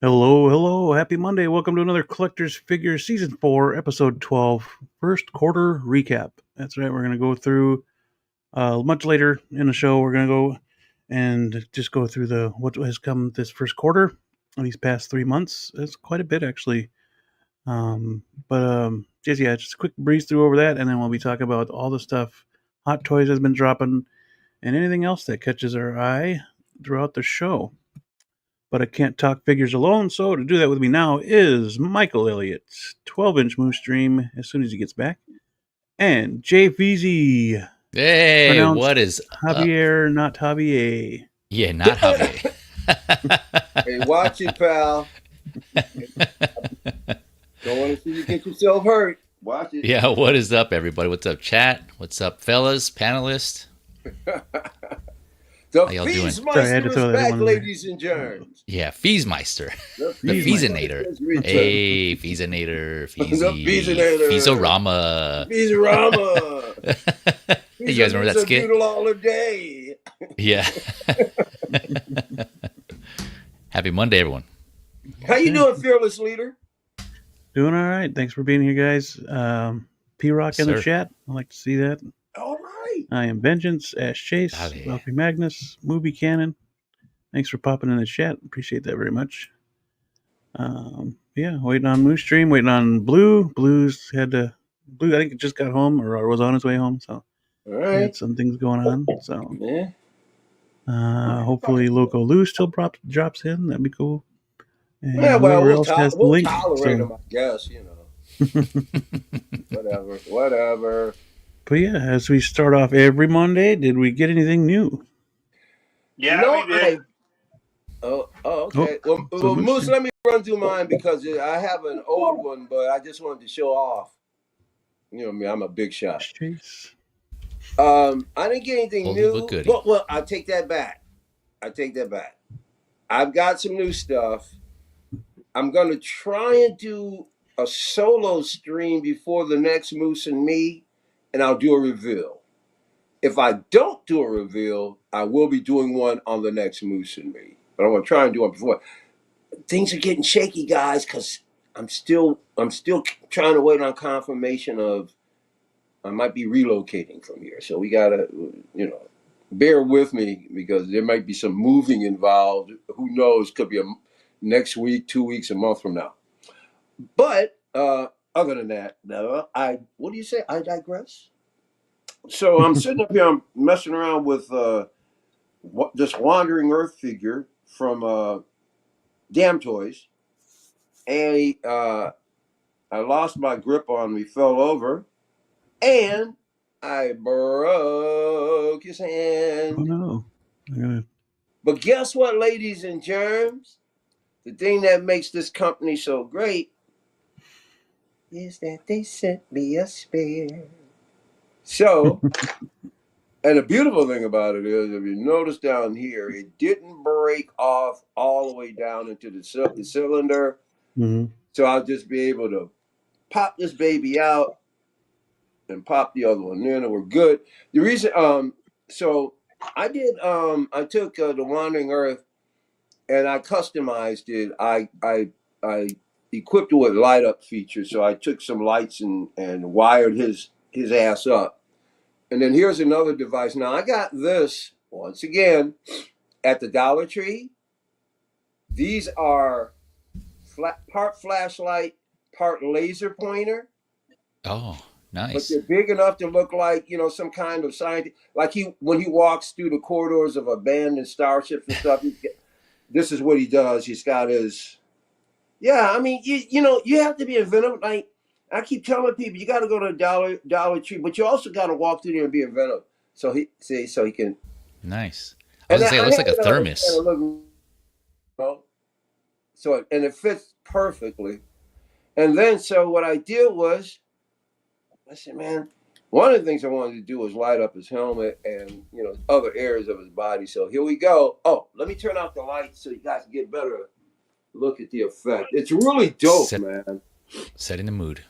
Hello, hello, happy Monday. Welcome to another Collector's Figures Season 4, Episode 12, First Quarter Recap. That's right, we're going to go through, much later in the show, we're going to go and just go through what has come this first quarter, these past 3 months. It's quite a bit, actually. Just a quick breeze through over that, and then we'll be talking about all the stuff Hot Toys has been dropping, and anything else that catches our eye throughout the show. But I can't talk figures alone, so to do that with me now is Michael Elliott's 12-inch Moose Dream as soon as he gets back, and Jay Feezy, Hey, pronounced what is up? Javier, not Javier. Yeah, not Javier. Hey, watch it, pal. Don't want to see you get yourself hurt. Watch it. Yeah, what is up, everybody? What's up, chat? What's up, fellas, panelists? The How y'all doing? Sorry, I had to Feezmeister is throw that back, one in there. ladies and germs. Yeah, Feesmeister. The The Feezmeister. Feesinator. has returned. Hey, Feesinator, The Feezy. Feezinator. Feezorama. Feezorama. You guys remember that skit? Doodle all day. Yeah. Happy Monday, everyone. How you doing, fearless leader? Doing all right. Thanks for being here, guys. P-Rock Yes, in the sir. chat. I like to see that. All right. I am Vengeance, Ash Chase, Howdy. Valkyrie Magnus, Movie Cannon. Thanks for popping in the chat. Appreciate that very much. Waiting on Moose Dream, waiting on Blue. Blue, I think it just got home or was on his way home, so All he had right. some things going on. So Yeah. hopefully Loco Lou still drops in. That'd be cool. And Yeah, well, whoever else has the we'll link. tolerate So, them, I guess, Whatever. but yeah, as we start off every Monday, did we get anything new? Yeah, we did. Okay. Oh, Well, Moose Moose, Dream. let me run through mine because I have an old one, but I just wanted to show off. You know me, I'm a big shot. Chase. I didn't get anything Oldie but new. goodie. Well, I take that back. I've got some new stuff. I'm gonna try and do a solo stream before the next Moose and me, and I'll do a reveal. If I don't do a reveal, I will be doing one on the next Moose and me. But I'm gonna try and do it before. Things are getting shaky, guys, because I'm still trying to wait on confirmation of I might be relocating from here. So we gotta, bear with me because there might be some moving involved. Who knows? Could be a next week, 2 weeks, a month from now. But other than that, no, what do you say? I digress. So I'm sitting up here, I'm messing around with this wandering Earth figure from Damn Toys, and I lost my grip on me, fell over, and I broke his Oh hand. no. But guess what, ladies and germs? The thing that makes this company so great is that they sent me a spare. So, and the beautiful thing about it is, if you notice down here, it didn't break off all the way down into the cylinder. Mm-hmm. So I'll just be able to pop this baby out and pop the other one in, and we're good. The reason, so I took the Wandering Earth and I customized it. I equipped it with light up features. So I took some lights and wired his ass up. And then here's another device. Now I got this once again at the Dollar Tree. These are part flashlight, part laser pointer. Oh, But nice. they're big enough to look like some kind of scientist. Like when he walks through the corridors of abandoned starships and stuff. This is what he does. He's got his. Yeah, I mean, you have to be inventive. Like I keep telling people, you got to go to Dollar Tree, but you also got to walk through there and be inventive. So he can. Nice. I was And going to say, it I looks had like a it on and thermos. it looked, and it fits perfectly. And then so what I did was I said, man, one of the things I wanted to do was light up his helmet and other areas of his body. So here we go. Oh, let me turn off the lights so you guys can get better look at the effect. It's really dope, Set, man. setting the mood.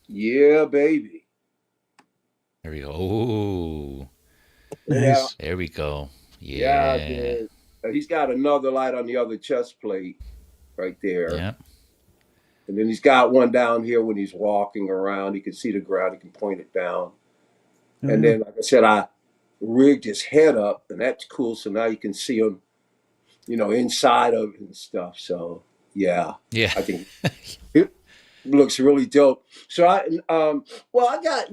Yeah, baby. There we go. Oh, Yeah, Nice. there we go. yeah, Yeah. dude. He's got another light on the other chest plate. right there. Yeah. And then he's got one down here when he's walking around. He can see the ground. He can point it down. And then, like I said, I rigged his head up, and that's cool. So now you can see him, inside of it and stuff. So, yeah, Yeah. I think it looks really dope. So, I got,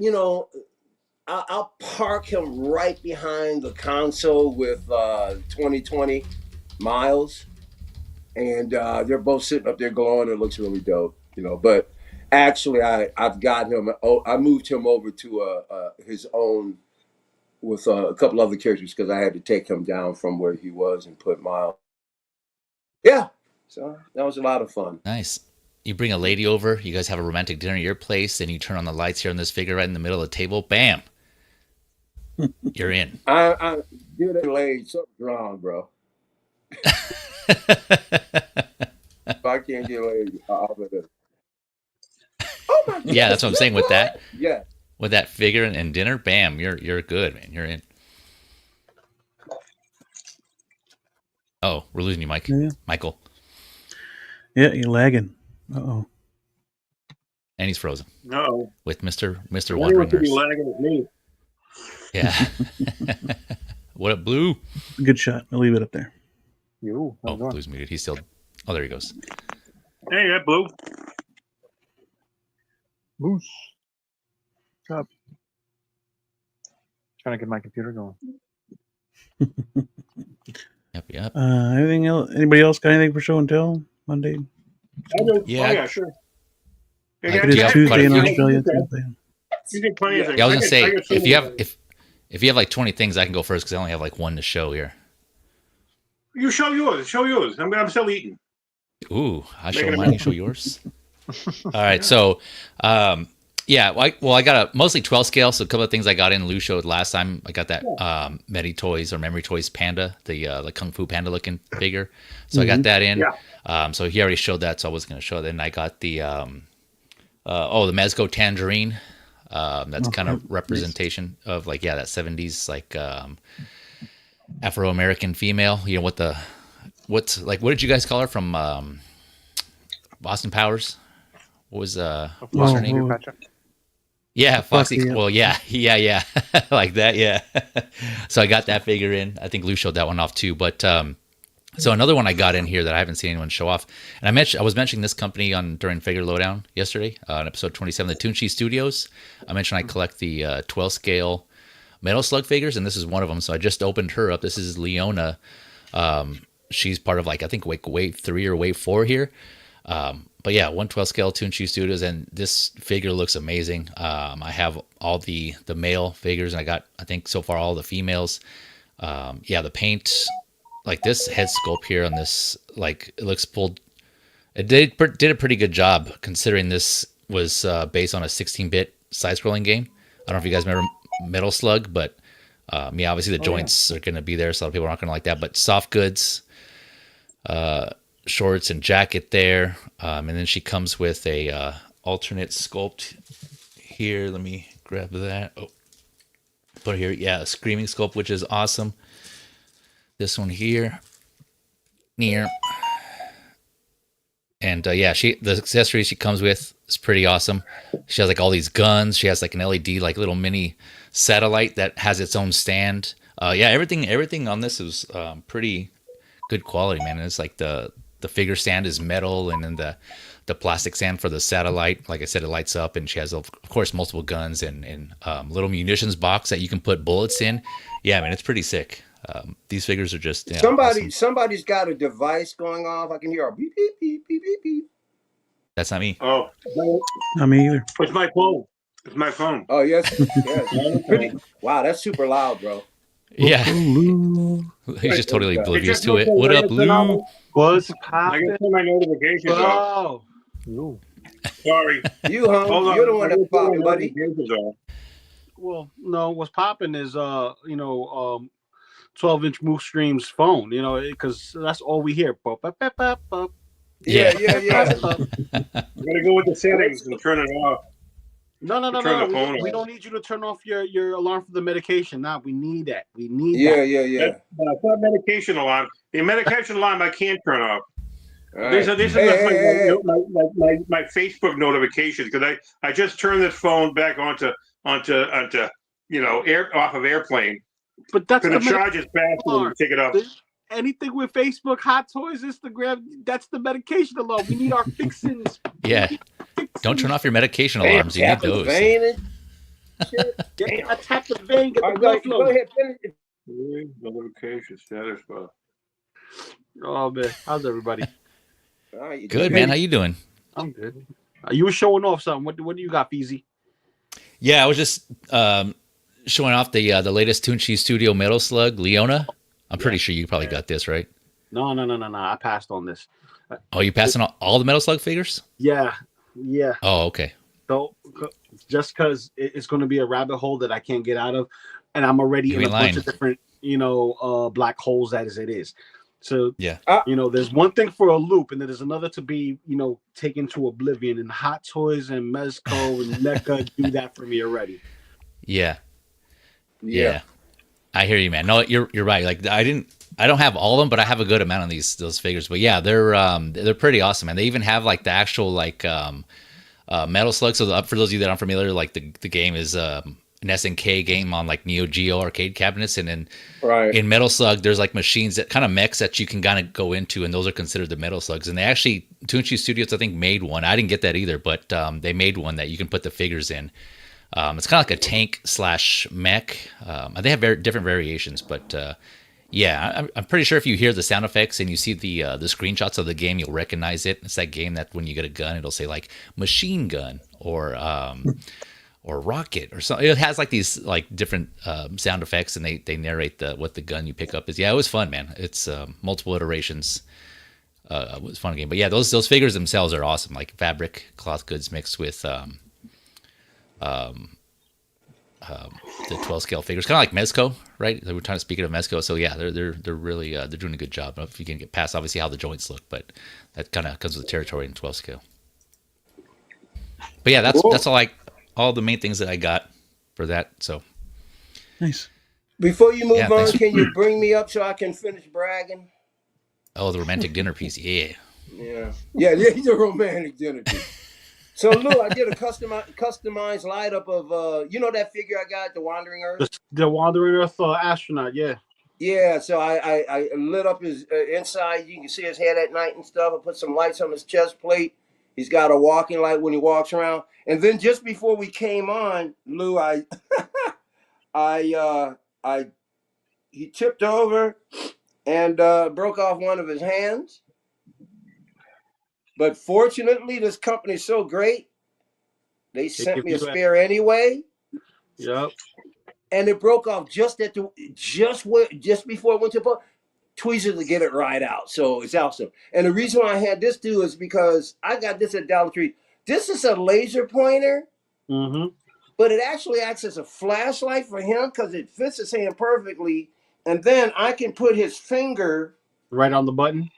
I'll park him right behind the console with 2020 Miles. And they're both sitting up there glowing. It looks really dope, But actually, I've got him. I moved him over to his own with a couple other characters because I had to take him down from where he was and put Miles. Yeah, so that was a lot of fun. Nice. You bring a lady over. You guys have a romantic dinner at your place, and you turn on the lights here on this figure right in the middle of the table. Bam, you're in. I get it laid. Something's wrong, bro. If I can't get laid, I'll be there. Oh my God. Yeah, that's what I'm saying with that. Yeah. With that figure and dinner, bam, you're good, man. You're in. Oh, we're losing you, Mike. Yeah. Michael. Yeah, you're lagging. Uh-oh. And he's frozen. No. With Mr. Wondering Wandering Nurse. lagging with me. Yeah. What up, Blue? Good shot. I'll leave it up there. You. Oh, Blue's muted. He's still. Oh, there he goes. Hey, that Blue. Moose. What's up? Trying to get my computer going. Yep. Anything else? Anybody else got anything for show and tell Monday? I do. Yeah. Oh, yeah, sure. Like, It you is have Tuesday quite a in few. Australia. Tuesday. You get plenty of things. Yeah, I was gonna say I get if you have like 20 things, I can go first because I only have like one to show here. You show yours. Show yours. I'm still eating. Ooh, I show Making a mine. You mess. show yours. All right, so yeah, I got a mostly 12 scale. So a couple of things I got in. Lou showed last time. I got that Medi Toys or Memory Toys Panda, the Kung Fu Panda looking figure. So I got that in. Yeah. So he already showed that, so I was going to show it. Then I got the the Mezco Tangerine. That's kind of representation of like that 70s like Afro-American female. You know what did you guys call her from Boston Powers? What was what's her name? Yeah, Foxy. Foxy, yeah. Well, yeah, like that, yeah. So I got that figure in. I think Lou showed that one off too. But so another one I got in here that I haven't seen anyone show off, and I was mentioning this company during Figure Lowdown yesterday on episode 27, the Toonchi Studios. I mentioned I collect the 12 scale Metal Slug figures, and this is one of them. So I just opened her up. This is Leona. She's part of like I think wave 3 or wave 4 here. But yeah, 112 scale Toonchi Studios, and this figure looks amazing. I have all the male figures, and I think so far all the females. The paint, like this head sculpt here on this, like it looks pulled. It did a pretty good job considering this was based on a 16-bit side-scrolling game. I don't know if you guys remember Metal Slug, but obviously the joints are going to be there, so a lot of people aren't going to like that. But soft goods. Shorts and jacket there, and then she comes with a alternate sculpt here. Let me grab that. Oh, put it here. Yeah, a screaming sculpt, which is awesome. This one here, near, and the accessories she comes with is pretty awesome. She has like all these guns. She has like an LED, like little mini satellite that has its own stand. Everything on this is pretty good quality, man. And it's like the figure stand is metal, and then the plastic stand for the satellite, like I said, it lights up, and she has of course multiple guns and little munitions box that you can put bullets in. Yeah, man, it's pretty sick. These figures are just awesome. Somebody's got a device going off. I can hear a beep beep beep beep beep beep. That's not me. Oh, Not me either. it's my phone. It's my phone. Oh yes. Wow, that's super loud, bro. Yeah, he's just totally oblivious to it. What up, Lou? What's I poppin'? can turn my notifications off. Oh. Sorry. You, huh? Hold on. You're the one I can that's turn my popping, buddy. notifications off. Well, no, what's popping is 12-inch Moose Stream's phone, because that's all we hear. Yeah. I'm gonna go with the settings and turn it off. No. Turn the phone We off. don't need you to turn off your alarm for the medication. Nah, we need that. We need Yeah. that. Yeah. That's not medication alarm. The medication alarm I can't turn off. All right. These are my Facebook notifications because I just turned this phone back onto off of airplane. But that's Because the the charge is fast when you take it up. Anything with Facebook, Hot Toys, Instagram, that's the medication alone. We need our fixins. Yeah. Don't turn off your medication Damn, alarms. You need tapping the those. vein and shit. Damn. I tap the vein, get All the right, blood go flow. ahead, finish it. Notification status bar. Oh man, how's everybody? All right, Good, man. How you doing? I'm good. You were showing off something. What do you got, Feezy? Yeah, I was just showing off the latest Tunchi Studio Metal Slug, Leona. I'm pretty sure you probably got this, right? No. I passed on this. Oh, you passing all the Metal Slug figures? Yeah. Oh, okay. So just because it's going to be a rabbit hole that I can't get out of, and I'm already in a bunch of different, black holes as it is. So yeah, there's one thing for a loop, and then there's another to be, taken to oblivion. And Hot Toys and Mezco and NECA do that for me already. Yeah. I hear you, man. No, you're right. Like I don't have all of them, but I have a good amount of those figures. But yeah, they're pretty awesome, man. They even have like the actual Metal Slug. So for those of you that aren't familiar, like the game is an SNK game on like Neo Geo arcade cabinets, and then in Metal Slug there's like machines that kind of mechs that you can kind of go into, and those are considered the Metal Slugs. And they actually Tunchi Studios I think made one. I didn't get that either, but they made one that you can put the figures in. It's kind of like a tank / mech. They have different variations, but yeah, I'm pretty sure if you hear the sound effects and you see the screenshots of the game, you'll recognize it. It's that game that when you get a gun, it'll say like machine gun or rocket or something. It has like these like different sound effects, and they narrate what the gun you pick up is. Yeah, it was fun, man. It's multiple iterations. It was a fun game, but yeah, those figures themselves are awesome. Like fabric cloth goods mixed with the 12 scale figures, kind of like Mezco, right? We're trying to speak of Mezco, so yeah, they're really they're doing a good job. I don't know if you can get past obviously how the joints look, but that kind of comes with the territory in 12 scale. But yeah, that's all the main things that I got for that. So nice. Before you move on, can you bring me up so I can finish bragging? Oh, the romantic dinner piece, yeah. He's a romantic dinner piece. So Lou, I did a customized light up of that figure I got, the Wandering Earth. The Wandering Earth astronaut, yeah. Yeah, so I lit up his inside. You can see his head at night and stuff. I put some lights on his chest plate. He's got a walking light when he walks around. And then just before we came on, Lou, he tipped over and broke off one of his hands. But fortunately, this company is so great, they sent me a spare anyway. Yep. And it broke off just before it went to put tweezers to get it right out. So it's awesome. And the reason why I had this too is because I got this at Dollar Tree. This is a laser pointer, but it actually acts as a flashlight for him because it fits his hand perfectly. And then I can put his finger right on the button.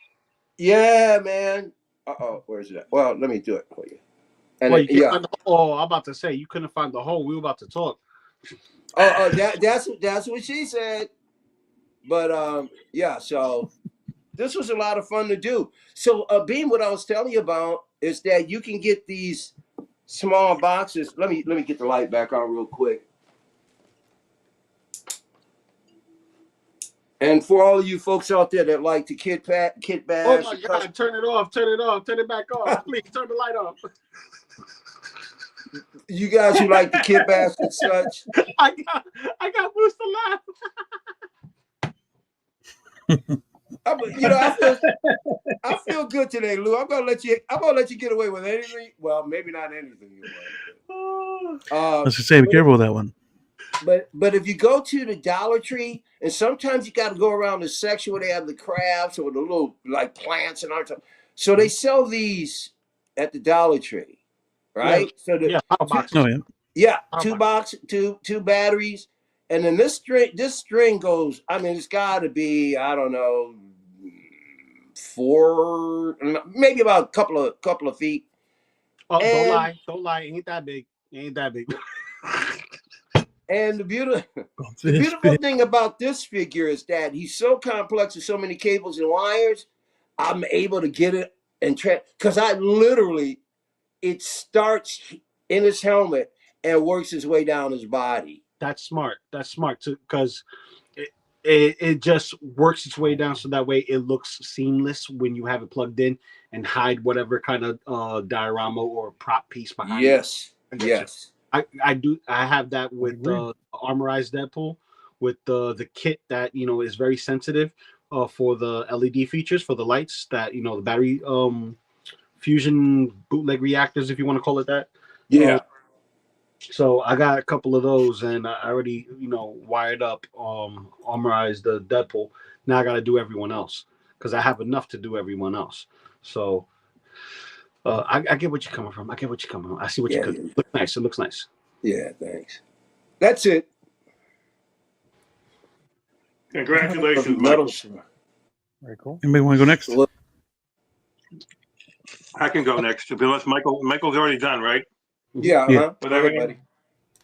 Yeah, man. Where's it at? Well, let me do it for you. And I'm about to say you couldn't find the hole. We were about to talk. That's what she said. But so this was a lot of fun to do. So Beam, what I was telling you about is that you can get these small boxes. Let me get the light back on real quick. And for all of you folks out there that like to kit bash. Oh my God, turn it off, turn it back on. Please turn the light off. You guys who like the kit bash and such. I got Bruce to laugh. I feel good today, Lou. I'm gonna let you get away with anything. Well, maybe not anything you want. Let's just say be careful with that one. But if you go to the Dollar Tree, and sometimes you got to go around the section where they have the crabs or the little like plants and all that. So they sell these at the Dollar Tree, right? Yeah, so two batteries, and then this string goes. I mean, it's got to be I don't know 4, maybe about a couple of feet. Oh, don't lie, ain't that big. And the beautiful thing about this figure is that he's so complex with so many cables and wires, I'm able to get it and because I literally, it starts in his helmet and works its way down his body. That's smart. That's smart because it just works its way down so that way it looks seamless when you have it plugged in and hide whatever kind of diorama or prop piece behind Yes. it. Yes. I do. I have that with Armorized Deadpool with the kit that is very sensitive for the LED features for the lights that the battery fusion bootleg reactors, if you want to call it that. Yeah. So I got a couple of those, and I already, wired up, armorized the Deadpool. Now I got to do everyone else because I have enough to do everyone else. So I get what you're coming from. I see what you could. It looks nice. It looks nice. Yeah, thanks. That's it. Congratulations, Metal. Very cool. Anybody want to go next? I can go next unless Michael's already done, right? Yeah. Yeah. With everybody.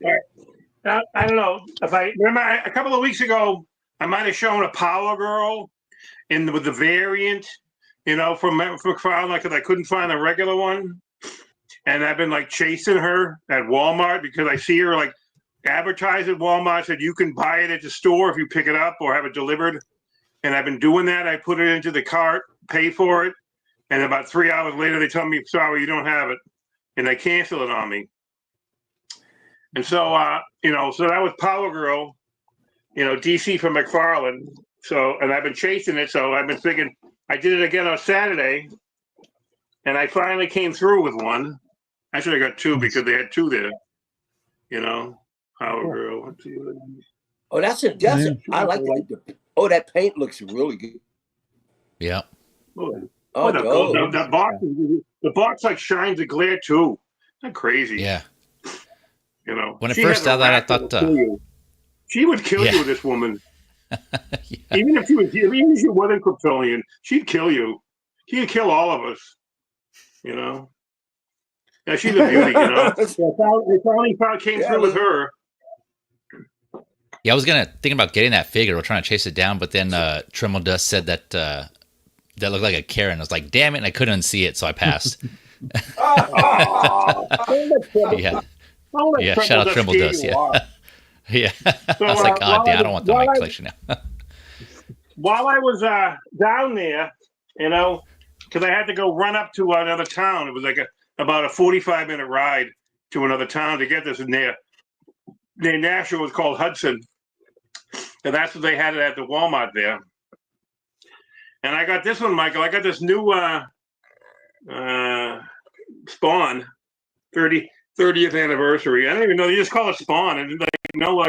All right. I don't know if I remember a couple of weeks ago, I might have shown a Power Girl with the variant, from McFarlane because I couldn't find the regular one, and I've been like chasing her at Walmart because I see her like advertised at Walmart, said you can buy it at the store if you pick it up or have it delivered, and I've been doing that. I put it into the cart, pay for it, and about 3 hours later they tell me, sorry, you don't have it, and they cancel it on me. And so, so that was Power Girl, DC from McFarlane. So, and I've been chasing it. So I've been thinking, I did it again on Saturday, and I finally came through with one. Actually, I got two because they had two there. Power Girl. Let's see what Oh, that's it. I like that. Oh, that paint looks really good. Yeah. The box like shines a glare too. Not crazy. Yeah. When it She first has a out that, I rack that'll thought kill you. She would kill you, this woman. Yeah. Even if she wasn't Kryptonian, she'd kill you. She'd kill all of us. Yeah, she's a beauty. They finally came through with her. Yeah, I was thinking about getting that figure or trying to chase it down, but then Tremel Dust said that that looked like a Karen. I was like, damn it, and I couldn't unsee it, so I passed. Yeah. Yeah, shout out Tremel Dust. Yeah. Yeah. I was like, oh, damn, I don't want that in my collection now. While I was down there, because I had to go run up to another town. It was like about a 45-minute ride to another town to get this near Nashville. Was called Hudson. And that's what they had it at the Walmart there. And I got this one, Michael. I got this new Spawn 30th anniversary. I don't even know. They just call it Spawn, and like no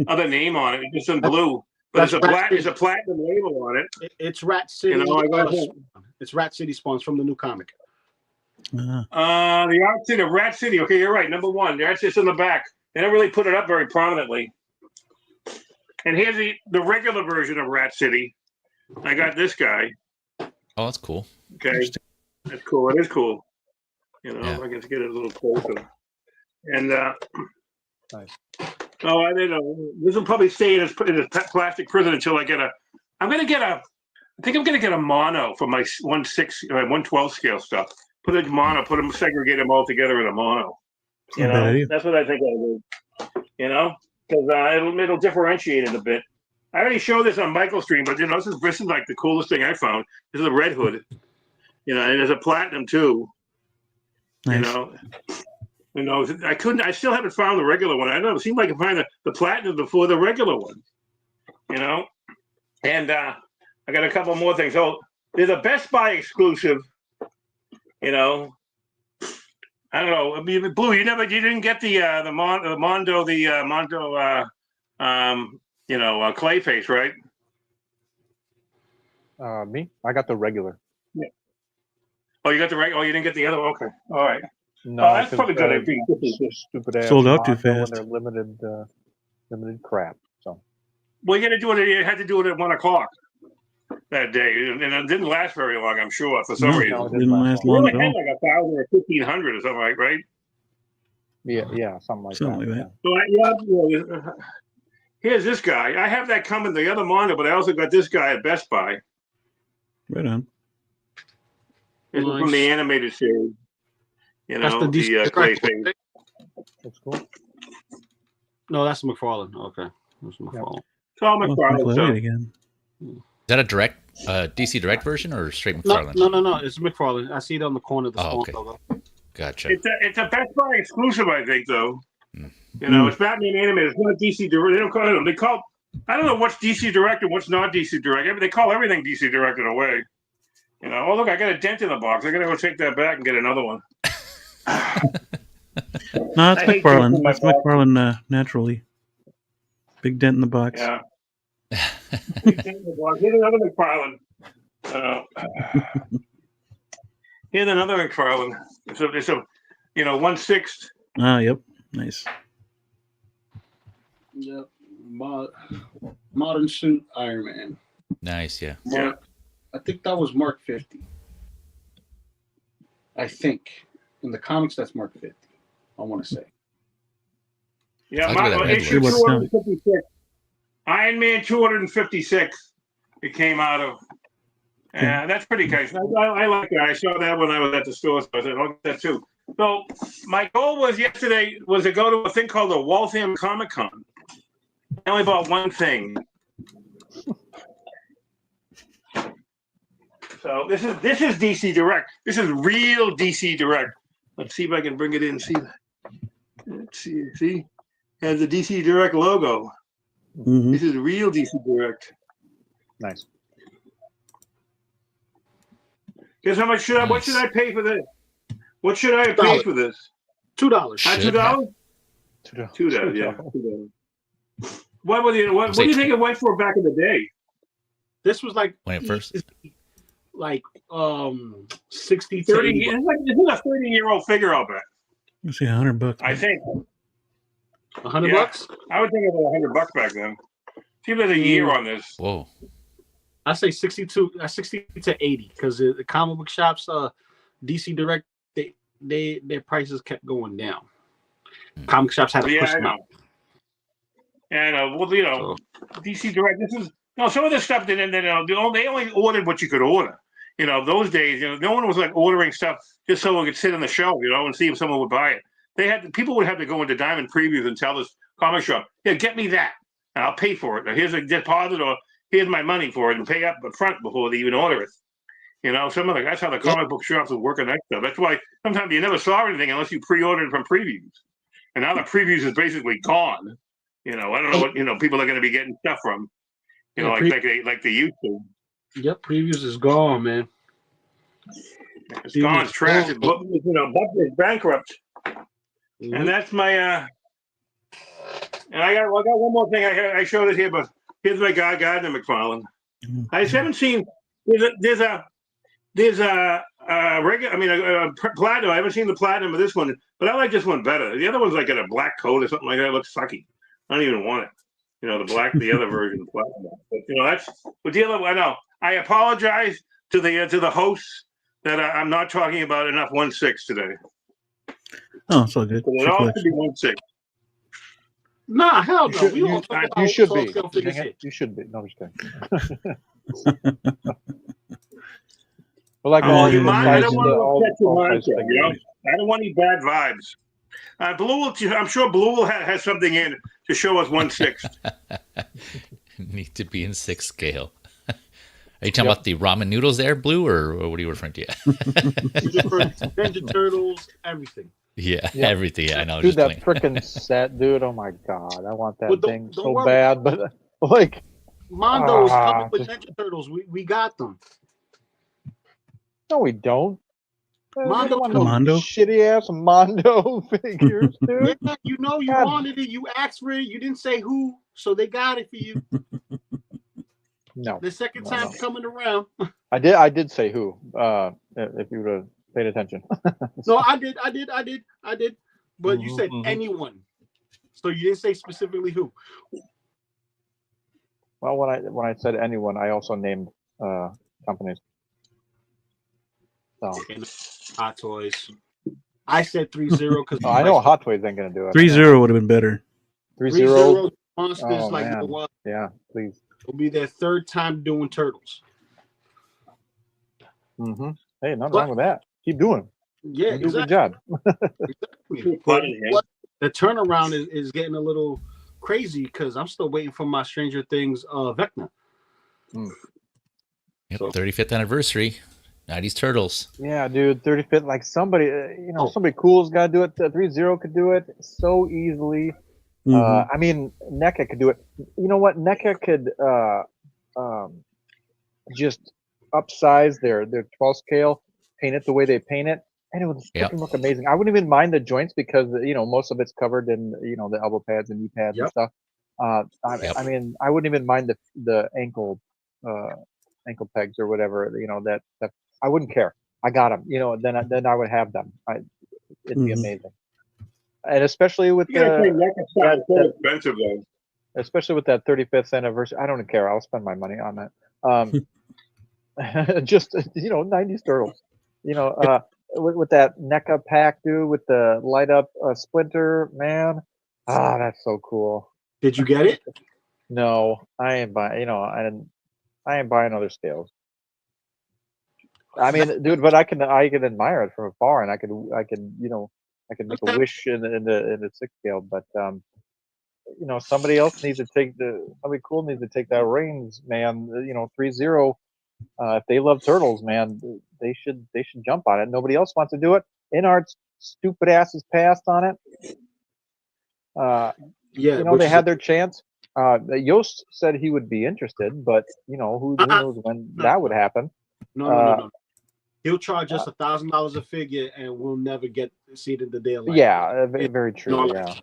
other name on it. It's just in blue, but it's a platinum label on it. It's Rat City. It's Rat City Spawns from the new comic. The art city, Rat City. Okay, you're right. Number one. That's just in the back. They don't really put it up very prominently. And here's the regular version of Rat City. I got this guy. Oh, that's cool. Okay, that's cool. It is cool. I can get it a little closer. And nice. I don't know. This will probably stay in a plastic prison until I get a. I think I'm gonna get a mono for my 1/12 scale stuff. Put a mono. Segregate them all together in a mono. That's what I think I'll do. Because it'll differentiate it a bit. I already showed this on Michael's stream, but this is like the coolest thing I found. This is a red hood. And there's a platinum too. Nice. I still haven't found the regular one. I don't know. It seemed like I could find the platinum before the regular one. And I got a couple more things. So there's a Best Buy exclusive. I don't know. I mean, Blue, you didn't get the Mondo Clayface, right? Me? I got the regular. Yeah. Oh, you got the regular. Oh, you didn't get the other. Okay. All right. No, that's probably good. Stupid ass sold out too fast. They're limited crap. So. Well, you had to do it at 1:00 that day, and it didn't last very long. I'm sure for some reason. No, it didn't last long at all. Like 1,000 or 1,500 or something right? Yeah, something like that. So here's this guy. I have that coming, the other Mondo, but I also got this guy at Best Buy. Right on. This is from the animated series. You know, that's the clay thing. That's cool. No, that's McFarlane. Okay, that's McFarlane. It's all McFarlane stuff. Again. Is that a DC Direct version or straight McFarlane? No. It's McFarlane. I see it on the corner of the Spawn logo. Gotcha. It's a Best Buy exclusive, I think, though. You know, it's Batman animated. It's not DC Direct. They don't call it. They call. I don't know what's DC Direct and what's not DC Direct. They call everything DC Direct in a way. You know. Oh, look, I got a dent in the box. I gotta go take that back and get another one. No, it's McFarlane. That's McFarlane naturally. Big dent in the box. Yeah. Big dent in the box. Here's another McFarlane. Here's another McFarlane. It's a 1/6. Ah, yep. Nice. Yep. Modern suit Iron Man. Nice, yeah. I think that was Mark 50. I think. In the comics, that's Mark 50. I want to say. Yeah, issue 256. Iron Man 256. It came out of. Yeah, that's pretty nice. I like that. I saw that when I was at the store, so I said, I'll get that too. So my goal was yesterday was to go to a thing called the Waltham Comic Con. I only bought one thing. So this is DC Direct. This is real DC Direct. Let's see if I can bring it in. See that? Let's see. See, it has the DC Direct logo. Mm-hmm. This is real DC Direct. Nice. Guess how much what should I pay for this? What should I pay for this? $2. $2? $2. Yeah. What do you think it went for back in the day? This was like when it first, like 60 to 30. 80. It's a 30-year-old figure, I'll bet. Let's see, $100. I think. $100 bucks? I would think it was $100 back then. See if there's a year on this. Whoa. I say 60 to 80 because the comic book shops, DC Direct, their prices kept going down. Comic shops had to push them out. And well, DC Direct. This is some of this stuff. They only ordered what you could order. Those days, no one was like ordering stuff just so it could sit on the shelf, and see if someone would buy it. People would have to go into Diamond Previews and tell this comic shop, "Yeah, get me that, and I'll pay for it. Or here's a deposit, or here's my money for it, and pay up front before they even order it." That's how the comic book shops would work on that stuff. That's why sometimes you never saw anything unless you pre-ordered from previews. And now the previews is basically gone. I don't know what people are going to be getting stuff from. Like they used to. Yep, previews is gone, man. It's gone. It's trash. It's bankrupt. Mm-hmm. And that's my. And I got one more thing. I showed it here, but here's my guy, Gardner McFarlane. Mm-hmm. I just haven't seen. There's a regular. Platinum. I haven't seen the platinum of this one, but I like this one better. The other one's like got a black coat or something like that. It looks sucky. I don't even want it. The other version of platinum. But that's the deal. I know. I apologize to the hosts that I'm not talking about enough 1/6 today. Oh, it's all good. It all should be 1/6. Nah, hell no. You should be. You should be. No, I'm just kidding. Well, like I don't want any bad vibes. I'm sure Blue will have something in to show us 1/6. Need to be in 6 scale. Are you talking about the ramen noodles there, Blue, or what are you referring to? Ninja Turtles, everything. Yeah, everything. Yeah, I know. Dude, that freaking set, dude. Oh my god, I want that thing so bad. But like, Mondo is coming with Ninja Turtles. We got them. No, we don't. Mondo, shitty ass Mondo figures, dude. Yeah, you wanted it. You asked for it. You didn't say who, so they got it for you. No. The second time coming around. I did say who. If you would have paid attention. No, I did. But you said anyone, so you didn't say specifically who. Well, when I said anyone, I also named companies. So. Hot Toys. I said 3-0 because I know Hot Toys ain't gonna do it. 3-0 would have been better. 3-0 Monsters like it was. Yeah, please. It'll be their third time doing Turtles. Mm-hmm. Hey, nothing wrong with that. Keep doing. Yeah, you do a good job. Exactly. But the turnaround is getting a little crazy because I'm still waiting for my Stranger Things Vecna. Yep, 35th anniversary. 90s Turtles. Yeah, dude, 35th. Like somebody, somebody cool's got to do it. 3-0 could do it so easily. I mean, NECA could do it. You know what? NECA could just upsize their 12 scale, paint it the way they paint it, and it would freaking look amazing. I wouldn't even mind the joints because most of it's covered in the elbow pads and knee pads and stuff. I mean, I wouldn't even mind the ankle pegs or whatever. That I wouldn't care. I got them. Then I would have them. It'd be amazing. And especially with so expensive though. Especially with that 35th anniversary, I don't care. I'll spend my money on that. Just 90s Turtles. With that NECA pack, dude, with the light up splinter, man. That's so cool. Did you get it? No, I ain't buying. I ain't buying other scales. I mean, dude, but I can admire it from afar, and I can make a wish in the 6 scale, but somebody else needs to somebody cool needs to take that reins, man. 3-0. If they love turtles, man, they should jump on it. Nobody else wants to do it. Inart's stupid ass is passed on it. They had their chance. Yost said he would be interested, but who knows when that would happen. No. He'll charge us $1,000 a figure, and we'll never see it in the daylight. Yeah, very true. Yeah.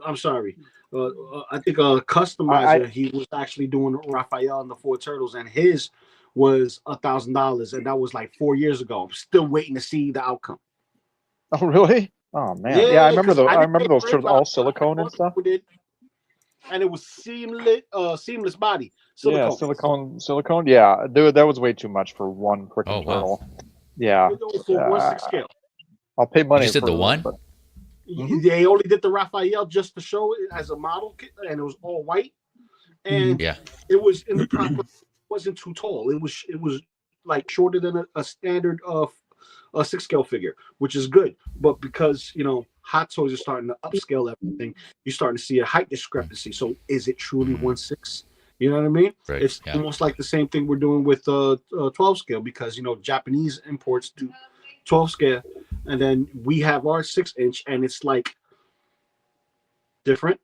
I'm sorry. I think a customizer, he was actually doing Raphael and the 4 Turtles, and his was $1,000, and that was like 4 years ago. I'm still waiting to see the outcome. Oh, really? Oh man. Yeah, I remember those turtles all silicone and stuff. And it was seamless body. Silicone. Yeah, silicone. Yeah, dude, that was way too much for one freaking turtle. Wow. Yeah. For 1/6 scale. I'll pay money. You said the one? But... They only did the Raphael just to show it as a model kit, and it was all white. And it was in the proper. Wasn't too tall. It was like shorter than a standard of a 6 scale figure, which is good. But because Hot Toys are starting to upscale everything, you're starting to see a height discrepancy. So is it truly 1/6? You know what I mean? Right. It's almost like the same thing we're doing with 12 scale, because Japanese imports do 12 scale, and then we have our 6-inch, and it's like different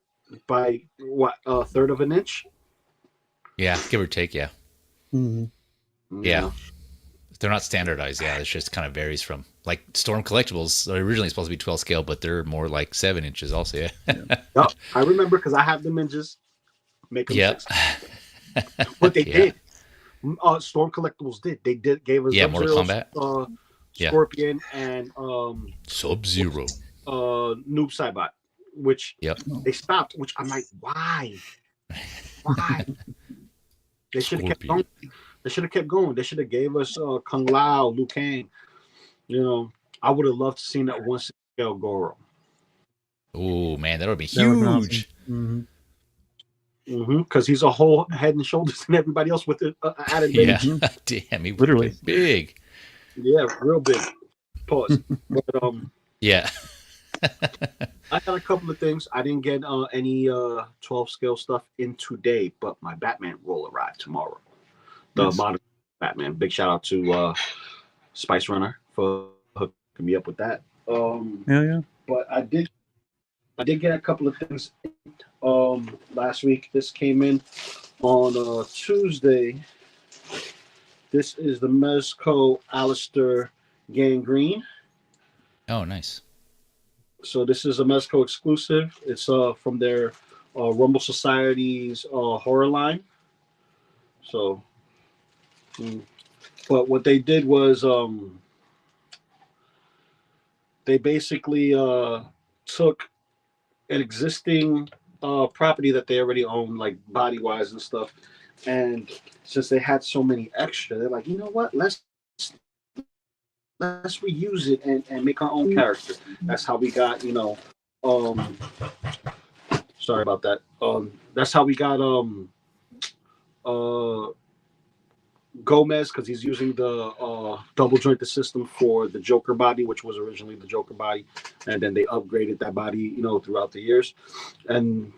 by what, a third of an inch? Yeah, give or take. Yeah. Mm-hmm. Yeah. They're not standardized. Yeah, it just kind of varies from, like, Storm Collectibles are originally supposed to be 12 scale, but they're more like 7 inches also. Yeah. Yep, I remember because I have them in just make them 6. But they did. Storm Collectibles did. They gave us Mortal Kombat, Scorpion, and Sub-Zero, Noob Saibot, which they stopped. Which I'm like, why? They should have kept going. They should have kept going. They should have gave us Kung Lao, Liu Kang. I would have loved to see that 1/6 scale Goro. Oh man, that would be huge. Because he's a whole head and shoulders than everybody else with the added baby. Yeah, damn, he literally big. Yeah, real big. Pause. But yeah. I got a couple of things. I didn't get any 12 scale stuff in today, but my Batman will arrive tomorrow. The modern Batman. Big shout out to Spice Runner for hooking me up with that. But I did get a couple of things last week. This came in on Tuesday. This is the Mezco Alistair Gangrene. Oh, nice. So this is a Mezco exclusive. It's from their Rumble Society's horror line. So, but what they did was they basically took an existing property that they already own, like body-wise and stuff, and since they had so many extra, they're like, you know what? Let's reuse it and make our own character. That's how we got, sorry about that. That's how we got Gomez, because he's using the double jointed system for the Joker body, which was originally the Joker body, and then they upgraded that body, throughout the years. And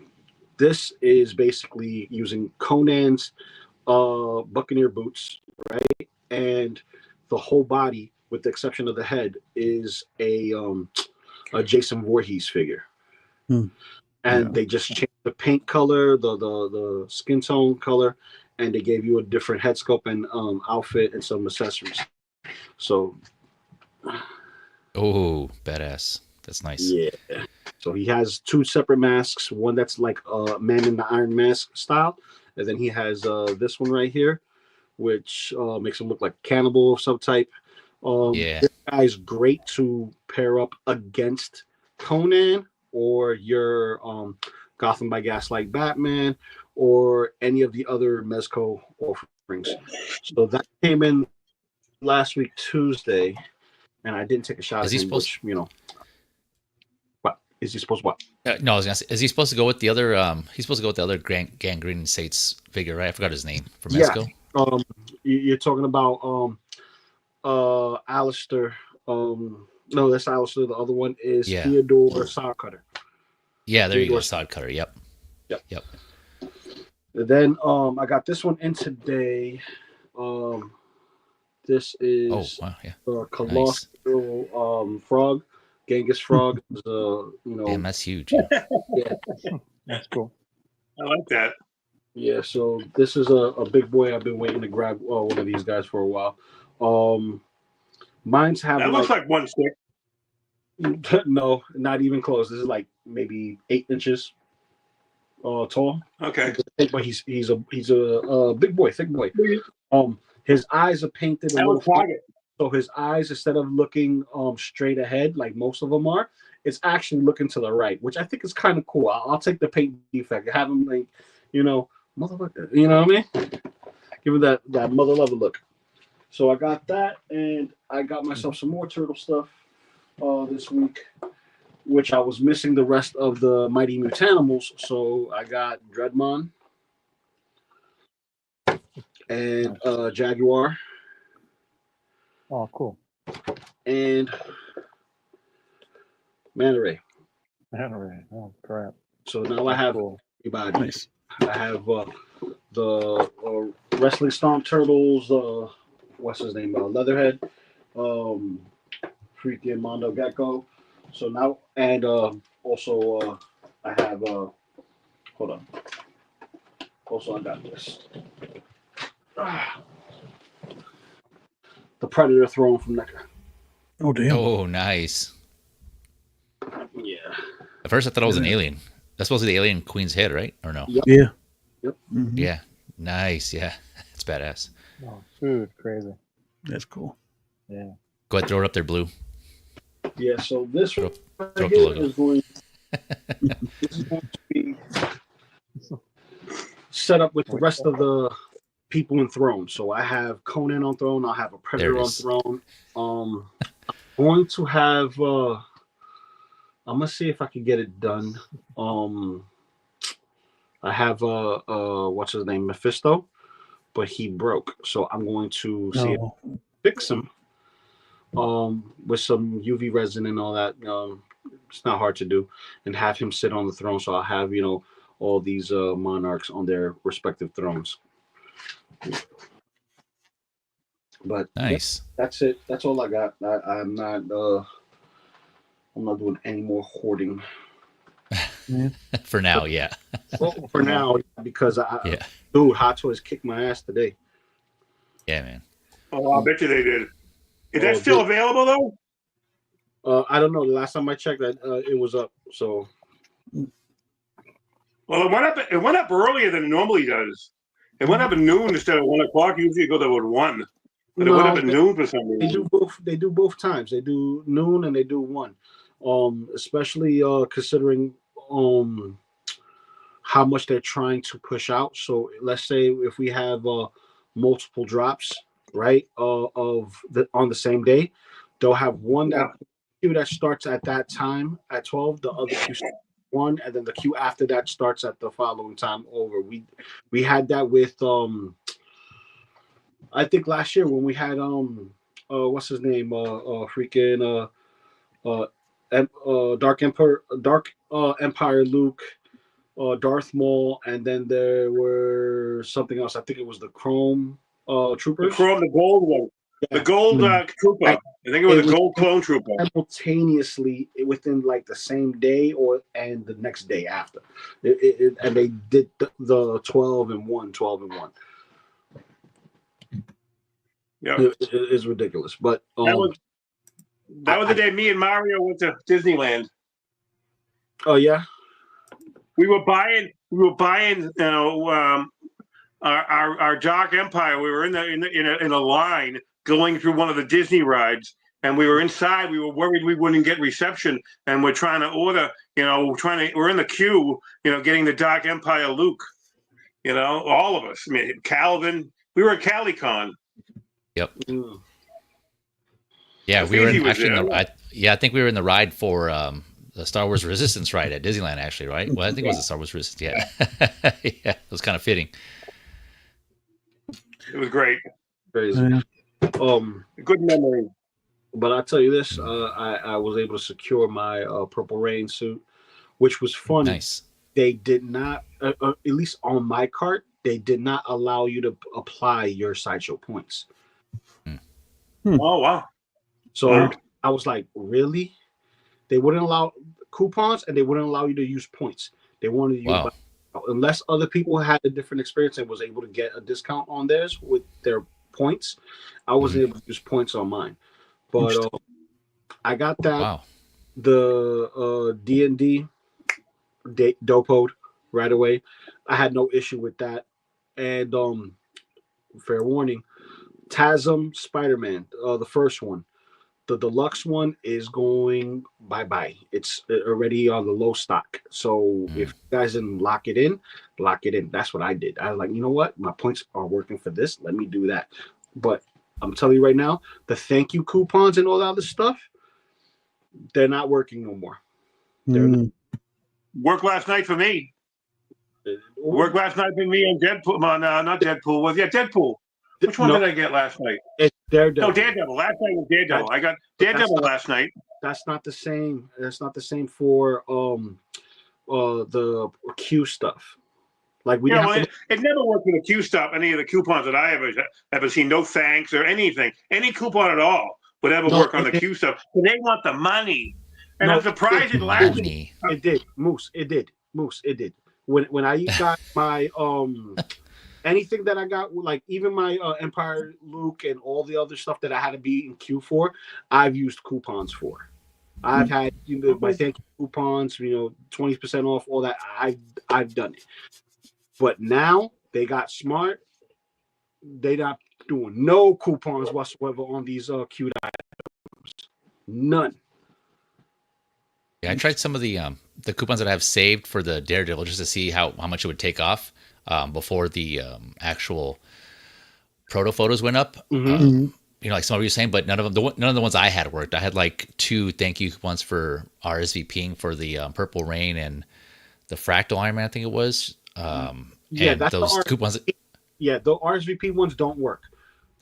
this is basically using Conan's Buccaneer boots, right? And the whole body, with the exception of the head, is a Jason Voorhees figure. And they just changed the paint color, the skin tone color, and they gave you a different head sculpt and outfit and some accessories. So, badass. That's nice. Yeah. So he has two separate masks. One that's like Man in the Iron Mask style, and then he has this one right here, which makes him look like cannibal of some type. This guy's great to pair up against Conan or your Gotham by Gaslight Batman or any of the other Mezco offerings. So that came in last week Tuesday, and I didn't take a shot at him, which, what? Is he supposed to what? No, I was gonna say, is he supposed to go with the other? He's supposed to go with the other Gangrene Sates figure, right? I forgot his name from Mezco. You're talking about Alistair. No, that's Alistair. The other one is Theodore Sodcutter. Yeah, there you go, Sodcutter. Yep. And then I got this one in today. This is Colossal Frog, Genghis Frog. Damn, that's huge. That's cool. I like that. Yeah, so this is a big boy. I've been waiting to grab one of these guys for a while. Mine's having. That looks like 1 stick. No, not even close. This is like maybe 8 inches tall. Okay, but he's a big boy, thick boy. His eyes are painted a little flat, so his eyes, instead of looking straight ahead like most of them are, it's actually looking to the right, which I think is kind of cool. I'll take the paint defect. Have him like, motherfucker, you know what I mean? Give him that mother lover look. So I got that, and I got myself some more turtle stuff this week, which I was missing the rest of the Mighty Mutanimals. So I got Dreadmon and Jaguar. Oh, cool. And Manta Ray. Oh, crap. So now I have everybody. Nice. I have the Wrestling Storm Turtles, what's his name? Leatherhead, freaking Mondo Gecko. So now, and also I have, hold on. Also, I got this. The Predator Throne from NECA. Oh, damn. Oh, nice. Yeah. At first, I thought it was an alien. That's supposed to be the alien queen's head, right? Or no? Yep. Yeah. Yep. Mm-hmm. Yeah. Nice. Yeah. It's badass. Oh, dude, crazy. That's cool. Yeah. Go ahead, throw it up there, Blue. Yeah, so this throw right up here the logo. is going to be set up with the rest of the people in Throne. So I have Conan on Throne. I'll have a Predator on Throne. I'm going to have. I'm gonna see if I can get it done. I have what's his name, Mephisto, but he broke. So I'm going to see if I can fix him. With some UV resin and all that. It's not hard to do, and have him sit on the throne. So I'll have all these monarchs on their respective thrones. But nice. That's it. That's all I got. I'm not doing any more hoarding. For now, yeah. Well, for now, because dude, Hot Toys kicked my ass today. Yeah, man. Oh, I bet you they did. Is that still available though? I don't know. The last time I checked, that it was up. So, well, it went up earlier than it normally does. It went up at noon instead of 1 o'clock. Usually it goes up at 1, but it went up at noon for some reason. They do both times. They do noon and they do 1. Especially considering how much they're trying to push out. So let's say if we have multiple drops, right, on the same day, they'll have one that starts at that time at 12, the other queue 1, and then the queue after that starts at the following time over. We had that with I think last year when we had what's his name freaking Dark Empire Luke, Darth Maul, and then there were something else. I think it was the Chrome Troopers. The gold one. The gold trooper. I think it was a gold clone trooper. Simultaneously within like the same day and the next day after. And they did the 12 and 1. Yeah. It's ridiculous. But that was the day me and Mario went to Disneyland. Oh yeah? We were buying our Dark Empire. We were in a line going through one of the Disney rides, and we were inside. We were worried we wouldn't get reception, and we're trying to order. We're in the queue. Getting the Dark Empire Luke. All of us. I mean, Calvin. We were at CaliCon. Yep. Mm. Yeah, we were I think we were in the ride for the Star Wars Resistance ride at Disneyland, actually, right? Well, I think it was the Star Wars Resistance. Yeah, yeah, it was kind of fitting. It was great. Crazy. Good memory. But I'll tell you this: I was able to secure my Purple Rain suit, which was funny. Nice. They did not, at least on my cart, they did not allow you to apply your Sideshow points. Oh wow! So I was like, really? They wouldn't allow coupons, and they wouldn't allow you to use points. They wanted you, unless other people had a different experience and was able to get a discount on theirs with their points. I wasn't able to use points on mine, but I got that the D&D dopoed right away. I had no issue with that, and fair warning, TASM Spider-Man, the first one. The deluxe one is going bye-bye. It's already on the low stock. So if you guys didn't lock it in. That's what I did. I was like, you know what? My points are working for this. Let me do that. But I'm telling you right now, the thank you coupons and all that other stuff, they're not working no more. Worked last night for me. Worked last night for me on Deadpool. Not Deadpool. Deadpool. Which one did I get last night? It's Daredevil. No, Daredevil. Last night was Daredevil. I got Daredevil last night. That's not the same. That's not the same for the Q stuff. Like we it never worked with the Q stuff. Any of the coupons that I ever seen, no thanks or anything, any coupon at all would ever work on the Q stuff. But they want the money, and I'm surprised it lasted. It did, Moose. It did. When I got my anything that I got, like even my Empire Luke and all the other stuff that I had to be in queue for, I've used coupons for. I've had my thank you coupons, 20% off, all that. I've done it. But now they got smart. They not doing no coupons whatsoever on these queued items. None. Yeah, I tried some of the coupons that I have saved for the Daredevil just to see how much it would take off before the actual proto photos went up. Like some of you were saying, but none of the ones I had worked. I had like 2 thank you coupons for RSVPing for the Purple Rain and the Fractal Iron Man, I think it was. That's those coupons. Yeah, the RSVP ones don't work.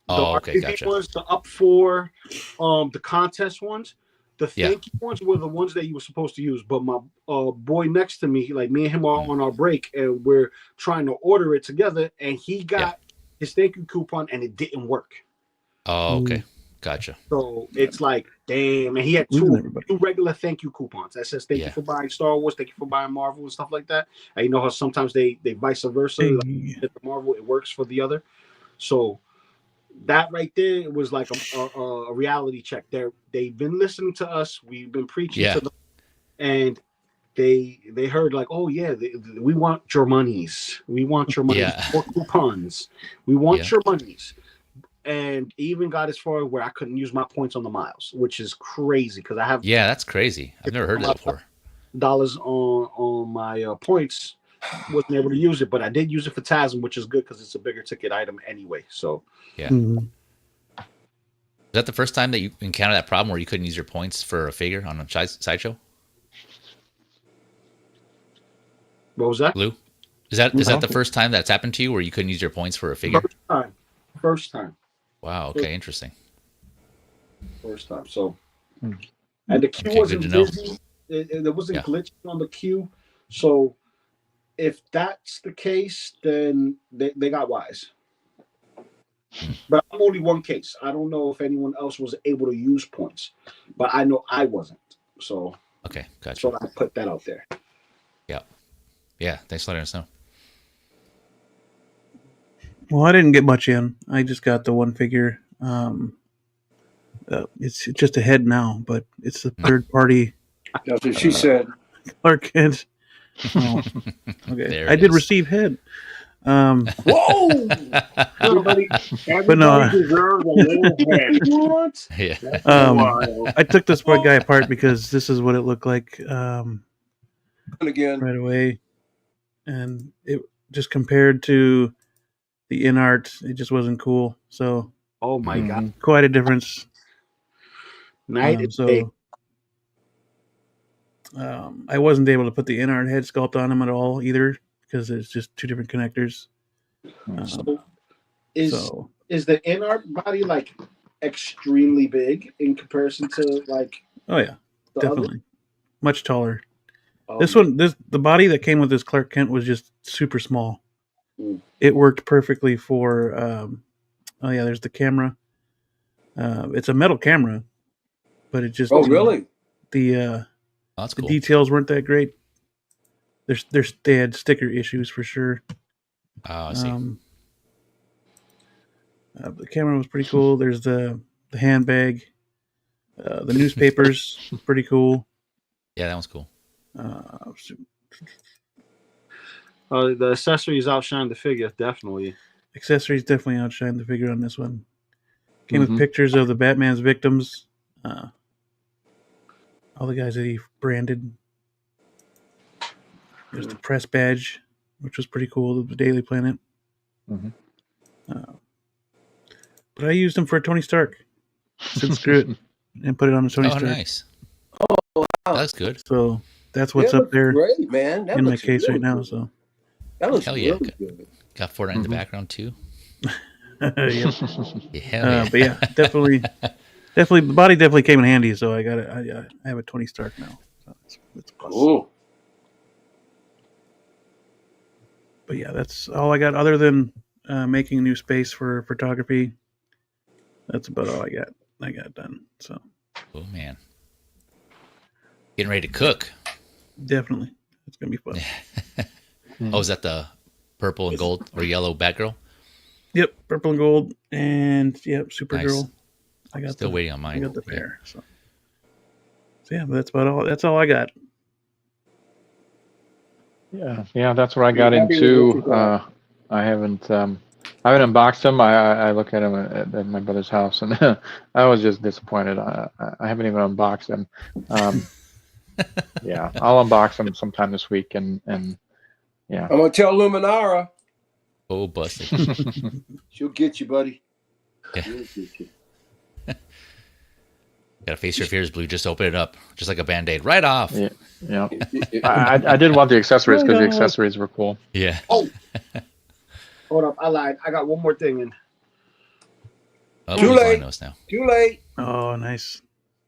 The okay, RSVP gotcha. ones, the up for the contest ones, the thank you ones were the ones that you were supposed to use. But my boy next to me, like me and him are on our break, and we're trying to order it together, and he got his thank you coupon, and it didn't work. Oh, okay. Gotcha. So it's like, damn. And he had two regular thank you coupons that says, thank you for buying Star Wars, thank you for buying Marvel and stuff like that. And you know how sometimes they vice versa. Like, the Marvel, it works for the other. So that right there, it was like a reality check. They've been listening to us. We've been preaching to them. And they heard like, oh, yeah, we want your monies. We want your monies. More coupons. We want your monies. And even got as far where I couldn't use my points on the miles, which is crazy because I have that's crazy. I've never heard of that before. Dollars on my points, wasn't able to use it, but I did use it for TASM, which is good because it's a bigger ticket item anyway. So Is that the first time that you encountered that problem where you couldn't use your points for a figure on a sideshow? What was that, Lou? Is that the first time that's happened to you where you couldn't use your points for a figure? First time. Wow. Okay. Interesting. First time. So, Hmm. and the queue Okay. Good wasn't to know. busy. It wasn't Yeah. glitching on the queue. So, if that's the case, then they got wise. But I'm only one case. I don't know if anyone else was able to use points, but I know I wasn't. So, Okay. Gotcha. so I put that out there. Yeah. Yeah. Thanks for letting us know. Well, I didn't get much in. I just got the one figure. It's just a head now, but it's the third party That's what she said. Clark Kent. Oh, okay. There I it did is. receive head. Um, Whoa! Everybody, But no, everybody deserves a little head. What? Yeah. That's Um, wild. I took this guy apart because this is what it looked like Again. right away, and it just compared to the in art, it just wasn't cool. So Oh my God! Mhm. quite a difference. Night and day. So I wasn't able to put the in art head sculpt on him at all either because it's just two different connectors. So is So is the in art body like extremely big in comparison to like oh yeah, the other? definitely much taller. Oh This my- one, the body that came with this Clark Kent was just super small. Mm. It worked perfectly for. Oh yeah, there's the camera. It's a metal camera, but it just Oh, really? the Oh, that's the cool. details weren't that great. They had sticker issues for sure. Oh, I see. The camera was pretty cool. There's the handbag, the newspapers, pretty cool. Yeah, that one's cool. The accessories outshine the figure, definitely. Accessories definitely outshine the figure on this one. Came Mhm. with pictures of the Batman's victims, all the guys that he branded. There's the press badge, which was pretty cool. The Daily Planet. Mhm. But I used them for Tony Stark. Said screw it and put it on the Tony Oh, Stark. nice. That's good. So that's That what's up looks there great, man. That in my looks case really right now. good. So That looks Hell yeah. really good. Got Fortnite in the background too. yep. Yeah, hell yeah. But yeah, definitely, the body definitely came in handy. So I got it. I have a Tony Stark now. So it's a plus. Cool. But yeah, that's all I got. Other than making a new space for photography, that's about all I got. I got done. So Oh man. Getting ready to cook. definitely, it's gonna be fun. Oh, is that the purple and gold or yellow Batgirl? Yep, purple and gold, and yep, Supergirl. Nice. I got Still waiting on I mine. got the Yeah. pair. So yeah, but that's about all. That's all I got. Yeah, that's what I got Happy with what into. you got. I haven't unboxed them. I look at them at my brother's house, and I was just disappointed. I haven't even unboxed them. Yeah, I'll unbox them sometime this week, and yeah. I'm gonna tell Luminara. Oh, busted. She'll get you, buddy. Yeah. She'll get you. Gotta face your fears, Blue. Just open it up. Just like a band-aid. Right off. Yeah, yeah. I did want the accessories because the accessories were cool. Yeah. Oh, hold up! I lied. I got one more thing in. Oh, Too Blue's late. lying to us now. Too late. Oh, nice.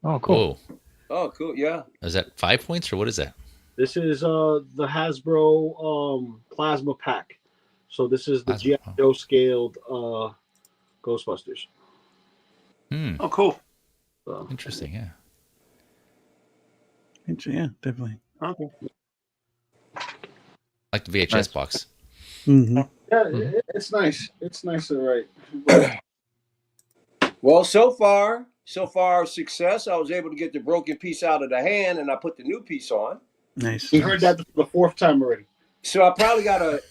Oh, cool. Whoa. Oh, cool. Yeah. Is that 5 points or what is that? This is the Hasbro plasma pack. So this is the Plasma, G.I. oh. Joe scaled Ghostbusters. Hmm. Oh, cool. So, Interesting. Yeah. Yeah, definitely. Okay. Like the VHS Nice. box. Mm-hmm. yeah, it's nice. It's nice and right. Well, so far success. I was able to get the broken piece out of the hand, and I put the new piece on. Nice. We heard that the fourth time already. So I probably gotta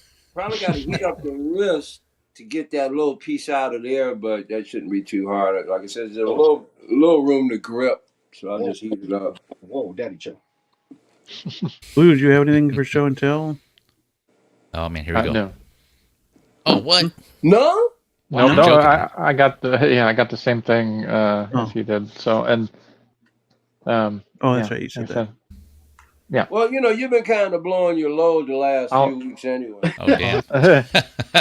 heat up the wrist to get that little piece out of there, but that shouldn't be too hard. Like I said, there's a little room to grip, so I'll just heat it up. Whoa, Daddy Joe. Blue, do you have anything for show and tell? Oh man, here we go. No, Oh, what? No? no, I'm no. joking. I got the same thing as you did. So and Oh, that's yeah, right. You said like I that. Well, you've been kind of blowing your load the last few weeks anyway. Oh damn.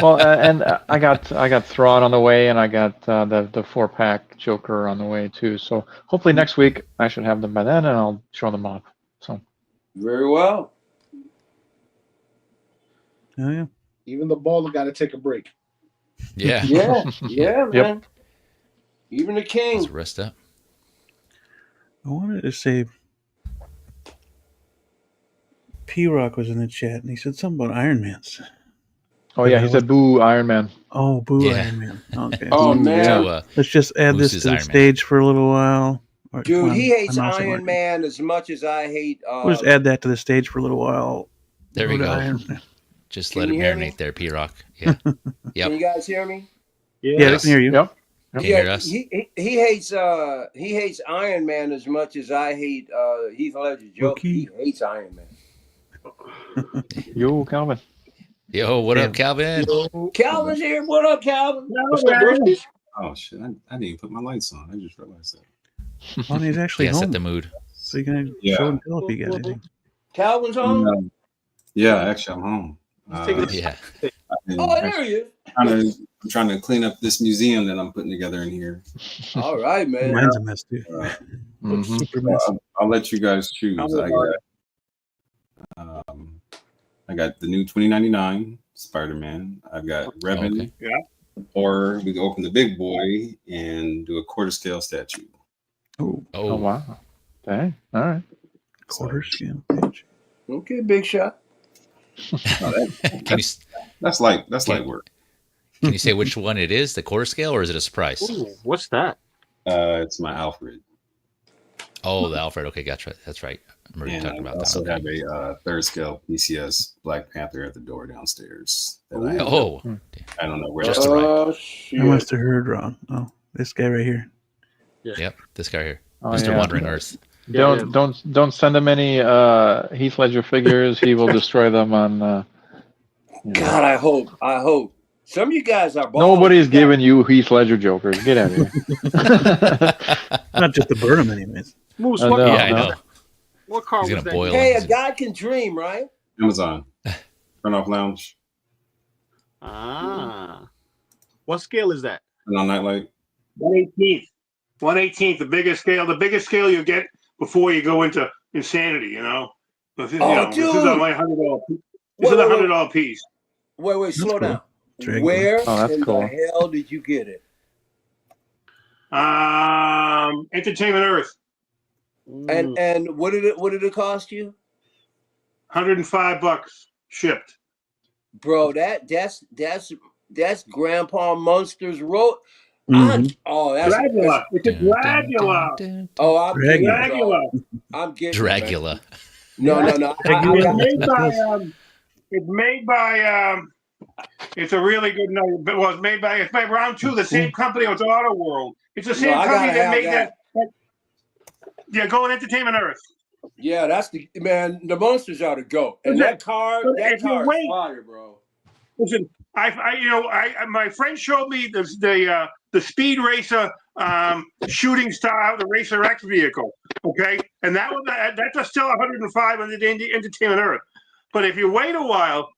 Well, and I got Thrawn on the way, and I got the 4-pack Joker on the way too. So hopefully next week I should have them by then, and I'll show them off. So Very well. Oh yeah. Even the baller got to take a break. Yeah. Yeah, man. Yep. Even the Let's king. rest up. I wanted to say P-Rock was in the chat and he said something about Iron Man's. Oh yeah, he said boo Iron Man. Oh, boo Yeah. Iron Man. Okay. Oh, To, man. Let's just add Moose this is to the Iron Man. stage for a little while. Or, come Dude, on, he hates my mouse ain't Iron working. Man as much as I hate. We'll just add that to the stage for a little while. There we to go. Iron Man. Just Can let it you hear me? marinate there, P-Rock. Yeah. Can Yep. you guys hear me? Yeah, I can hear you. Yep. Can you hear us? He hates Iron Man as much as I hate Heath Ledger Joker. Okay. He hates Iron Man. Yo, Calvin. Yo, what up, Calvin? Calvin's here. What up, Calvin? What's up, bro? Oh shit! I didn't even put my lights on. I just realized that. Oh, and he's actually Yeah, home. set the mood. So you can Yeah. show and tell if you got anything. Calvin's home? Yeah, actually, I'm home. Yeah. Oh, there he is. I'm trying to clean up this museum that I'm putting together in here. All right, man. Mine's a mess too. Mhm. Super mess. I'll let you guys choose. I got the new 2099 Spider-Man. I've got Revan. Okay. Or we can open the big boy and do a quarter scale statue. Oh, Oh wow. Dang. All right. quarter scale page. Okay, big shot. Can you That's light work. can you say which one it is? The quarter scale, or is it a surprise? Ooh, what's that? It's my Alfred. Oh, the Alfred. Okay, gotcha. That's right. I'm already And talking I about also that. have a third scale PCS Black Panther at the door downstairs. That I don't know where. Just that's arrived. Shit. I must have heard wrong. Oh, this guy right here. Yep, this guy here, Oh, Mr. yeah. Wandering Earth. Don't send him any Heath Ledger figures. He will destroy them on. God, I hope. Some of you guys are balls. Nobody's giving you Heath Ledger Jokers. Get out of here. Not just to burn him, anyways. Moose, No, what, no. Yeah, I know. what car He's was gonna that? boil Hey, him. a guy can dream, right? Amazon. Turn off lounge. Ah. What scale is that? Turn on nightlight. 1/18th. 1/18th, the biggest scale. The biggest scale you get before you go into insanity. You know. This is, this is dude. only $100. This is a $100 piece. Wait, slow cool. down. Drag Where Oh, that's in cool. the hell did you get it? Entertainment Earth, And what did it cost you? $105 shipped. Bro, that's Grandpa Munster's road. Mhm. That's Dragula. It's a Dragula. I'm getting it, bro. Dragula. I'm getting it, man. Dragula. No. It's made by it's a really good no, but was made by it's by round two, the same company as Auto World. It's the same I company gotta that have made that. Yeah, go on Entertainment Earth. Yeah, that's the man. The Monsters are to go, and Listen, that car if you is wait- fire, bro. Listen, my friend showed me the Speed Racer shooting star, the Racer X vehicle. Okay, and that's still 105 on the Entertainment Earth. But if you wait a while,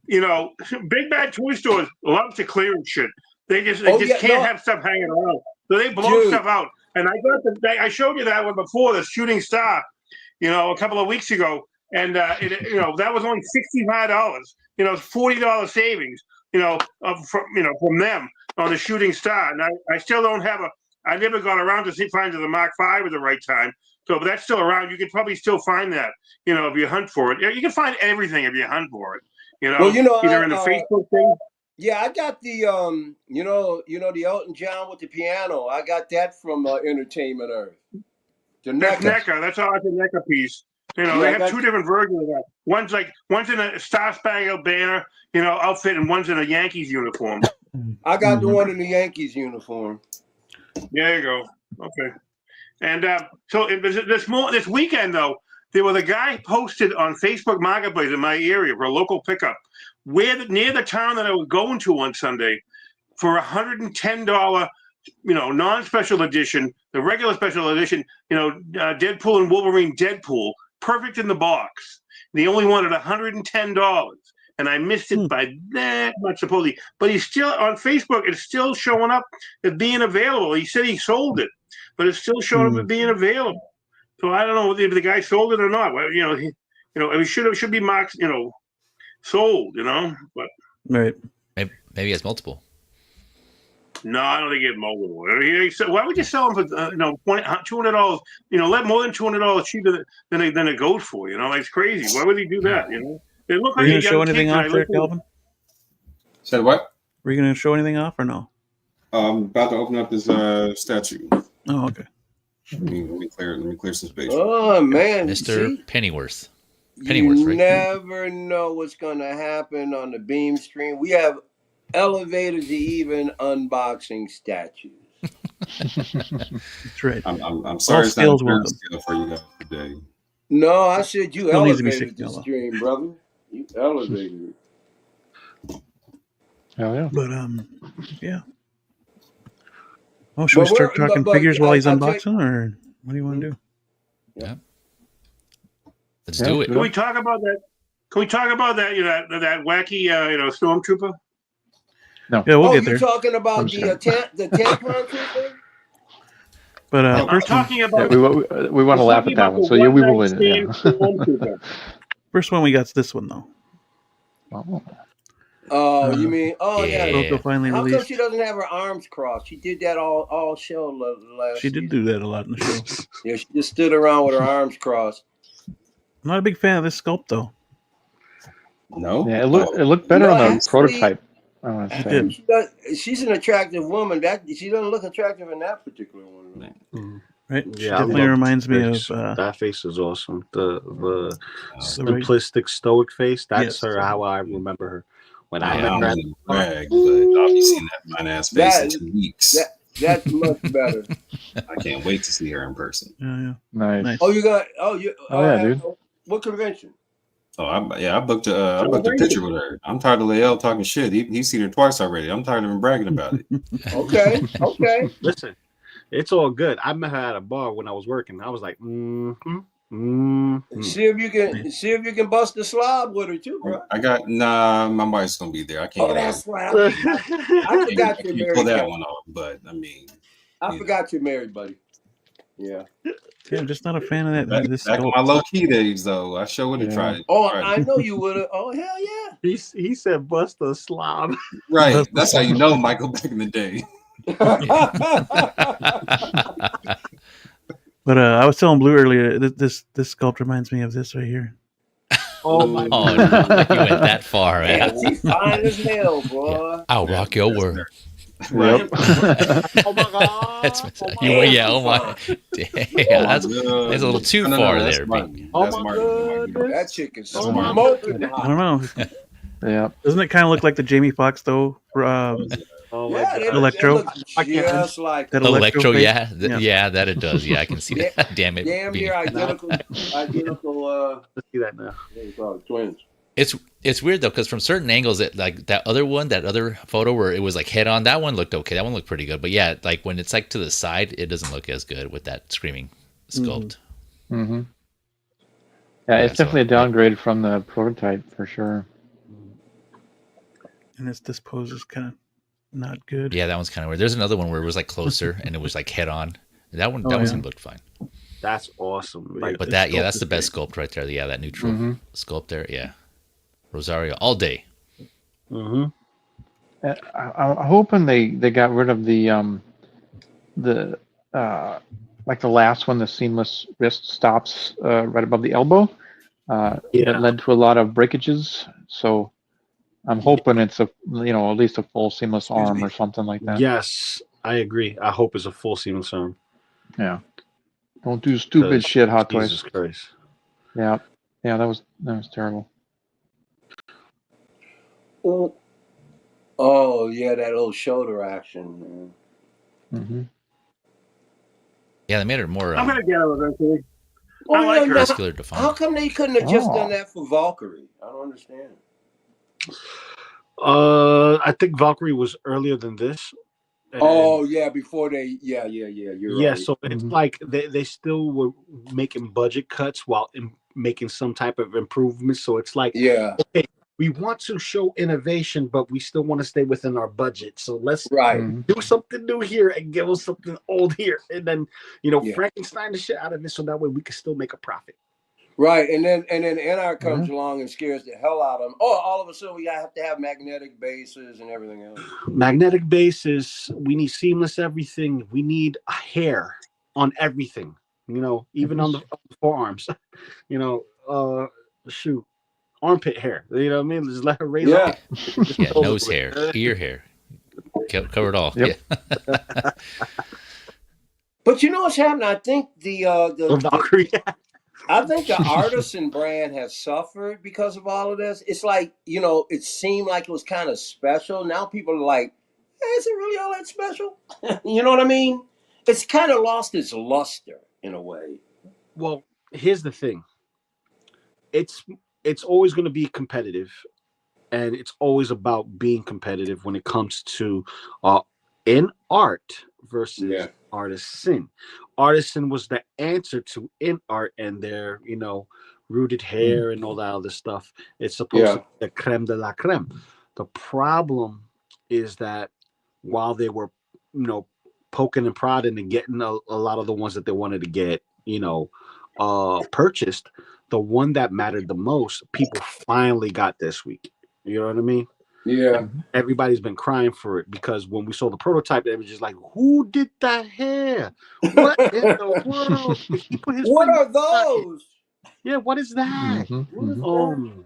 Big Bad Toy Stores love to clear shit. They just can't have stuff hanging around, so they blow stuff out. And I showed you that one before, the shooting star, a couple of weeks ago, and that was only $65. $40 savings, from them on the shooting star. And I still don't have I never got around to finding the Mark V at the right time. So, but that's still around. You can probably still find that, if you hunt for it. You can find everything if you hunt for it. Either in the Facebook thing. Yeah, I got the the Elton John with the piano. I got that from Entertainment Earth. The NECA. That's all. It's a NECA piece. They have two different versions of that. One's in a Star Spangled Banner, outfit, and one's in a Yankees uniform. I got the one in the Yankees uniform. There you go. Okay. And so this weekend, though, there was a guy posted on Facebook Marketplace in my area for a local pickup, near the town that I was going to on Sunday, for $110, non-special edition, the regular special edition, Deadpool and Wolverine Deadpool, perfect in the box. They only wanted $110, and I missed it by that much supposedly. But he's still on Facebook. It's still showing up as being available. He said he sold it, but it's still showing up as being available. So I don't know if the guy sold it or not. Well, it should be marked, sold. But Right. Maybe it's multiple. no, I don't think he had multiple. Why would you sell them for $200? Let more than $200 cheaper than it goes for. It's crazy. Why would he do that? They look Are like you a going to show young anything kid. off there, Calvin? Said what? Were you going to show anything off or no? I'm about to open up this statue. Oh, okay. Let me clear some space. Oh man, Mr. see? Pennyworth. You Right? never know what's going to happen on the beam stream. We have elevated to even unboxing statues. That's right. I'm sorry it's not a fair scale for you guys today. No, I said you Still needs to be elevated the $6. stream, brother. You elevated it. Oh yeah. But yeah. Oh, should we start talking figures while he's unboxing, or what do you want to do? Yeah. Let's do it. Can we talk about that? Can we talk about that? That wacky, stormtrooper. No. Yeah, we'll get there. You're talking about the tampon trooper? But I'm talking about. Yeah, we want to laugh at that one, so yeah, we will. Yeah. First one we got is this one though. Oh, you mean? Oh, yeah. LOCO finally How released. come she doesn't have her arms crossed? She did that all show last. She did do that a lot in the show. Yeah, she just stood around with her arms crossed. I'm not a big fan of this sculpt though. No. Yeah, it looked better on the prototype. I want to say. She's an attractive woman. She doesn't look attractive in that particular one. Right? She Yeah, definitely reminds me of that face is awesome. The simplistic stoic face. That's her. How I remember her. When I met her, brag, but I'll be seeing that fine ass face in 2 weeks. That's much better. I can't wait to see her in person. Yeah. Nice. Oh, you got. yeah, dude. What convention? Oh, I booked a picture with her. I'm tired of Lael talking shit. He's seen her twice already. I'm tired of him bragging about it. Okay. Listen, it's all good. I met her at a bar when I was working. I was like, See if you can bust the slob with her too, bro. My wife's gonna be there. I can't. Oh, that's right. I forgot you're married. Pull that one off, but I mean, I forgot you're married, buddy. Yeah. Yeah, I'm just not a fan of that. Back in my low key days, though, I sure would have tried it. Oh, I know you would have. Oh, hell yeah. He said, "Bust a slob." Right. That's how you know Michael back in the day. But I was telling Blue earlier, this sculpt reminds me of this right here. Oh my God! No, you went that far, man. Yeah, she's fine as hell, boy. Yeah. I'll rock your world. Yep. Oh my god! Oh my! Damn, that's a little too far there, baby. Oh my goodness. That chick is smoking hot. I don't know. Yeah. Doesn't it kind of look like the Jamie Foxx though? Electro. Just like that Electro, yeah, that it does. Yeah, I can see that. Damn it. Damn near identical. Let's see that now. Twins. It's weird though, because from certain angles, that other photo where it was like head on, that one looked okay. That one looked pretty good. But yeah, like when it's like to the side, it doesn't look as good with that screaming sculpt. Mm-hmm. Yeah, it's definitely a downgrade from the prototype for sure. And this pose is kind of not good. Yeah, that one's kind of weird. There's another one where it was like closer and it was like head on. That one looked fine. That's awesome. But that's the best sculpt right there. Yeah, that neutral sculpt there. Yeah, Rosario all day. I'm hoping they got rid of the like the last one, the seamless wrist stops right above the elbow. It led to a lot of breakages. So I'm hoping it's at least a full seamless arm or something like that. Yes, I agree. I hope it's a full seamless arm. Yeah. Don't do stupid shit, Hot Toys. Jesus Christ. Yeah. Yeah, that was terrible. Oh yeah, that little shoulder action, man. Mm-hmm. Yeah, they made her more. I'm gonna get her eventually. I like her. Muscular defined. How come they couldn't have just done that for Valkyrie? I don't understand. I think Valkyrie was earlier than this. Oh yeah, before they you're right. So it's like they still were making budget cuts while making some type of improvement. So it's like, Yeah. okay, we want to show innovation, but we still want to stay within our budget. So let's Right. do something new here and give us something old here, and then Yeah. Frankenstein the shit out of it, so that way we can still make a profit. Right, and then NR comes along and scares the hell out of them. Oh, all of a sudden we have to have magnetic bases and everything else. Magnetic bases. We need seamless everything. We need hair on everything. Even on the forearms. Shoot, armpit hair. You know what I mean? Just let her raise Yeah. off. Yeah, nose hair, ear hair, cover it all. Yep. Yeah. But you know what's happening? I think the Valkyrie. I think the artisan brand has suffered because of all of this. It's like, it seemed like it was kind of special. Now people are like, hey, is it really all that special? You know what I mean? It's kind of lost its luster in a way. Well, here's the thing. It's always going to be competitive, and it's always about being competitive when it comes to in art versus artisan. Artisan was the answer to in art and their rooted hair and all that other stuff. It's supposed to be the creme de la creme. The problem is that while they were poking and prodding and getting a lot of the ones that they wanted to get purchased, the one that mattered the most, people finally got this week. You know what I mean? Yeah. And everybody's been crying for it, because when we saw the prototype, it was just like, who did that hair? What in the world? He put his what are those? Yeah, what is that? What is that?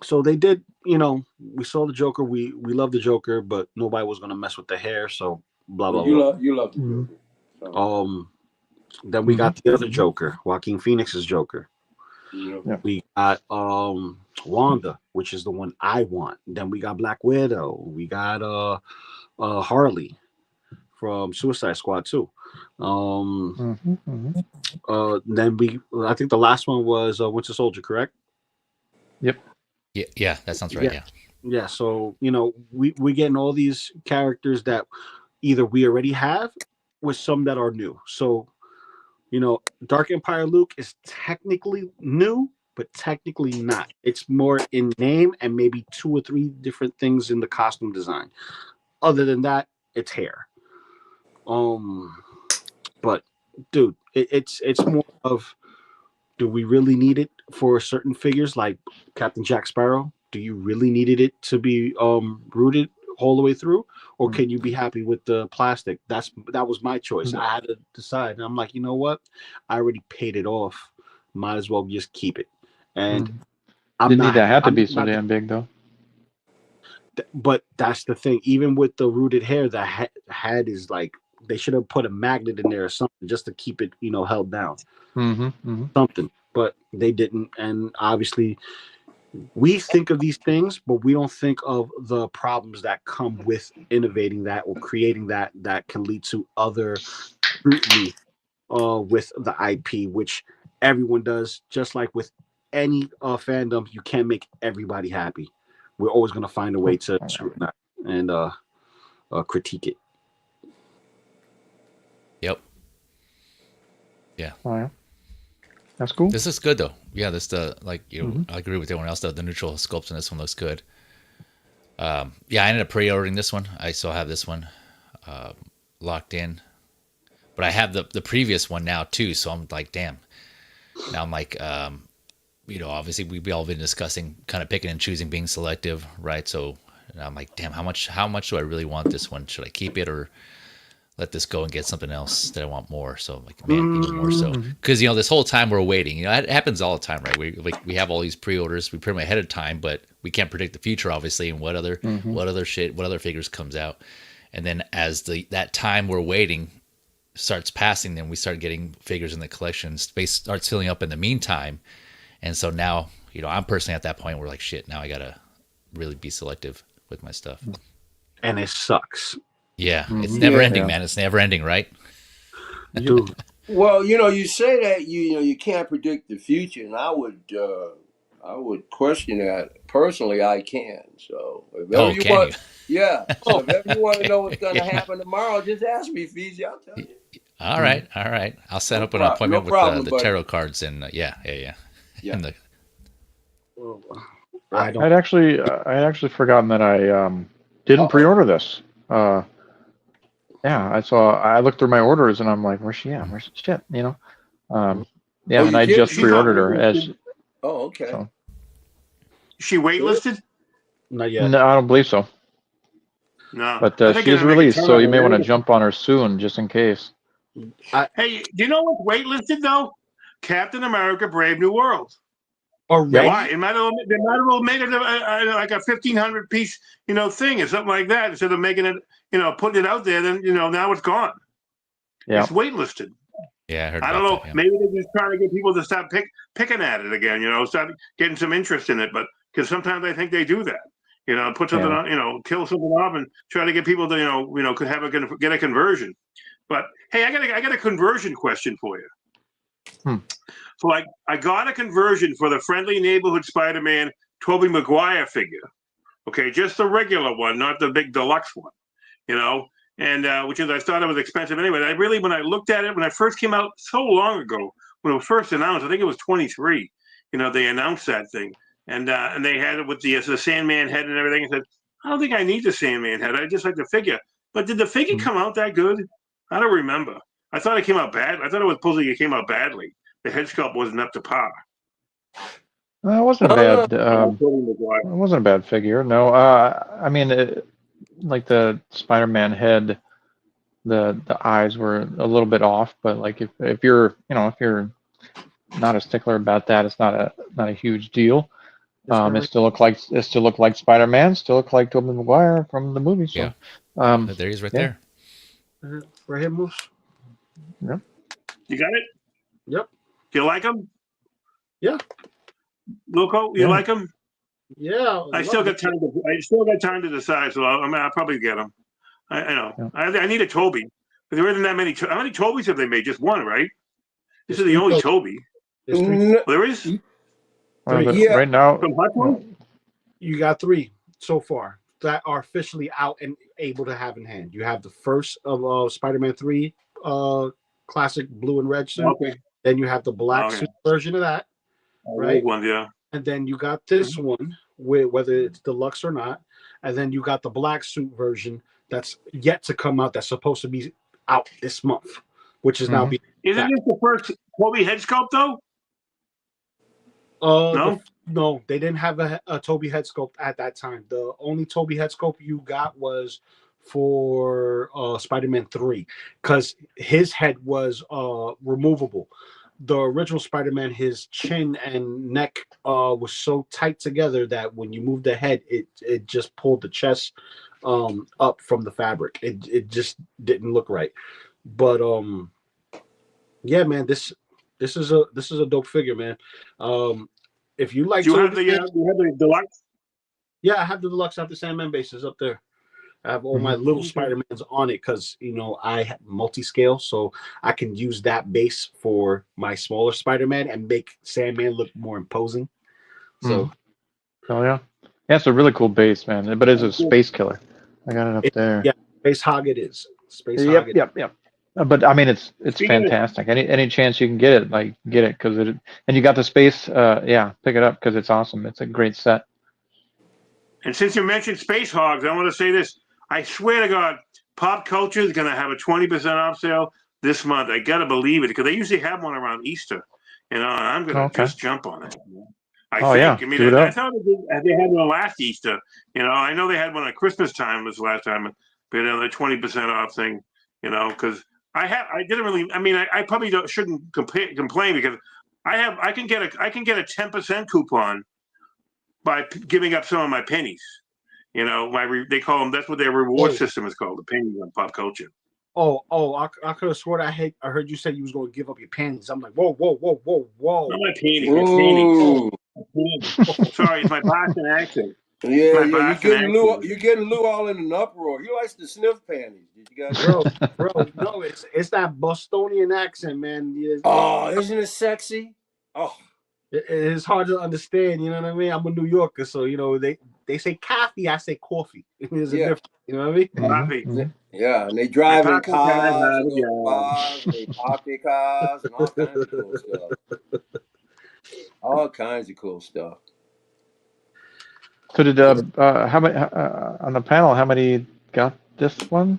So they did, we saw the Joker. We love the Joker, but nobody was gonna mess with the hair. So blah blah blah. You love the Joker. So. Then we got the other Joker, Joaquin Phoenix's Joker. Yeah. We got Wanda, which is the one I want. Then we got Black Widow. We got Harley from Suicide Squad 2. Then I think the last one was Winter Soldier, correct? Yep. Yeah, that sounds right. Yeah. Yeah. So we're getting all these characters that either we already have, with some that are new. So Dark Empire Luke is technically new, but technically not. It's more in name and maybe 2 or 3 different things in the costume design. Other than that, it's hair. But dude, it's more of, do we really need it for certain figures like Captain Jack Sparrow? Do you really needed it to be rooted all the way through, or can you be happy with the plastic? That was my choice. I had to decide, and I'm like, you know what? I already paid it off. Might as well just keep it. And Didn't need that hat to be so damn big, though. But that's the thing. Even with the rooted hair, the head is like, they should have put a magnet in there or something just to keep it, held down. Something, but they didn't. And obviously, we think of these things, but we don't think of the problems that come with innovating that or creating that can lead to other scrutiny with the IP, which everyone does. Just like with any fandom, you can't make everybody happy. We're always going to find a way to scrutinize and critique it. Yep. Yeah. Oh, yeah. That's cool. This is good though. Yeah, I agree with everyone else. The neutral sculpt in this one looks good. I ended up pre-ordering this one. I still have this one locked in, but I have the previous one now too. So I'm like, damn. Now I'm like, obviously we all been discussing kind of picking and choosing, being selective, right? So I'm like, damn, how much do I really want this one? Should I keep it or let this go and get something else that I want more? So I'm like, man, even more so, because this whole time we're waiting. It happens all the time, right? We have all these pre-orders, we pretty much ahead of time, but we can't predict the future, obviously, and what other figures comes out. And then as that time we're waiting starts passing, then we start getting figures in the collection. Space starts filling up in the meantime, and so now I'm personally at that point where like, shit, now I gotta really be selective with my stuff, and it sucks. Yeah, it's never ending, man. It's never ending, right? Dude. Well, you say that you can't predict the future, and I would question that. Personally, I can. So if ever you want, so if ever you want to know what's going to happen tomorrow, just ask me, Feezy. I'll tell you. All right. I'll set up an appointment with the tarot cards, and yeah. Yeah. in the I don't. I'd actually forgotten that I didn't Uh-oh. pre-order this. Yeah, I looked through my orders and I'm like, where's she at? Where's she? Shit, you know? Yeah, Oh, and you I did? just She's not pre-ordered her as waitlisted. Oh, okay. so. Is she waitlisted? Not yet. No, I don't believe so. No. But I think she is it'll make a released, ton so of you may want to money. jump on her soon, just in case. Hey, do you know what's waitlisted though? Captain America: Brave New World. Already? Why? They might have well made it like a 1,500 piece, thing or something like that instead of making it, putting it out there. Then now it's gone. Yeah. It's waitlisted. Yeah, I heard I don't about know. that. Yeah. Maybe they're just trying to get people to stop picking at it again. Start getting some interest in it. But because sometimes I think they do that. Put something on, kill something off and try to get people to could have get a conversion. But hey, I got a conversion question for you. So I got a conversion for the Friendly Neighborhood Spider-Man Tobey Maguire figure. Okay, just the regular one, not the big deluxe one. And which is I thought it was expensive anyway. When I looked at it when I first came out so long ago, when it was first announced, I think it was 23. They announced that thing, and they had it with the Sandman head and everything. I said, I don't think I need the Sandman head. I just like the figure. But did the figure come out that good? I don't remember. I thought it came out bad. I thought it was supposedly it came out badly. The head sculpt wasn't up to par. It wasn't a bad. It wasn't a bad figure. No, I mean, like the Spider-Man head, the eyes were a little bit off, but like if you're if you're not a stickler about that, it's not a huge deal. It still looked like Spider-Man, still looked like Tobey Maguire from the movie. So, yeah. There he is, right there. Right here, Moose. Yep. You got it. Yep. Do you like him? Yeah. Loco, you like him? Yeah. I still got time to decide, so I'll probably get him. I know. Yeah. I need a Toby. There isn't that many. How many Tobys have they made? Just one, right? This is the only Toby. There is? Yeah. Right now, from Hot Toys? You got 3 so far that are officially out and able to have in hand. You have the first of Spider-Man 3 classic blue and red suit. Okay. Then you have the black suit version of that. Right? One, yeah. And then you got this one, whether it's deluxe or not. And then you got the black suit version that's yet to come out. That's supposed to be out this month, which is now being. Isn't this the first Toby head sculpt though? No, no, they didn't have a Toby head sculpt at that time. The only Toby head sculpt you got was for Spider-Man 3, because his head was removable. The original Spider-Man, his chin and neck was so tight together that when you moved the head, it just pulled the chest up from the fabric. It just didn't look right. But yeah, man, this is a dope figure, man. If you like, do you have the deluxe? Yeah, I have the deluxe. I have the Sandman bases up there. I have all my little Spider-Mans on it because I have multi-scale, so I can use that base for my smaller Spider-Man and make Sandman look more imposing. So, oh yeah, it's a really cool base, man. But it's a space killer. I got it up there. Yeah, Space Hog it is. Space Hog. Yep. But I mean, it's fantastic. Any chance you can get it, like get it, because and you got the space. Yeah, pick it up because it's awesome. It's a great set. And since you mentioned Space Hogs, I want to say this. I swear to God, Pop Culture is going to have a 20% off sale this month. I got to believe it because they usually have one around Easter. I'm going to just jump on it. I think. Yeah. I mean, I thought they had one last Easter. I know they had one at Christmas time this last time, but the 20% off thing, because I didn't really. I mean, I probably shouldn't complain because I can get a 10% coupon by giving up some of my pennies. They call them. That's what their reward system is called. The pennies on Pop Culture. I could have sworn I heard you said you was going to give up your panties. I'm like, whoa. Not my panties. My panties. Sorry, it's my Boston accent. Yeah, you're getting Lou all in an uproar. He likes to sniff panties. Did you guys? Bro, no, it's that Bostonian accent, man. Isn't it sexy? Oh, it's hard to understand. You know what I mean? I'm a New Yorker, so they say coffee, I say coffee. There's a difference. You know what I mean? Coffee. Yeah, and they drive in cars, and go to bars, and they park their cars, and all kinds of cool stuff. Oh all kinds of cool stuff. So did how many on the panel? How many got this one?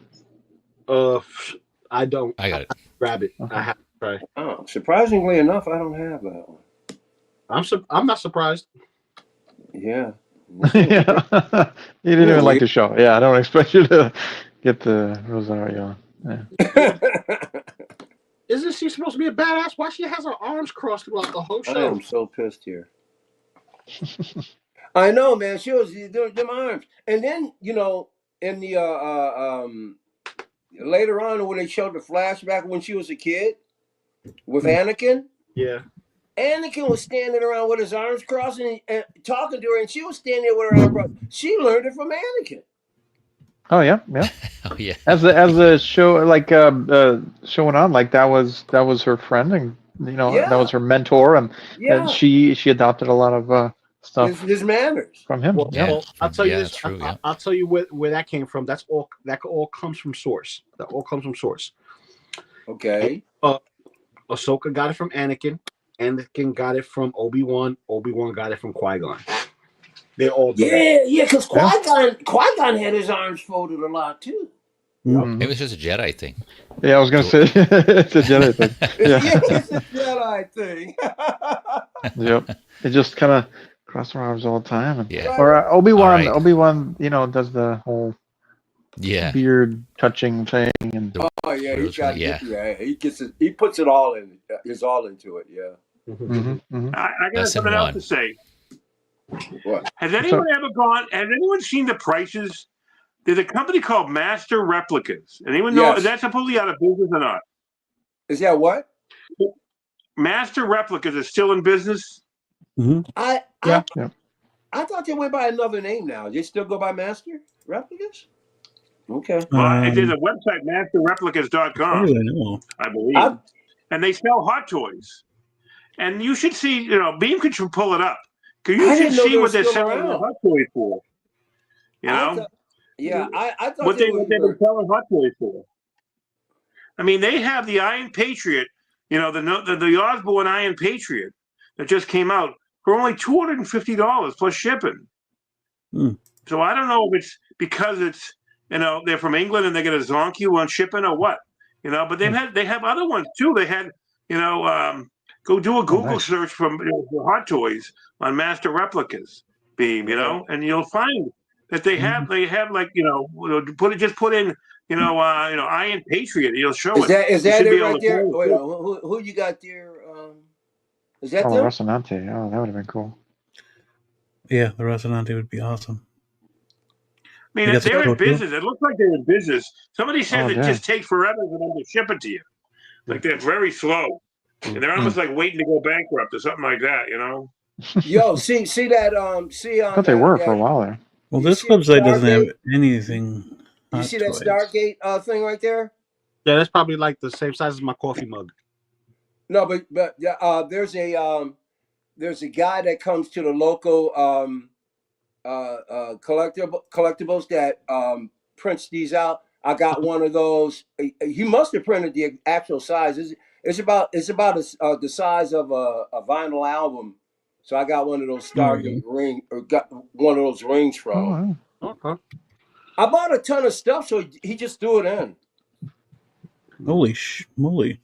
I don't. I got it. Grab it. Okay. I have to try. Oh, surprisingly enough, I don't have that one. I'm not surprised. Yeah. Yeah. You didn't even like the show. Yeah, I don't expect you to get the Rosario. Yeah. Isn't she supposed to be a badass? Why she has her arms crossed throughout the whole I show? am so pissed here. I know, man. She was doing them arms, and then in the later on when they showed the flashback when she was a kid with Anakin. Yeah. Anakin was standing around with his arms crossed and talking to her, and she was standing there with her arms crossed. She learned it from Anakin. Oh yeah. Oh yeah. As the show showing on, like that was her friend, and that was her mentor, and she adopted a lot of stuff. His manners from him. Well, I'll tell you this. True, I'll tell you where that came from. That all comes from source. That all comes from source. Okay. Ahsoka got it from Anakin. Anakin got it from Obi-Wan. Obi-Wan got it from Qui-Gon. They all do that. Yeah, because Qui-Gon had his arms folded a lot too. Mm-hmm. Maybe it's just a Jedi thing. Yeah, I was gonna say it's a Jedi thing. Yeah, it's a Jedi thing. Yep. It just kind of cross their arms all the time. And, Yeah. Or Obi-Wan. Right. Obi-Wan, does the whole beard touching thing, and oh yeah, he puts it all in. He's all into it. Yeah. I got something else to say. What? Has anyone seen the prices? There's a company called Master Replicas. Anyone know is that supposedly out of business or not? Is that what? Master Replicas is still in business? Mm-hmm. I thought they went by another name now. They still go by Master Replicas? Okay. Well, there's a website, masterreplicas.com, I believe. And they sell hot toys. And you should see, Beam could pull it up. Because you should see what they're selling their hot toys for. I thought what they've been selling hot toys for. I mean, they have the Iron Patriot, the Osborne Iron Patriot that just came out for only $250 plus shipping. So I don't know if it's because it's they're from England and they get a zonk you on shipping or what, but they have other ones too. They had go do a Google search for hot toys on Master Replicas, Beam, and you'll find that they have like put in Iron Patriot. You'll show it. Is that it right there? Wait, who you got there? Is that them? Rocinante. Oh, that would have been cool. Yeah, the Rocinante would be awesome. I mean, they're in business. It looks like they're in business. Somebody says it just takes forever for them to ship it to you. Like they're very slow. And they're almost like waiting to go bankrupt or something like that, Yo, see that I thought they were for a while there. Well, this website doesn't have anything. You see that Stargate thing right there? Yeah, that's probably like the same size as my coffee mug. No, but there's a guy that comes to the local collectibles that prints these out. I got one of those. He must have printed the actual size. It's about the size of a vinyl album. So I got one of those Stargate ring, or got one of those rings from him. Okay. I bought a ton of stuff, so he just threw it in. Holy moly!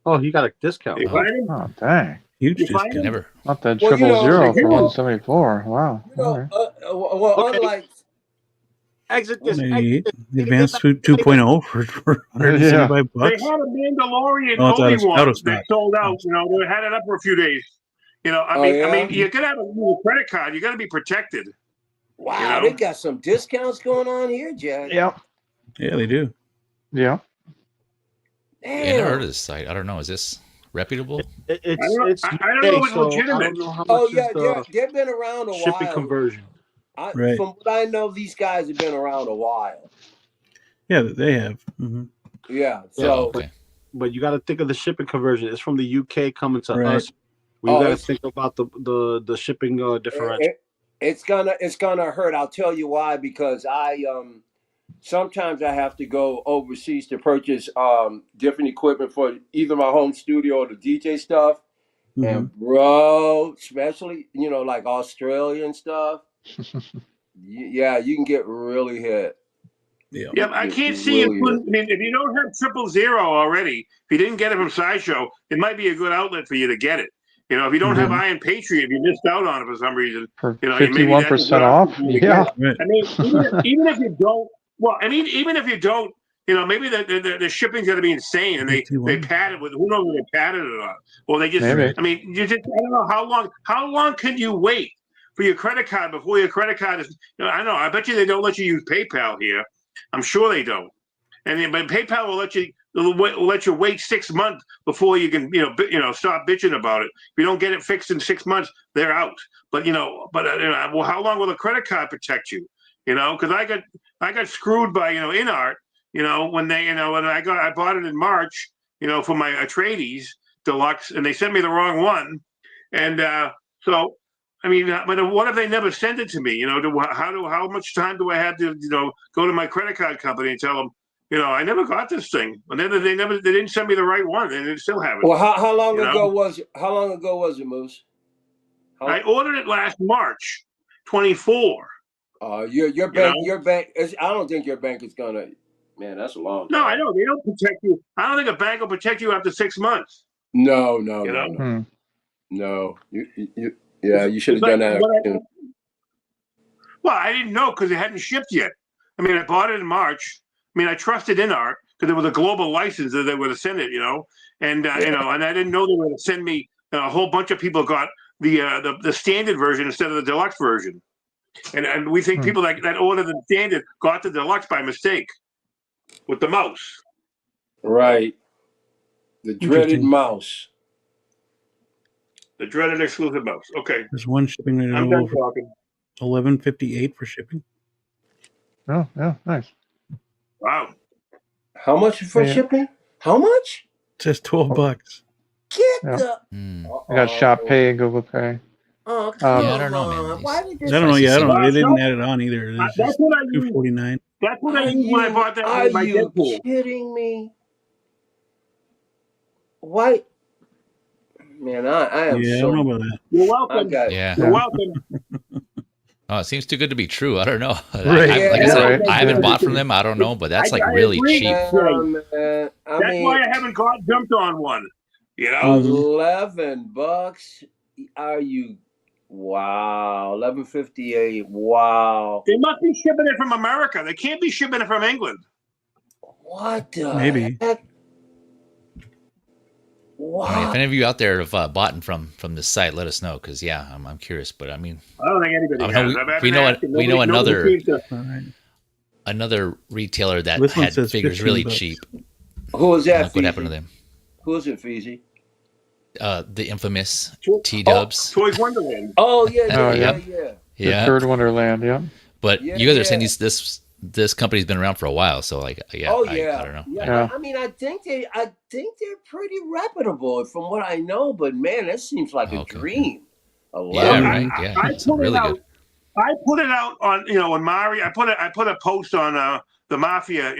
Oh, he got a discount. Oh, dang! Huge discount. Never. Not that 000 for 174. Wow. Unlike exit this. Advanced 2.0 for $175. They had a Mandalorian Obi-Wan that sold out. They had it up for a few days. I mean, you could have a credit card. You got to be protected. Wow, they got some discounts going on here, Jack. Yep. Yeah, they do. Yeah. I never heard of this site. I don't know. Is this reputable? I don't know if it's legitimate. I don't know how much they've been around a while. Shipping conversion. Right. From what I know, these guys have been around a while. Yeah, they have. Mm-hmm. Yeah. So, but you got to think of the shipping conversion. It's from the UK coming to us. We got to think about the shipping differential. It's gonna hurt. I'll tell you why. Because sometimes I have to go overseas to purchase different equipment for either my home studio or the DJ stuff, And bro, especially like Australia and stuff. Yeah, you can get really hit. Yeah, I can't see you. I mean, if you don't have 000 already, if you didn't get it from Sideshow, it might be a good outlet for you to get it. If you don't have Iron Patriot, if you missed out on it for some reason, For maybe 51% off. Yeah. I mean, even if you don't, well, I mean, even if you don't, maybe the shipping's going to be insane, and they pad it with who knows what they padded it on, or they just. Maybe. I mean, I don't know how long can you wait for your credit card before your credit card is? I know. I bet you they don't let you use PayPal here. I'm sure they don't. But PayPal will let you wait 6 months before you can stop bitching about it. If you don't get it fixed in 6 months, they're out. But well, how long will a credit card protect you? Because I got screwed by InArt. When I bought it in March. For my Atreides Deluxe, and they sent me the wrong one, and so. I mean, but what if they never send it to me? How much time do I have to, go to my credit card company and tell them, I never got this thing, and then they didn't send me the right one, and they still haven't. Well, how long ago was it, Moose? I ordered it last March, 24. Your bank. I don't think your bank is gonna. Man, that's a long time. No, I know they don't protect you. I don't think a bank will protect you after 6 months. No. You should have done that. Well, I didn't know because it hadn't shipped yet. I mean, I bought it in March. I mean, I trusted InArt because it was a global license that they would have sent it, and and I didn't know they were going to send me. A whole bunch of people got the standard version instead of the deluxe version, and we think people that ordered the standard got the deluxe by mistake with the mouse. Right, the dreaded mouse. The dreaded exclusive mouse. Okay. There's one shipping rate I'm done talking. $11.58 for shipping. Oh, yeah, nice. Wow. How much for shipping? How much? Just $12. Get the. I got Shop Pay and Google Pay. Oh, come I don't know, man. Why did this? I don't know. Yeah, I don't know. They didn't add it on either. It's That's just what I used. $2.49. That's what I used when I bought that. Are my you Deadpool. kidding me? Why? Man, I am Yeah, so. I don't know about that. You're welcome. Yeah. You're welcome. Oh, it seems too good to be true. I don't know. Right. Like I said, Right. I haven't bought from them. I don't know, but that's like really agree. cheap. Man, That's why I haven't jumped on one. $11. Are you? Wow, $11.58. Wow. They must be shipping it from America. They can't be shipping it from England. What the Maybe. heck? Wow. I mean, if any of you out there have bought from this site, let us know because I'm curious. But I mean, I don't think anybody has. We know another Right. another retailer that This one had says figures really $15. cheap. Who is that? Look what happened to them. Who is it, Feezy? The infamous T-Dubs. Toys Wonderland. Oh yeah. Yeah. Third Wonderland. Yeah. But you guys are saying this company's been around for a while, so like I don't know. Yeah. I mean, I think they're pretty reputable from what I know, but man, that seems like a dream. Yeah, right. Yeah, it's really good. I put it out on on Mari. I put a post on the Mafia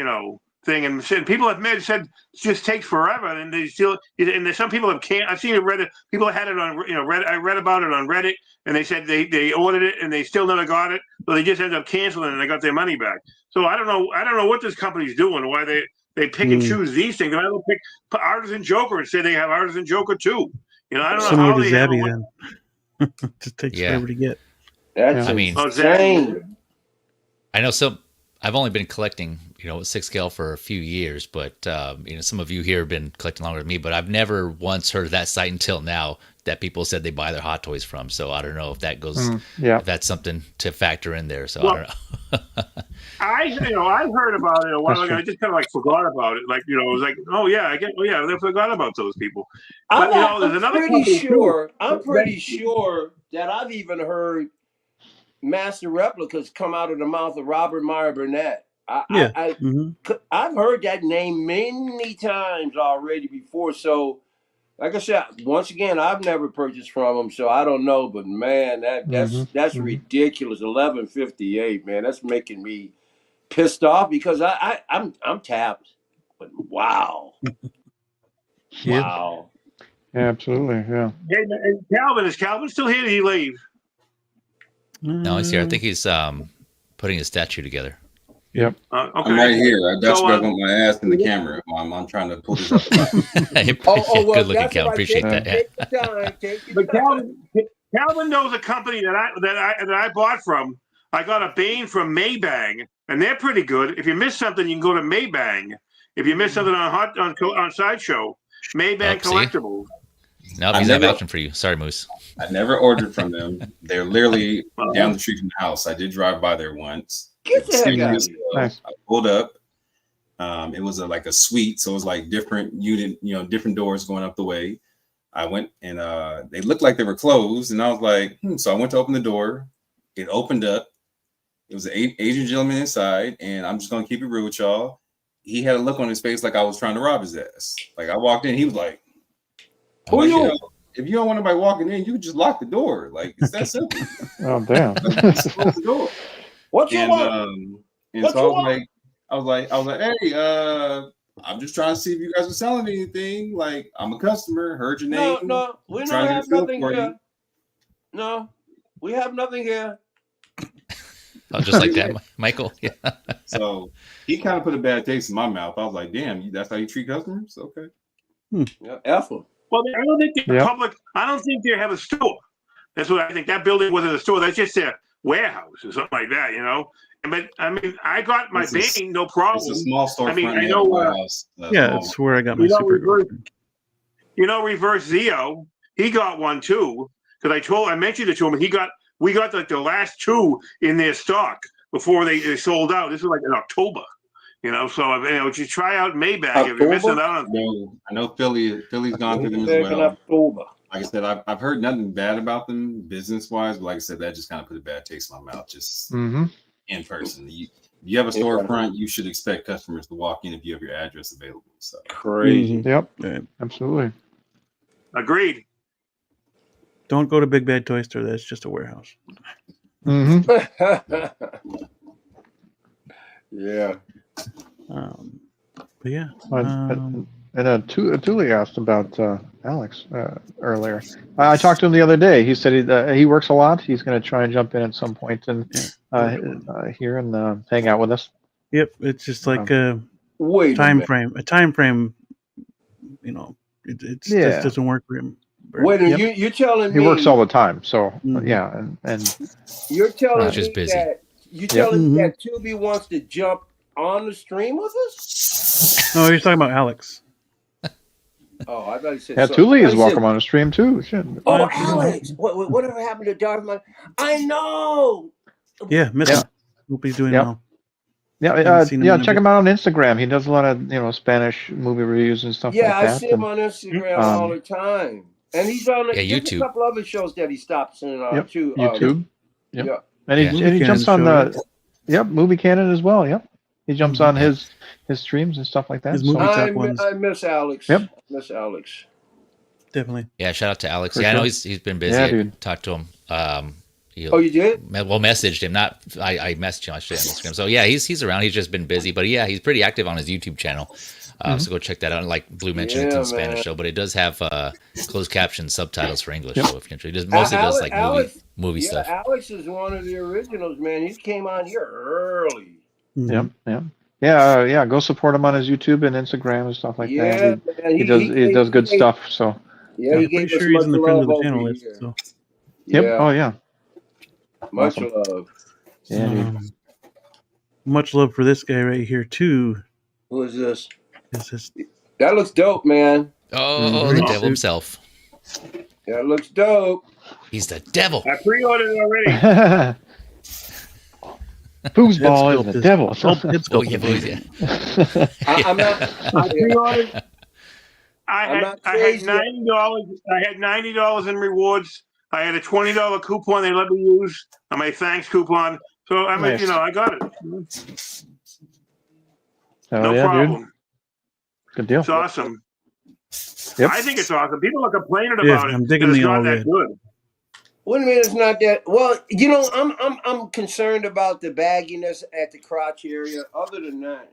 thing, and people have said it just takes forever, and they still. And some people have can't. I've seen it Reddit. People had it on Reddit. I read about it on Reddit, and they said they ordered it and they still never got it, so they just ended up canceling and they got their money back. So I don't know what this company's doing. Why they pick and choose these things? I don't pick Artisan Joker and say they have Artisan Joker too. I don't know Similar how to they Zabby then. Just takes forever to get. That's insane. I know some. I've only been collecting, 6 scale for a few years, but some of you here have been collecting longer than me. But I've never once heard of that site until now that people said they buy their Hot Toys from. So I don't know if that goes, if that's something to factor in there. So I don't know. I heard about it a while ago. I just kind of forgot about it. It was like, oh yeah, I forgot about those people. But there's another. I'm pretty sure that I've even heard master replicas come out of the mouth of Robert Meyer Burnett. I've heard that name many times already before. So, like I said, once again, I've never purchased from him, so I don't know. But man, that's ridiculous. $11.58, man. That's making me pissed off because I'm tapped. But wow, wow. Yeah, absolutely. Yeah. Hey, and Calvin, is Calvin still here? Did he leave? No, he's here. I think he's putting his statue together. Yep. Okay. I'm right here. I got So, you up on my ass in the camera. I'm trying to pull this up. Good looking, Calvin. Appreciate take, that. Take your time. Take your But time. Calvin knows a company that I bought from. I got a Bane from Maybang, and they're pretty good. If you miss something, you can go to Maybang. If you miss something on Sideshow, Maybang Collectibles. Nope, he's not vouching for you. Sorry, Moose. I never ordered from them. They're literally down the street from the house. I did drive by there once. Get the heck out of here. Nice. I pulled up. It was like a suite, so it was like different unit, different doors going up the way. I went and they looked like they were closed, and I was like, So I went to open the door. It opened up. It was an Asian gentleman inside, and I'm just gonna keep it real with y'all. He had a look on his face like I was trying to rob his ass. Like I walked in, he was like, "Who are you? If you don't want anybody walking in, you just lock the door. Like it's that simple." Oh damn! Just close the door. What you want? And What so you want? I was like, hey, I'm just trying to see if you guys are selling anything. Like I'm a customer. Heard your name. No, we don't have nothing here. No, we have nothing here. Oh, just like that, Michael. Yeah. So he kind of put a bad taste in my mouth. I was like, damn, that's how you treat customers? Okay. Yeah, effort. Well, I don't think they're public. I don't think they have a store. That's what I think. That building wasn't a store. That's just their warehouse or something like that, But I mean, I got my Bane, no problem. It's a small store. I mean, I know. That's where I got my super. Reverse Zeo. He got one too because I mentioned it to him. We got like the last two in their stock before they sold out. This was like in October. So just try out Maybach if you're missing out on. I know Philly's gone through them as well. October. Like I said, I've heard nothing bad about them business wise, but like I said, that just kind of put a bad taste in my mouth. Just in person, you have a storefront, you should expect customers to walk in if you have your address available. So crazy. Yep, absolutely. Agreed. Don't go to Big Bad Toy Store. That's just a warehouse. Yeah. But yeah. And Thule asked about Alex earlier. I talked to him the other day. He said he works a lot. He's going to try and jump in at some point and here and hang out with us. Yep, it's just like a time frame. A time frame. It just doesn't work for him. Wait, you're telling me he works all the time. So yeah, and you're telling me that you telling me that Tubi wants to jump on the stream with us? No, you're talking about Alex. Oh, I thought you said. Yeah, Thule is welcome on the stream too. Shit. Oh, Alex! Whatever happened to Darth Maul? I know. Yeah, missing. We'll be doing well. Yeah, check him out on Instagram. He does a lot of Spanish movie reviews and stuff like that. Yeah, I see him on Instagram all the time. And he's on YouTube. A couple other shows that he stops in too. YouTube. Yep. Yeah. And he jumps on the Movie Canon as well. Yep. He jumps on his streams and stuff like that. I miss Alex. Yep. Miss Alex. Definitely. Yeah, shout out to Alex. I know he's been busy. Yeah, I talked to him. You did? Well, messaged him. Not I messaged him on Instagram. So yeah, he's around. He's just been busy, but yeah, he's pretty active on his YouTube channel. So go check that out. Like Blue mentioned, it's in Spanish show, but it does have closed caption subtitles for English. So if you're interested, mostly does like movie stuff. Alex is one of the originals, man. He came on here early. Yeah. Go support him on his YouTube and Instagram and stuff like that. He does good stuff. So he gave us much love over here. So. Yep. Oh yeah. Much love. Yeah. Much love for this guy right here too. Who is this? That looks dope, man. Oh, the devil himself. That looks dope. He's the devil. I pre-ordered it already. Foosball is the devil. I'm not. I pre-ordered. I had $90. I had $90 in rewards. I had a $20 coupon they let me use on my thanks coupon. So I mean, I got it. No problem. Dude. Good deal. It's awesome. Yep. I think it's awesome. People are complaining about it. I'm digging it's the not all that red. good. What do you mean it's not that? Well, I'm concerned about the bagginess at the crotch area. Other than that,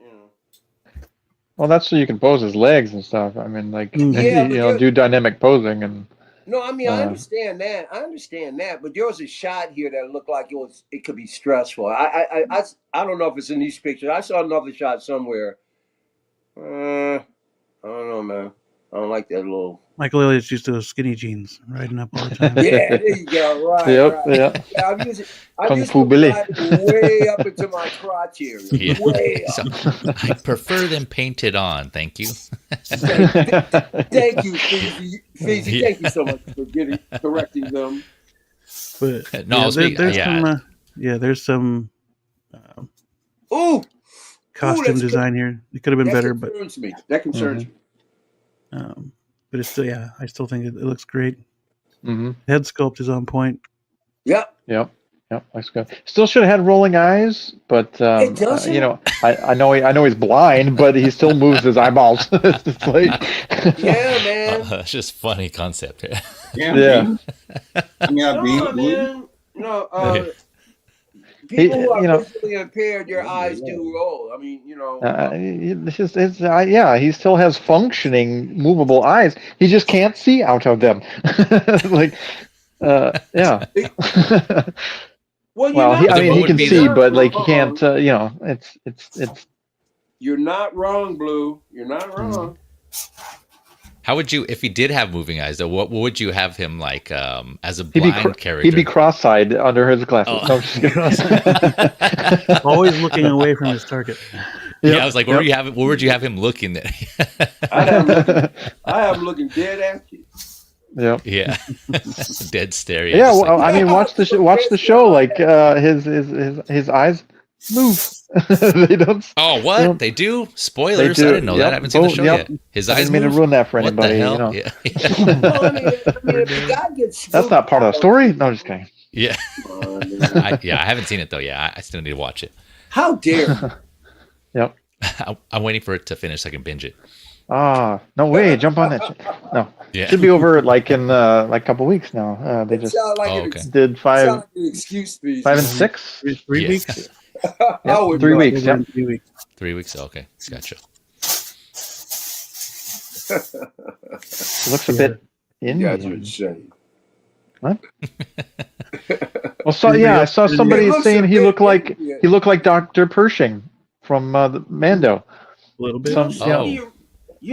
Well, that's so you can pose his legs and stuff. I mean, like Yeah, but do dynamic posing and. no, I mean I Uh, understand that. I understand that, but there was a shot here that looked like it could be stressful. I don't know if it's in these pictures. I saw another shot somewhere. I don't know, man. I don't like that little. Michael Elliott's used to those skinny jeans, riding up all the time. Yeah, there you go. Right, Yep. right. Yeah. Yeah, I'm using Kung Fu them Billy. riding way up into my crotch area. Yeah. Way So, up. I prefer them painted on. Thank you. Thank you, Feezy. Feezy, Yeah. thank you so much for correcting them. But No, I was being- there's yeah. some there's some Ooh, costume that's design here. It could have been that better, but concerns me. That concerns me. it's still I still think it looks great. Mm-hmm. Head sculpt is on point. Yep. Yep. Yep. Looks good. Still should have had rolling eyes, but It doesn't. I know he's blind, but he still moves his eyeballs. It's like, Yeah, man. It's just funny concept. Yeah. Yeah. I mean, I've No, been. man. No. Yeah. People who are you know- visually impaired, their eyes do roll. I mean, he still has functioning, movable eyes. He just can't see out of them. Like, yeah. Well, Well, But then what he would can be see, the- but like he can't. It's. You're not wrong, Blue. You're not wrong. How would you, if he did have moving eyes, though? What would you have him like as a He'd blind character? He'd be cross-eyed under his glasses. Oh. No, just kidding. Always looking away from his target. Yeah, I was like, where would you have him looking there? I have him looking dead at you. Yep. Yeah, dead stare. Yeah, just well, like- I mean, watch the show. Like his eyes move. They don't. Oh, what They don't- they do? Spoilers! do, I didn't know that. yep, I haven't seen the both, show yep. yet. His I eyes didn't mean to move? ruin that for What the anybody. hell? You know, Yeah. Well, I mean, if the guy gets that's not part of the story. No, just kidding. Yeah. Come on, man. I haven't seen it though. Yeah, I still need to watch it. How dare you? Yep. I'm waiting for it to finish so I can binge it. Ah, no way! Jump on that. Shit. No, Yeah. should be over like in like a couple weeks now. They It just sounds like Oh, an okay. did sound 5 like an excuse speech. and 6. Three Yeah. weeks. I would 3 not. weeks. Yep. 3 weeks. 3 weeks. Okay, gotcha. Looks a bit You guys are Indian. insane. What? Well, I saw somebody It looks saying a he bit looked like Indian. Dr. Pershing from the Mando. A little bit. Some- Oh. You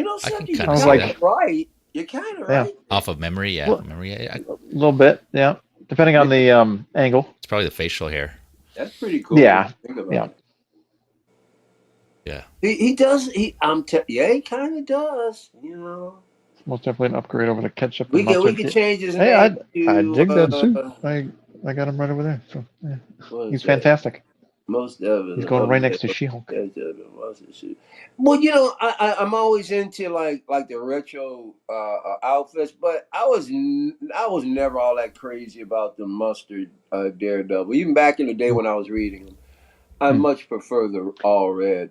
know I can something? You're kinda see kind that. of right. You're kind of Yeah. right. Off of memory, yeah. Well- Memory, yeah. A little bit, yeah, depending on the angle. It's probably the facial hair. That's pretty cool. Yeah. Think about Yeah. it. Yeah. He does. He kind of does. You know. Most definitely an upgrade over the ketchup. We and could mustard. change his Hey, name. I dig that to, suit. I got him right over there. So yeah. what is He's that? fantastic. Most of it. He's going right next to She-Hulk. Well, you know, I'm always into like the retro outfits, but I was never all that crazy about the mustard Daredevil. Even back in the day when I was reading them, I much prefer the all red.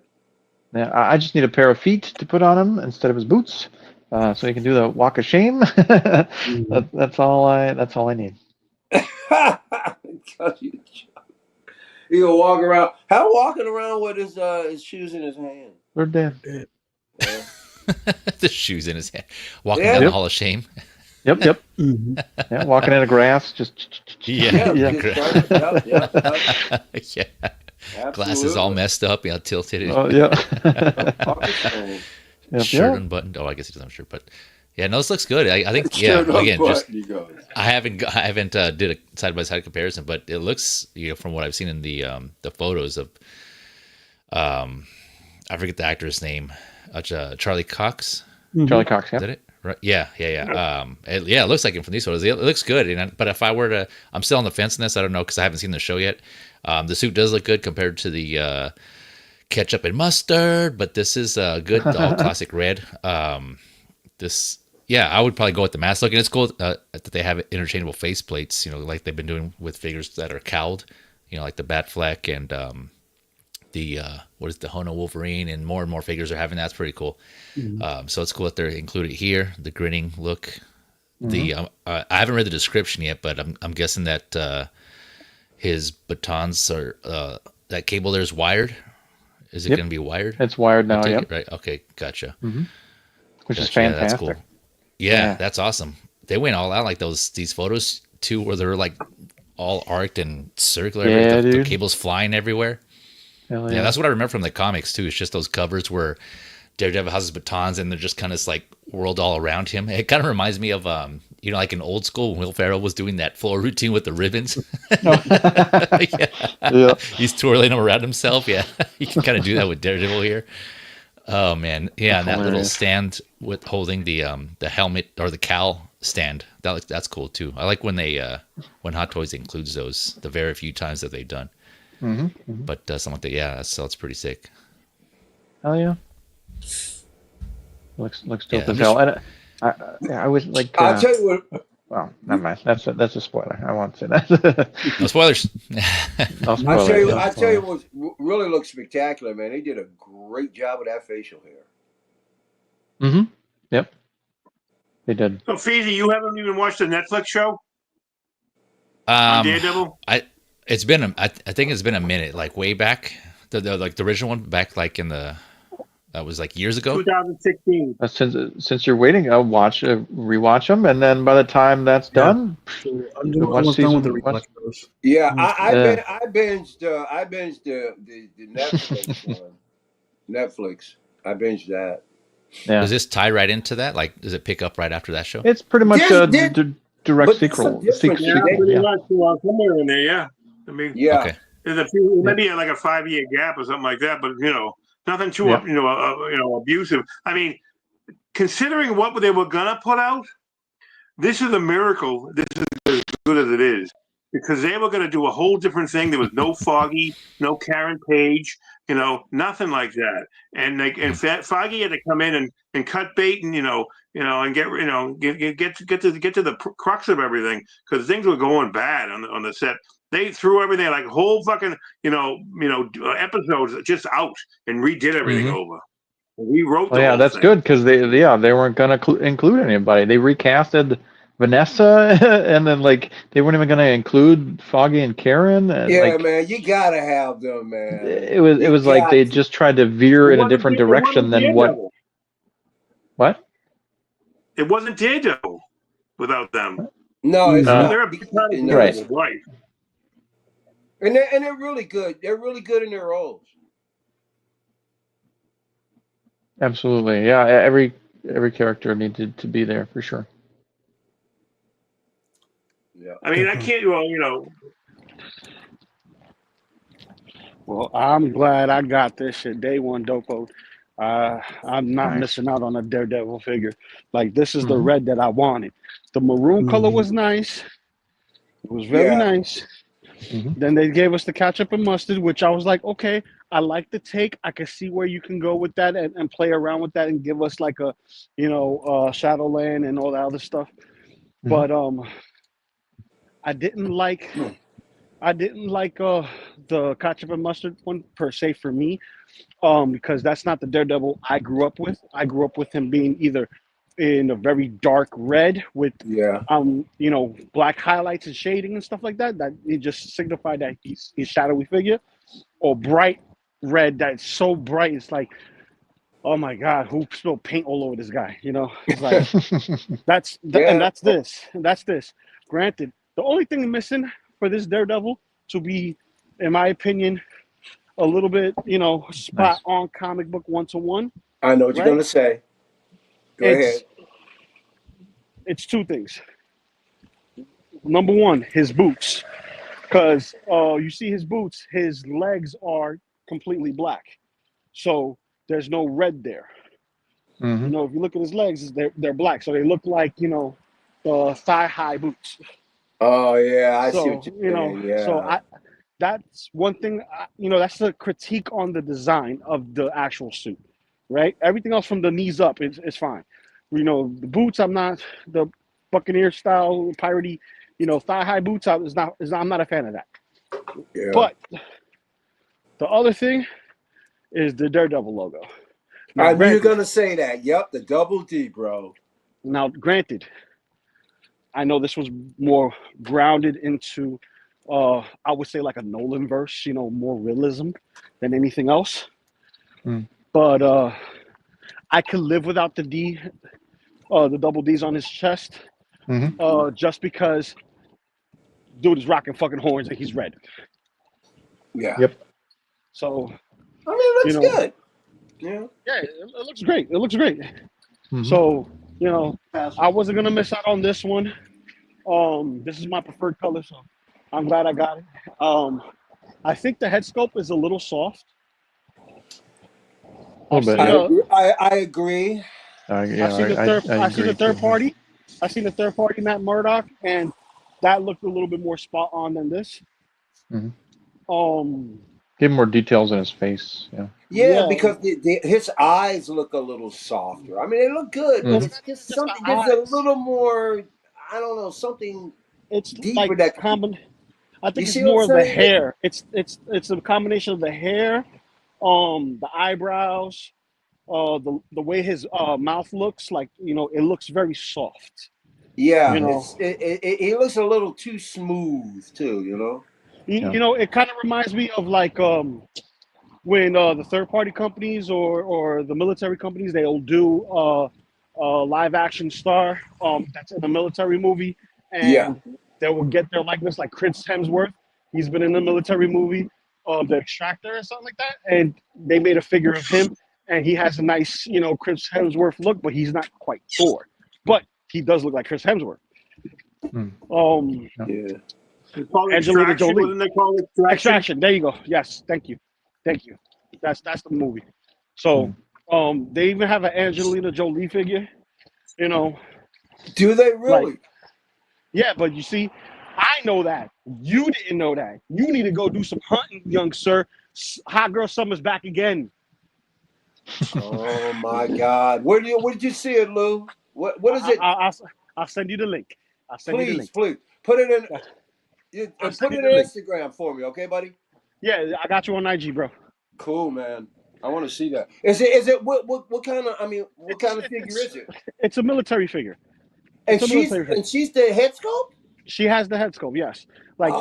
Yeah, I just need a pair of feet to put on him instead of his boots, so he can do the walk of shame. That's all I need. He'll walk around. How walking around with his shoes in his hand? They're dead. Yeah. The shoes in his hand. Walking Yeah. down the Yep. Hall of Shame. Yep. Mhm. Yeah, walking in the grass, just Yeah. Yeah. just right. Yep. Yeah. Glasses all messed up, tilted. Oh yeah. Yep, Shirt yeah. unbuttoned. Oh, I guess he doesn't have a shirt, but yeah, no, this looks good. I think Shirt again, just unbuttoned, he goes. I haven't did a side by side comparison, but it looks, from what I've seen in the photos of I forget the actor's name, Charlie Cox. Charlie Cox. Is Yeah. that it? Right. Yeah. It looks like him from these photos. It looks good. But if I were to, I'm still on the fence on this. I don't know because I haven't seen the show yet. The suit does look good compared to the ketchup and mustard, but this is good. All classic red. I would probably go with the mask look, and it's cool that they have interchangeable face plates. Like they've been doing with figures that are cowled. Like the Batfleck and the Hono Wolverine, and more figures are having that. It's pretty cool. So it's cool that they're included here. The grinning look. The I haven't read the description yet, but I'm guessing that his batons are that cable there's wired. Is it Yep. going to be wired? It's wired now. Take Yep. it, right. Okay, gotcha. Which is Gotcha. Yeah, that's fantastic. cool. Yeah, that's awesome. They went all out like these photos too, where they're like all arced and circular. Yeah, the dude. cables flying everywhere. Hell Yeah, that's what I remember from the comics too. It's just those covers where Daredevil has his batons and they're just kind of like whirled all around him. It kind of reminds me of like in old school when Will Ferrell was doing that floor routine with the ribbons. Yeah. He's twirling them around himself. Yeah, you can kind of do that with Daredevil here. Oh man, yeah, and that little hilarious. stand with holding the helmet or the cowl stand. That's cool too. I like when when Hot Toys includes those the very few times that they've done. But something like that, yeah, that's pretty sick. Hell yeah. Looks dope Yeah, as hell. And I was like, I'll tell you what. well, never mind. That's a spoiler. I won't say that. No spoilers. No spoilers. I tell you what really looks spectacular, man. They did a great job with that facial hair. Yep. They did. So, Feezy, you haven't even watched the Netflix show on Daredevil? I think it's been a minute, like way back, the original one back like in that was like years ago. 2016. Since you're waiting, I'll rewatch them, and then by the time that's done, I'm almost done with the rewatch of those. Yeah, I binged the Netflix one. Netflix. I binged that. Yeah. Does this tie right into that? Like, does it pick up right after that show? It's pretty much a direct but sequel. there's some different- Yeah, pretty much somewhere in there. Yeah, I mean, Yeah. Okay. there's a few, maybe like a 5-year gap or something like that, but nothing too abusive. I mean, considering what they were gonna put out, this is a miracle. This is as good as it is, because they were gonna do a whole different thing. There was no Foggy, no Karen Page, nothing like that. And Foggy had to come in and cut bait and and get to the crux of everything, because things were going bad on the set. They threw everything, like whole fucking episodes just out and redid everything over. We wrote. Well, yeah, that's good, because they weren't gonna include anybody. They recasted Vanessa, and then they weren't even gonna include Foggy and Karen. And, Yeah, man, you gotta have them, man. It was like they just tried to veer in a different direction than what. What? It wasn't Daredevil without them. No, it's not. They're a big part of Right. Daredevil's life. And they're really good. They're really good in their roles. Absolutely, yeah. Every character needed to be there for sure. Yeah. I mean, I can't. Well, I'm glad I got this shit day one, Dopo. I'm not missing out on a Daredevil figure. Like, this is the red that I wanted. The maroon color was nice. It was very nice. Then they gave us the ketchup and mustard, which I was like, okay, I like the take. I can see where you can go with that and play around with that and give us like a, Shadowland and all that other stuff. But I didn't like the ketchup and mustard one per se for me, because that's not the Daredevil I grew up with. I grew up with him being either in a very dark red with black highlights and shading and stuff like that. That it just signified that he's a shadowy figure, or bright red that's so bright it's like, oh my God, who spilled paint all over this guy? It's like and that's this. Granted, the only thing missing for this Daredevil to be, in my opinion, a little bit, spot on comic book 1-to-1. I know what you're gonna say. Go ahead. It's two things. Number one, his boots, because you see his boots, his legs are completely black, so there's no red there. If you look at his legs, they're black, so they look like thigh-high boots. Oh yeah, I see what you're saying. Yeah. So that's one thing. That's the critique on the design of the actual suit, right? Everything else from the knees up is fine. The boots, I'm not the Buccaneer style piratey, thigh-high boots. I'm not a fan of that. Yeah. But the other thing is the Daredevil logo. Now, I knew you were gonna say that. Yep, the double D, bro. Now, granted, I know this was more grounded into, I would say like a Nolan verse, more realism than anything else. But I could live without the D, the double D's on his chest, just because dude is rocking fucking horns and he's red. Yeah. Yep. So I mean, it looks you know, good. Yeah. yeah, it looks great. It looks great. So I wasn't gonna miss out on this one. This is my preferred color, so I'm glad I got it. I think the head sculpt is a little soft. A little bit. I agree. I've seen the third party. I've seen the third party Matt Murdock, and that looked a little bit more spot on than this. Give him more details in his face. Yeah. Yeah, because his eyes look a little softer. I mean, they look good, but it's just something just a little more. I don't know, something. It's deeper like that I think it's more of the hair. It's a combination of the hair, the eyebrows, the way his mouth looks. Like it looks very soft. Yeah, it looks a little too smooth too. It kind of reminds me of like when the third party companies or the military companies, they'll do a live action star that's in a military movie, and they will get their likeness, like Chris Hemsworth. He's been in a military movie, The Extractor or something like that, and they made a figure of him, and he has a nice Chris Hemsworth look, but he's not quite Thor, but he does look like Chris Hemsworth. Angelina Jolie. They call it Extraction. There you go. Yes, thank you. That's the movie. So they even have an Angelina Jolie figure. Do they really? Yeah, but you see, I know that. You didn't know that. You need to go do some hunting, young sir. Hot Girl Summer's back again. Oh my God! Where did you see it, Lou? What is it? I'll send you the link. Please put it in. Put it in Instagram for me, okay, buddy? Yeah, I got you on IG, bro. Cool, man. I want to see that. Is it what kind of? I mean, what kind of figure is it? It's a military figure. And she's the head sculpt? She has the head sculpt, yes. Like,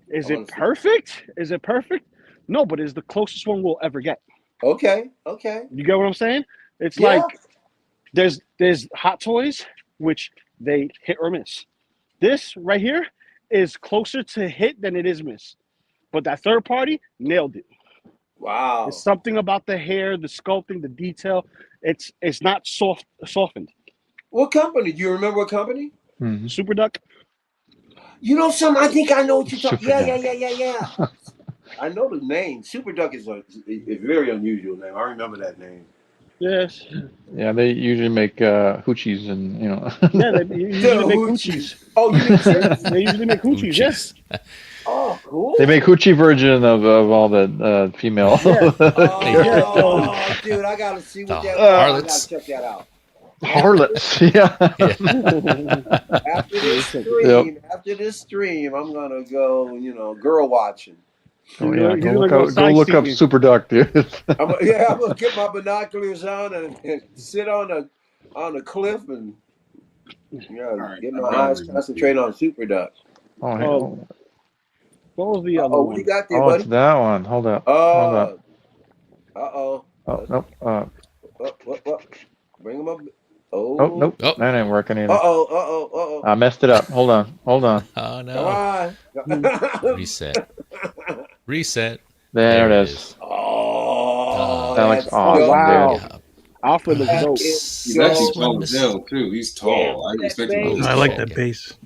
is it perfect? Is it perfect? No, but it's the closest one we'll ever get. Okay. You get what I'm saying? It's like there's Hot Toys, which they hit or miss. This right here is closer to hit than it is miss. But that third party nailed it. Wow. It's something about the hair, the sculpting, the detail. It's not softened. What company? Do you remember what company? Super Duck. You know something? I think I know what you're talking. Yeah. I know the name. Super Duck is a very unusual name. I remember that name. Yes. Yeah, they usually make hoochies and Yeah, they usually make hoochies. Oh, you mean serious? They usually make hoochies. Yes. Oh, cool. They make hoochie version of all the female. Oh, dude, I gotta see what that. I gotta check that out. Harlots, yeah. After this stream, I'm gonna go, girl watching. Oh yeah, go look up Super Duck, dude. I'm gonna get my binoculars on and sit on a cliff and get my eyes concentrate on Super Duck. Oh, what was the other one? What you got there, buddy? It's that one. Hold up. Oh, nope. What? Bring them up. Oh, nope. That ain't working either. Uh-oh. I messed it up. Hold on. Oh, no. Come on. Reset. There it is. Oh, that looks awesome, wow. dude. Alfred looks dope. He's actually tall as hell, too. He's tall. I expect him. I like that base.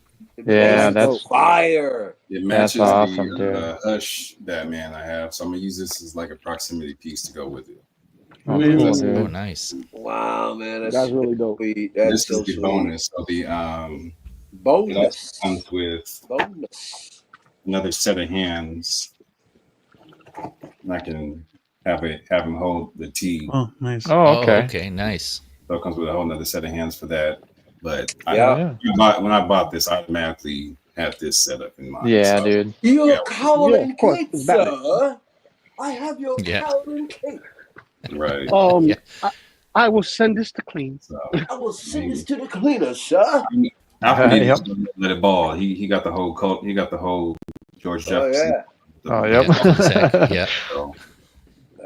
Yeah, that's fire. It matches that's awesome, the Hush Batman I have, so I'm gonna use this as like a proximity piece to go with it. cool, dude. Oh, nice. Wow, man, That's really dope. Sweet. This so is the sweet. bonus. So the bonus comes with another set of hands. And I can have him hold the T. Oh, nice. Oh, okay. Okay, nice. So it comes with a whole nother set of hands for that. But Yeah. when I bought this, I automatically had this set up in mind. Yeah, so. dude. Your coloring of course. cake, It's better. sir. I have your coloring cake. Right. I will send this to clean. So, I will send this to the cleaner, sir. Alfred let it ball. He got the whole coat. He got the whole George Jefferson. Oh, yep. Yeah. So,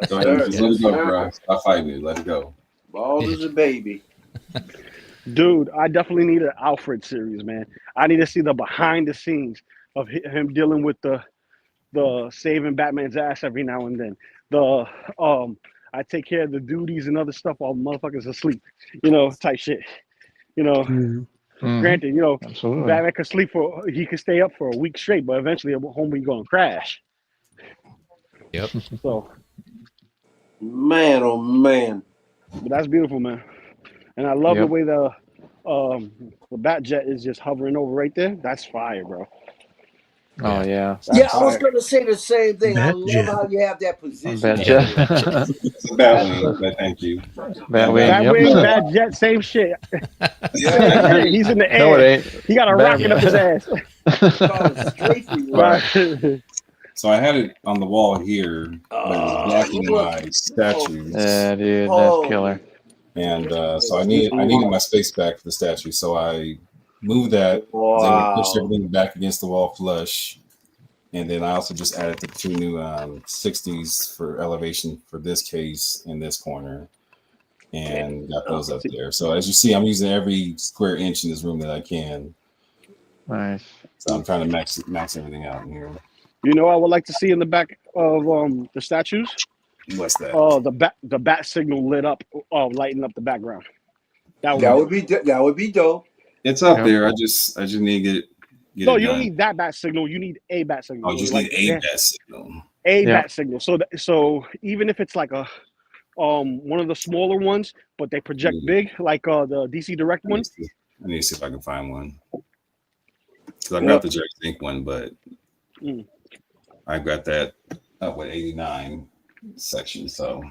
Go ahead and just let it go, Sir. bro. Stop fighting it. Let it go. Balls is a baby. Dude, I definitely need an Alfred series, man. I need to see the behind the scenes of him dealing with the saving Batman's ass every now and then. The I take care of the duties and other stuff while motherfuckers asleep, type shit. You know, granted, Absolutely. Batman could he could stay up for a week straight, but eventually homie gonna crash. Yep. So, Man, oh man. but that's beautiful, man. And I love the way the bat jet is just hovering over right there. That's fire, bro. Oh yeah. That's Yeah, I was fire. gonna say the same thing. I Bat love jet. how you have that position. Bat Yeah. jet. It's a bat wing, but thank you. Bat wing. Bat Yep. wing, bat jet, same shit. Yeah. He's in the air. No, it ain't. He got a Bat- rocket up his ass. Oh, strafing, right? Right. So I had it on the wall here, but it was blocking look. my statues. Yeah, dude, Oh. that's killer. And so I needed my space back for the statue. So I moved that. Then pushed everything back against the wall flush. And then I also just added the 2 new 60s for elevation for this case in this corner. And got those up there. So as you see, I'm using every square inch in this room that I can. Nice. So I'm trying to max everything out in here. I would like to see in the back of the statues. What's that? The bat signal lit up, lighting up the background. That would be dope. It's up there. I just need to get no, it you done. don't need that bat signal. You need a bat signal. Oh, you just need a bat signal. Bat signal. So even if it's like a one of the smaller ones, but they project big, like the DC Direct one. I need to see if I can find one. Because I got the Jerry Think one, but I got that up with 89 section. So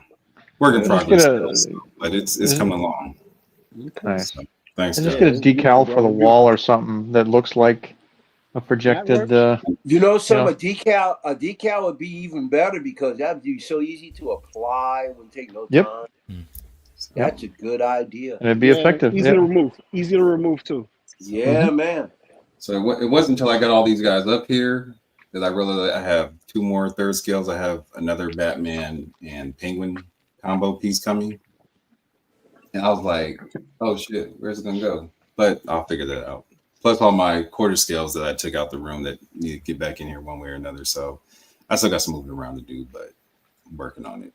work in progress, but it's coming along. Nice. So, thanks. Just get a decal for the wall or something that looks like a projected. A decal would be even better because that'd be so easy to apply. It wouldn't take no time. That's a good idea. And it'd be effective. Easy to remove too. Yeah, man. So it wasn't until I got all these guys up here that I realized I have 2 more third scales. I have another Batman and Penguin combo piece coming. And I was like, oh shit, where's it gonna go? But I'll figure that out. Plus all my quarter scales that I took out the room that need to get back in here one way or another. So I still got some moving around to do, but I'm working on it.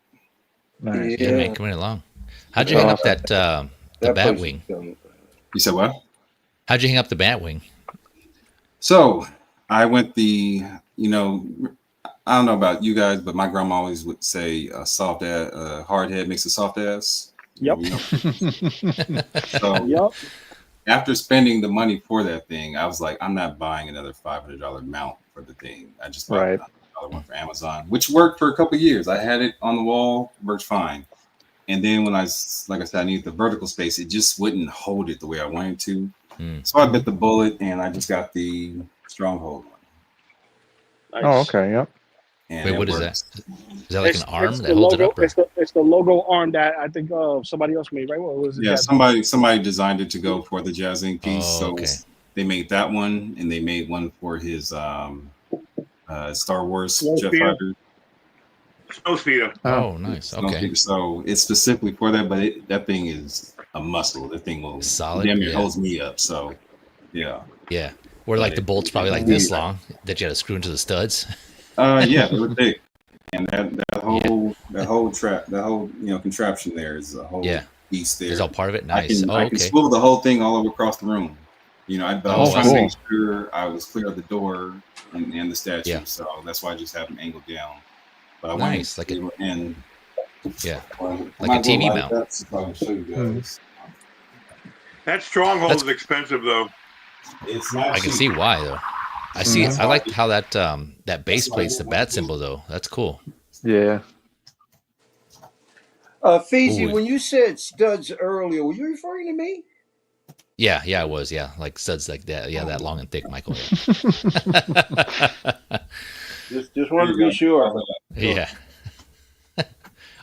Nice. Yeah, man, coming along. How'd you hang up that the bat wing? You said what? How'd you hang up the bat wing? So I went I don't know about you guys, but my grandma always would say a hard head makes a soft ass. Yep. So after spending the money for that thing, I was like, I'm not buying another $500 mount for the thing. I just bought another one for Amazon, which worked for a couple of years. I had it on the wall, worked fine. And then when like I said, I needed the vertical space, it just wouldn't hold it the way I wanted to. So I bit the bullet and I just got the Stronghold one. Nice. Oh, okay. Yep. And wait, what is that? Is that like an arm it's that holds it up? Or? It's the logo arm that I think somebody else made, right? What was it? Yeah, somebody designed it to go for the Jazz Inc. piece. So they made that one, and they made one for his Star Wars jet fighter. Snowspeeder. Oh, nice. Okay. So it's specifically for that, but that thing is a muscle. The thing will solid. Damn near holds me up. So yeah. Yeah. Where like the bolt's probably like this long that you had to screw into the studs. Yeah, they were thick. And that whole contraption there is a whole piece there. Is all part of it? Nice. I can swivel the whole thing all over across the room. I was trying to make sure I was clear of the door and the statue. Yeah. So that's why I just have them angled down. But I nice, like a like a TV mount. So show you guys. That Stronghold is expensive though. It's not I can see why though. I like how that base plate's the bat symbol though. That's cool. Yeah. Feezy, when you said studs earlier, were you referring to me? Yeah, I was. Yeah, like studs like that. Yeah, that long and thick, Michael. Just wanted to be sure. Yeah.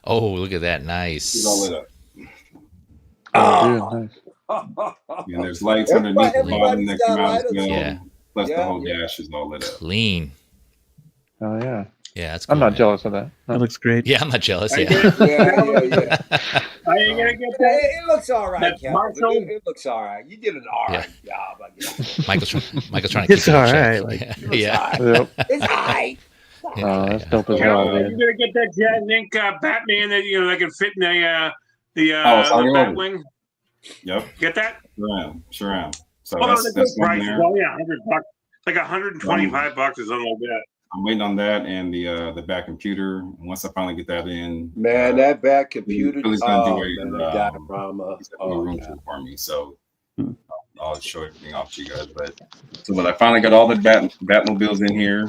Oh, look at that! Nice. It's all lit up. Oh, nice. And there's lights underneath the bottom that come out as well. Yeah. Plus the whole dash is all lit up. Clean. Oh yeah. Yeah, that's cool. I'm not man. jealous of that. That looks great. Yeah, I'm not jealous. I Yeah. get- Yeah. Are you gonna get that? It looks all right, That Calvin. Marshall? It looks all right. You did an all Yeah. right job, I guess. Michael's trying to It's keep it in all check. right, like- It looks Yeah. all right. Yep. It's all right. Oh, that's dope as You know, hell, are you dude. gonna get that Jazz Ink Batman that that can fit in Oh, it's already ordered. Batwing? Yep. Get that? Sure am. So Oh, that's the good going price. there. It's only $100. Like $125 or something like that. I'm waiting on that and the back computer. And once I finally get that in, Man, that back computer. Billy's gonna Oh, do man, a diorama. he's got Oh, a room God. tour for me. So I'll show everything off to you guys. But I finally got all the Batmobiles in here.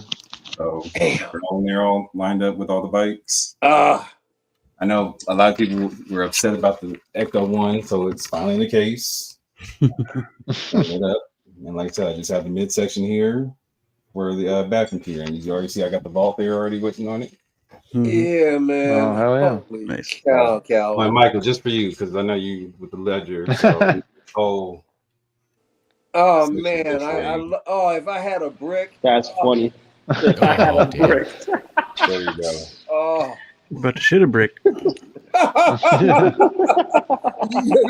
So they're all lined up with all the bikes. I know a lot of people were upset about the Ecto one, so it's finally in the case. it up. And like I said, I just have the midsection here where the back computer, and you already see I got the vault there already waiting on it. Yeah, man. Oh, hell yeah. Holy Nice. cow, Cal. Well, Michael, just for you, because I know you with the ledger. So, Oh Switch man, this way. if I had a brick. That's funny. Oh, damn. There you go. Oh. But should have brick. You're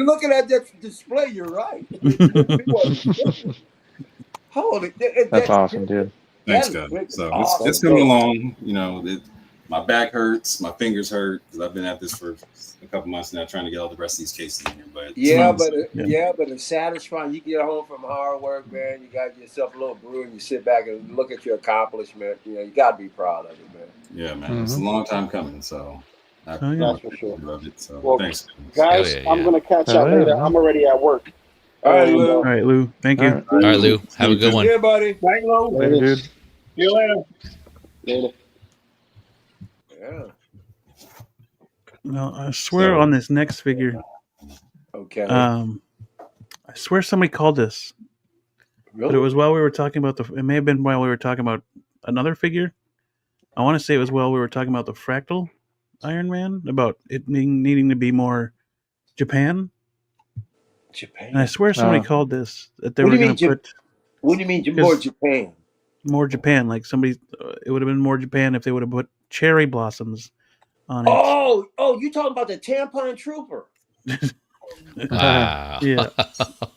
looking at that display, you're right. Holy, That's awesome, dude. Thanks, that guys. is So awesome. it's coming along. You know, my back hurts, my fingers hurt because I've been at this for a couple months now, trying to get all the rest of these cases in here. But but it's satisfying. You get home from hard work, man. You got yourself a little brew, and you sit back and look at your accomplishment. You know, you got to be proud of it, man. Yeah, man, it's a long time coming. So That's for sure. love it. So Well, thanks, guys. Yeah, I'm gonna catch y'all yeah. later. I'm already at work. All right, And, Lou. All right, Lou. Thank you. All All right, Lou. Have a good one. Yeah, buddy. Right, Lo? Later, dude. See you later. later. Yeah. No, I swear on this next figure. Okay. I swear somebody called this, Really? but it was while we were talking about it may have been while we were talking about another figure. I want to say it was while we were talking about the fractal Iron Man, about it needing to be more Japan. And I swear somebody called this that they What do were you going to mean, put What do you mean more Because- Japan? more Japan. Like somebody, it would have been more Japan if they would have put cherry blossoms on it. Oh, you talking about the tampon trooper? Wow. Yeah.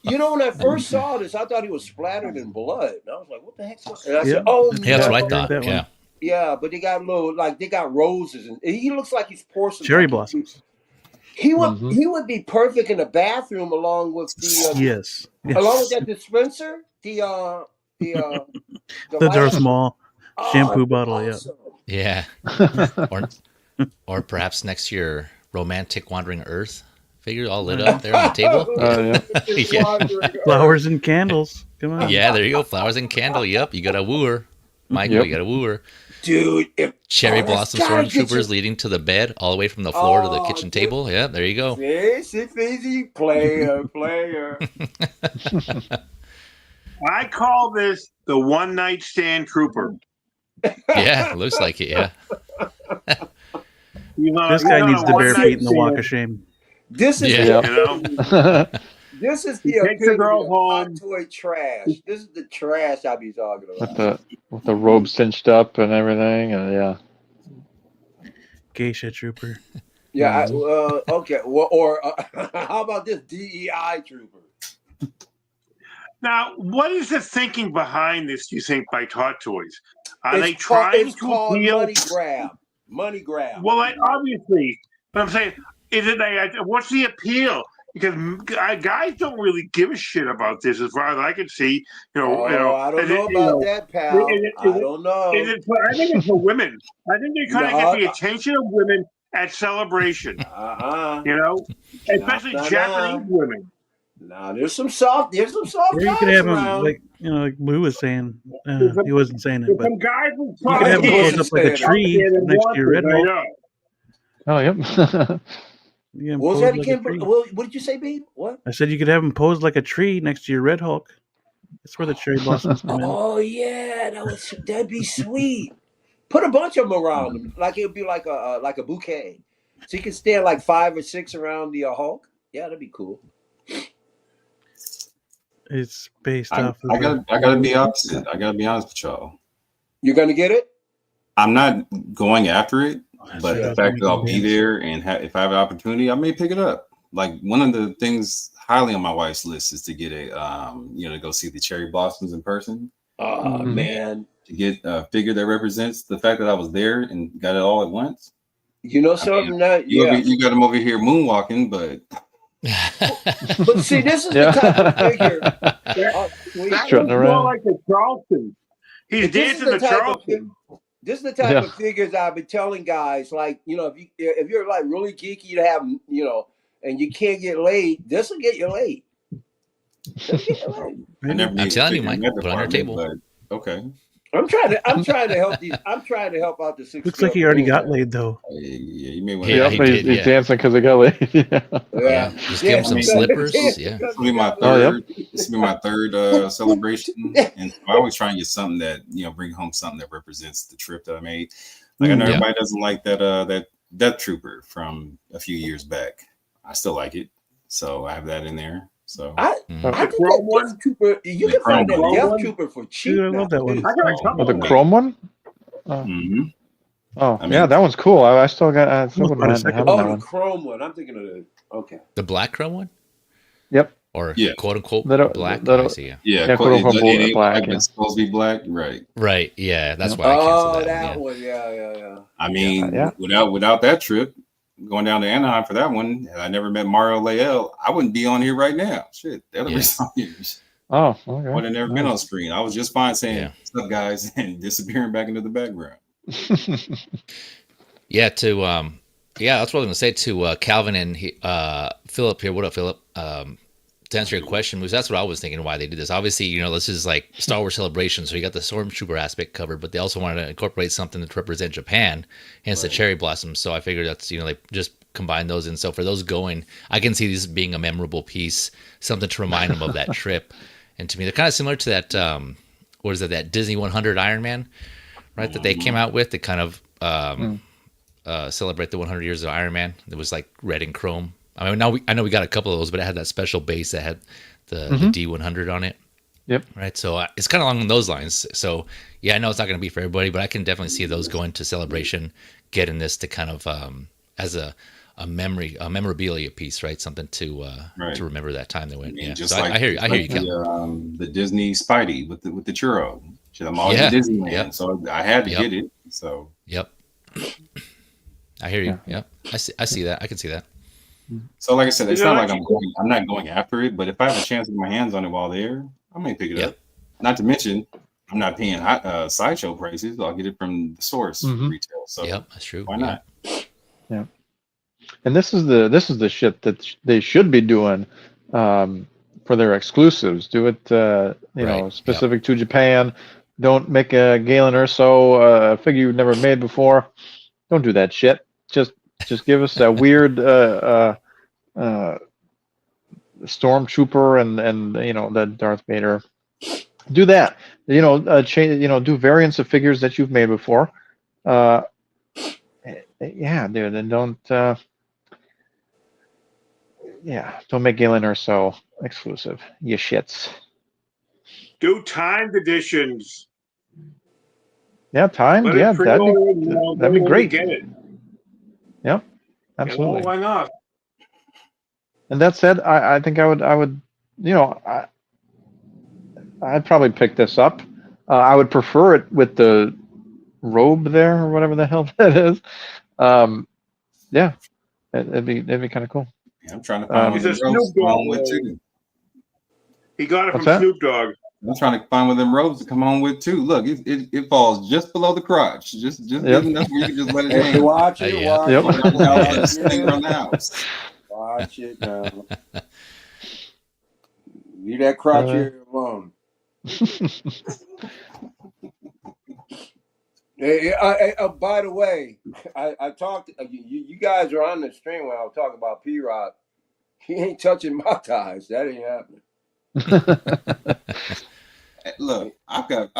You know, when I first saw this, I thought he was splattered in blood. And I was like, what the heck's going on? And I Yeah. said, oh, Yeah, that's no. what I heard thought. that one. Yeah. Yeah, but they got they got roses, and he looks like he's porcelain. Cherry blossoms. He would be perfect in the bathroom along with the Yes. along with that dispenser. The They're small shampoo that's bottle. awesome. Yeah. or perhaps next year, romantic wandering Earth figure all lit up there on the table. Yeah. Yeah. Flowers and candles. Come on. Yeah, there you go. Flowers and candle. Yep, you got to woo her. Michael, Yep. you got to woo her. Dude. Cherry that's blossom gotta get stormtroopers leading to the bed, all the way from the floor to the kitchen dude. table. Yeah, there you go. See, Feezy, player. I call this the one night stand trooper. Yeah, looks like it. Yeah. This guy needs to bare feet in the walk of shame. This is Yeah. You know, this is You the take the girl epitome of hot home. toy trash. This is the trash I be talking about. with the robe cinched up and everything, and yeah. Geisha trooper. Yeah. Okay. Well, or how about this DEI trooper? now, what is the thinking behind this? Do you think by Hot Toys? Are they It's called- trying it's to called appeal? money grab. Money grab. Well, obviously, but I'm saying, what's the appeal? Because guys don't really give a shit about this, as far as I can see. I don't know about that, pal. I don't know. I think it's for women. I think they're trying to get the attention of women at celebration. You know, especially Japanese women. Nah, there's some soft. There's some soft. Or you could guys have him around. like Blue was saying. He wasn't saying it, but Some guys will you could have him Yeah. pose up like a tree next to your Red Hulk. Oh, yep. You can What was pose that like a again? tree. What did you say, Babe? What? I said you could have him posed like a tree next to your Red Hulk. That's where the cherry blossoms come in. Oh yeah, that'd be sweet. Put a bunch of them around him, like it would be like a bouquet, so you can stand like 5 or 6 around the Hulk. Yeah, that'd be cool. It's based I off of gotta be opposite. I gotta be honest with y'all. You're gonna get it? I'm not going after it, but Yeah. the fact that I'll be there and if I have an opportunity, I may pick it up. Like one of the things highly on my wife's list is to get a, to go see the cherry blossoms in person. Oh man, to get a figure that represents the fact that I was there and got it all at once. You know something that you got him over here moonwalking, but but see, this is the type of figure. That was more like the Charleston. He's dancing the Charleston. This is the type of figures I've been telling guys, like, if you're like really geeky to have, and you can't get laid, this will get you laid. I'm telling you, Mike, put on your table. But, okay. I'm trying to help these. I'm trying to help out the 6. Looks like he already got laid though. Yeah, you may want to. He's dancing because he got laid. Yeah. Just give him some slippers. Yeah. This will be my third. This will be my third celebration, and I always try and get something that bring home something that represents the trip that I made. Like I know everybody doesn't like that Death Trooper from a few years back. I still like it, so I have that in there. So I think that Death Trooper, you can find that Death Trooper for cheap. Dude, I love that one. The chrome one? That one's cool. I still got. I still wouldn't mind having that one. The chrome one. I'm thinking of the black chrome one. Yep. Or quote unquote black. Yeah, quote unquote black. It's supposed to be black, right? Right. Yeah, that's why I canceled that one. Yeah. I mean, without that trip, going down to Anaheim for that one, and I never met Mario Lael, I wouldn't be on here right now. Shit, that'll be some years. Oh, okay. Would have never been on screen. I was just fine saying, "What's up, guys?" and disappearing back into the background. That's what I was going to say to Calvin and Philip here. What up, Philip? To answer your question, because that's what I was thinking why they did this. Obviously, this is like Star Wars Celebration, so you got the Stormtrooper aspect covered, but they also wanted to incorporate something to represent Japan, hence the cherry blossoms. So I figured that's they just combine those in. So for those going, I can see this being a memorable piece, something to remind them of that trip. And to me, they're kind of similar to that. What is it? That Disney 100 Iron Man, right? That they came out with to kind of celebrate the 100 years of Iron Man. It was like red and chrome. I mean, I know we got a couple of those, but it had that special base that had the D100 on it. Yep. Right. So it's kind of along those lines. So yeah, I know it's not going to be for everybody, but I can definitely see those going to Celebration, getting this to kind of as a memorabilia piece, right? Something to remember that time they went. Yeah. Just so like, I hear you, Kel. The Disney Spidey with the churro. I'm always a Disney man, so I had to get it. So I hear you. Yep. I see that. I can see that. So, like I said, it's not like I'm not going after it, but if I have a chance to get my hands on it while there, I may pick it up. Not to mention, I'm not paying sideshow prices. I'll get it from the source retail. So, that's true. Why not? Yeah. And this is the shit that they should be doing for their exclusives. Do it, specific to Japan. Don't make a Galen Urso figure you've never made before. Don't do that shit. Just give us a weird stormtrooper and that Darth Vader. Do that. Do variants of figures that you've made before. Dude, and don't make Galen Urso exclusive. You shits. Do timed editions. Yeah, timed. Yeah, that'd be great. Get it. Yep, absolutely. Why not? And that said, I think I would I'd probably pick this up. I would prefer it with the robe there or whatever the hell that is. It'd be kind of cool. Yeah, I'm trying to find he's a Snoop Dogg with too. He got it from Snoop Dogg. I'm trying to find one of them robes to come on with too. Look, it falls just below the crotch. Just enough where you can just let it hang. Watch it. Around the house. Watch it now. Leave that crotch area alone. By the way, I talked. You guys are on the stream when I was talking about P-Rock. He ain't touching my thighs. That ain't happening. Look, I've got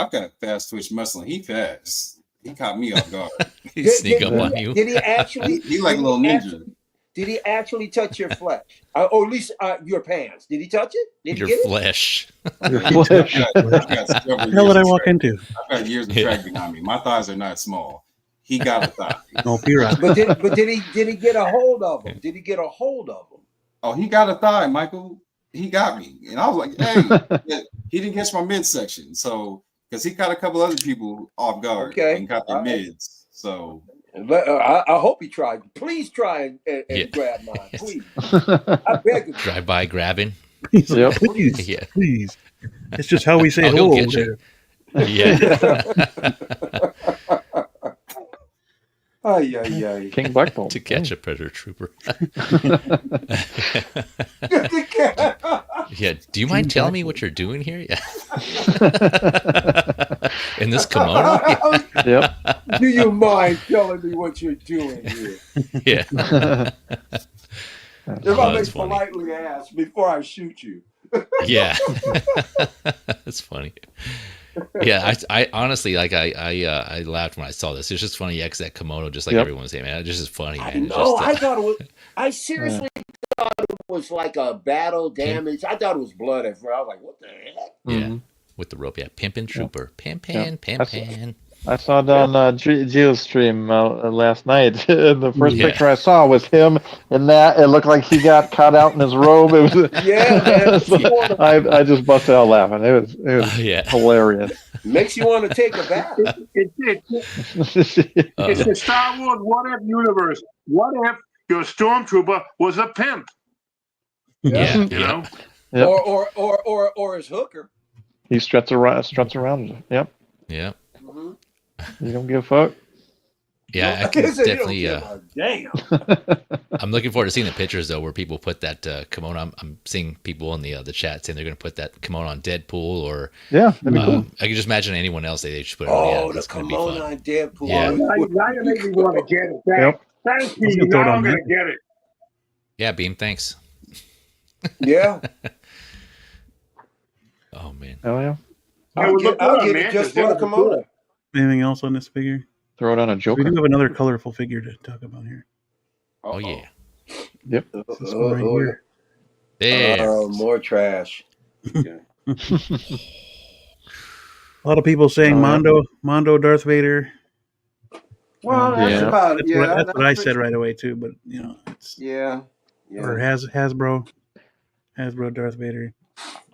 fast twitch muscle. He fast. He caught me off guard. He sneak up on you. Did he actually? He like a little ninja. Did he actually touch your flesh, or at least your pants? Did he touch it? Did your he get flesh? Your flesh. What the hell did I walk into? I've got years of track behind me. My thighs are not small. he got a thigh. No, P-Rock. But did he get a hold of him? Did he get a hold of him? Oh, he got a thigh, Michael. He got me, and I was like, "Hey!" He didn't catch my midsection, so because he got a couple other people off guard and got their mids. So, but I hope he tried. Please try and grab mine, please. I beg you. Drive by grabbing. Please, please. It's just how we say he'll hello get over you. there. Yeah. Ay. King Blackbolt. To catch a predator trooper. Yeah. Do you mind telling me what you're doing here? Yeah. In this kimono? Yep. Do you mind telling me what you're doing here? Yeah. If I may politely ask before I shoot you. Yeah. That's funny. Yeah, I honestly, like, I laughed when I saw this. It's just funny, yeah, 'cause that kimono, just like everyone was saying, man, it just is funny, man. I thought it was. I seriously thought it was like a battle damage. I thought it was blood at first. I was like, what the heck? Yeah, with the rope, yeah, pimpin' trooper, pimpin'. I saw it on Gio's stream last night. The first picture I saw was him in that. It looked like he got cut out in his robe. It was man. So I just busted out laughing. It was hilarious. Makes you want to take a bath. It's the Star Wars what if universe. What if your stormtrooper was a pimp? Yeah, you know, or his hooker. He struts around. Yep. Yeah. You don't give a fuck. Yeah, I can definitely. Damn. I'm looking forward to seeing the pictures though, where people put that kimono. I'm seeing people in the chat saying they're going to put that kimono on Deadpool, or that'd be cool. I can just imagine anyone else they should put it on. Oh, the kimono on Deadpool. Yeah. Now you make me want to get it. Thank you. Now I'm going to get it. Yeah, Beam. Thanks. Yeah. Oh man. Oh yeah. I'll get it just for the kimono. Anything else on this figure? Throw it on a Joker. We do have another colorful figure to talk about here. Oh yeah. Yep. This one right here. There. More trash. A lot of people saying Mondo Darth Vader. Well, that's about it. That's what I said right away too. But you know, it's or Hasbro Darth Vader.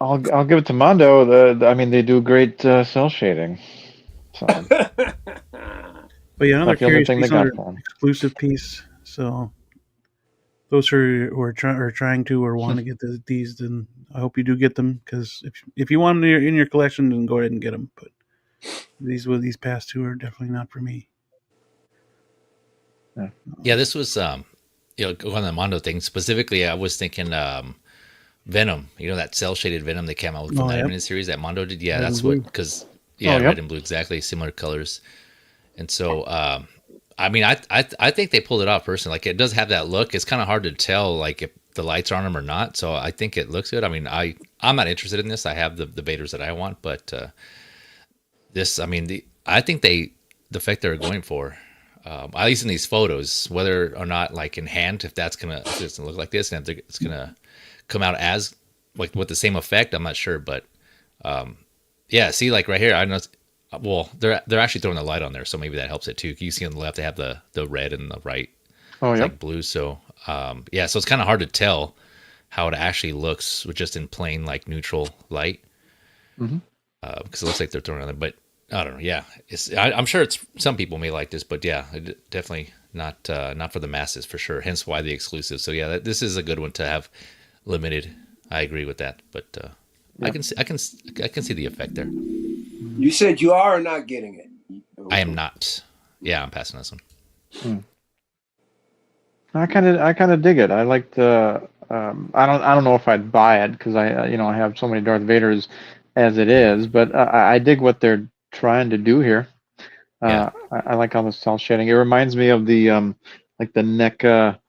I'll give it to Mondo. I mean, they do great cell shading. So. But yeah, another curious piece, another exclusive piece. So those who are trying to or want to get these, then I hope you do get them, because if you want them in your collection, then go ahead and get them. But these past two are definitely not for me. Yeah, this was on the Mondo thing specifically. I was thinking Venom. You know, that cell shaded Venom that came out from that animated series that Mondo did. Yeah, that's what because. Yeah, red and blue, exactly similar colors, and so I mean, I think they pulled it off personally. Like, it does have that look. It's kind of hard to tell, like, if the lights are on them or not. So I think it looks good. I mean, I'm not interested in this. I have the Vaders that I want, but this, I mean, I think the effect they're going for, at least in these photos, whether or not, like, in hand, if it's gonna look like this, and if it's gonna come out as like with the same effect, I'm not sure, but. Yeah, see, like right here, I know. Well, they're actually throwing the light on there, so maybe that helps it too. You see on the left, they have the red, and the right, like blue. So, so it's kind of hard to tell how it actually looks with just in plain like neutral light, because it looks like they're throwing it on there. But I don't know. Yeah, I'm sure some people may like this, but yeah, definitely not for the masses for sure. Hence why the exclusive. So yeah, this is a good one to have limited. I agree with that, but. I can see the effect there. You said you are not getting it. I am not. Yeah, I'm passing this one. I kind of dig it. I like the. I don't know if I'd buy it because I have so many Darth Vaders as it is, but I dig what they're trying to do here. I like all the cell shading. It reminds me of the like the NECA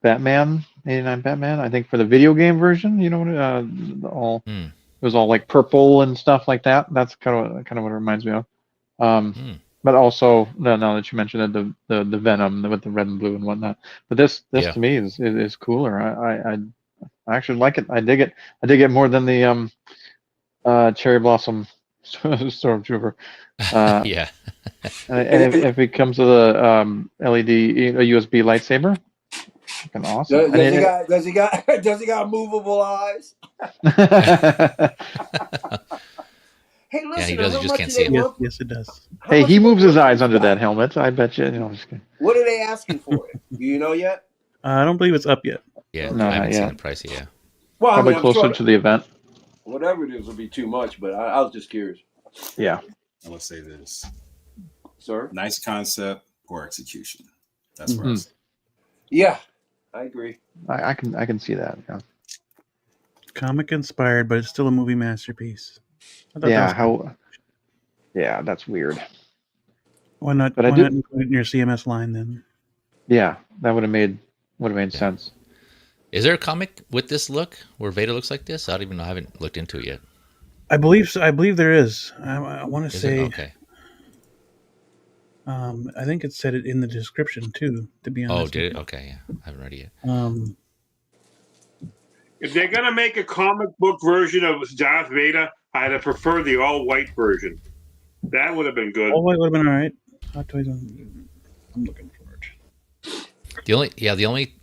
Batman. 89 Batman, I think, for the video game version, it was all like purple and stuff like that. That's kind of what it reminds me of. But also, now that you mentioned it, the Venom with the red and blue and whatnot. But this to me is cooler. I actually like it. I dig it. I dig it more than the Cherry Blossom stormtrooper. Yeah. And if it comes with a LED, a USB lightsaber, fucking awesome. Does he got? Does he got? Does he got movable eyes? Hey, Yeah, he listen, does. how You just much can't do see they him. Yes, want? yes, it does. How Hey, much he do they moves his want for eyes this under guy? that helmet. I bet you. I'm just kidding. What are they asking for it? Do you know yet? I don't believe it's up yet. Yeah, Okay. No, I haven't not seen yet. the price yet. Well, I Probably mean, I'm closer sure to the event. whatever it is will be too much, but I was just curious. Yeah. I would say this: Sir? nice concept, poor execution. That's where I Mhm. say. Yeah, I agree. I can see that. Yeah. Comic inspired, but it's still a movie masterpiece. I thought that Yeah. was cool. How? Yeah, that's weird. Why not? But I Why not do. include it in your CMS line then? Yeah, that would have made Yeah. sense. Is there a comic with this look where Vader looks like this? I don't even know. I haven't looked into it yet. I believe so. I believe there is. I want to Is there? say. Okay. I think it said it in the description too. To be Oh, honest. did it? Okay, yeah. I haven't read it yet. If they're gonna make a comic book version of Darth Vader, I'd have preferred the all white version. That would have been good. All white would have been all right. Hot Toys. I'm looking for it. The only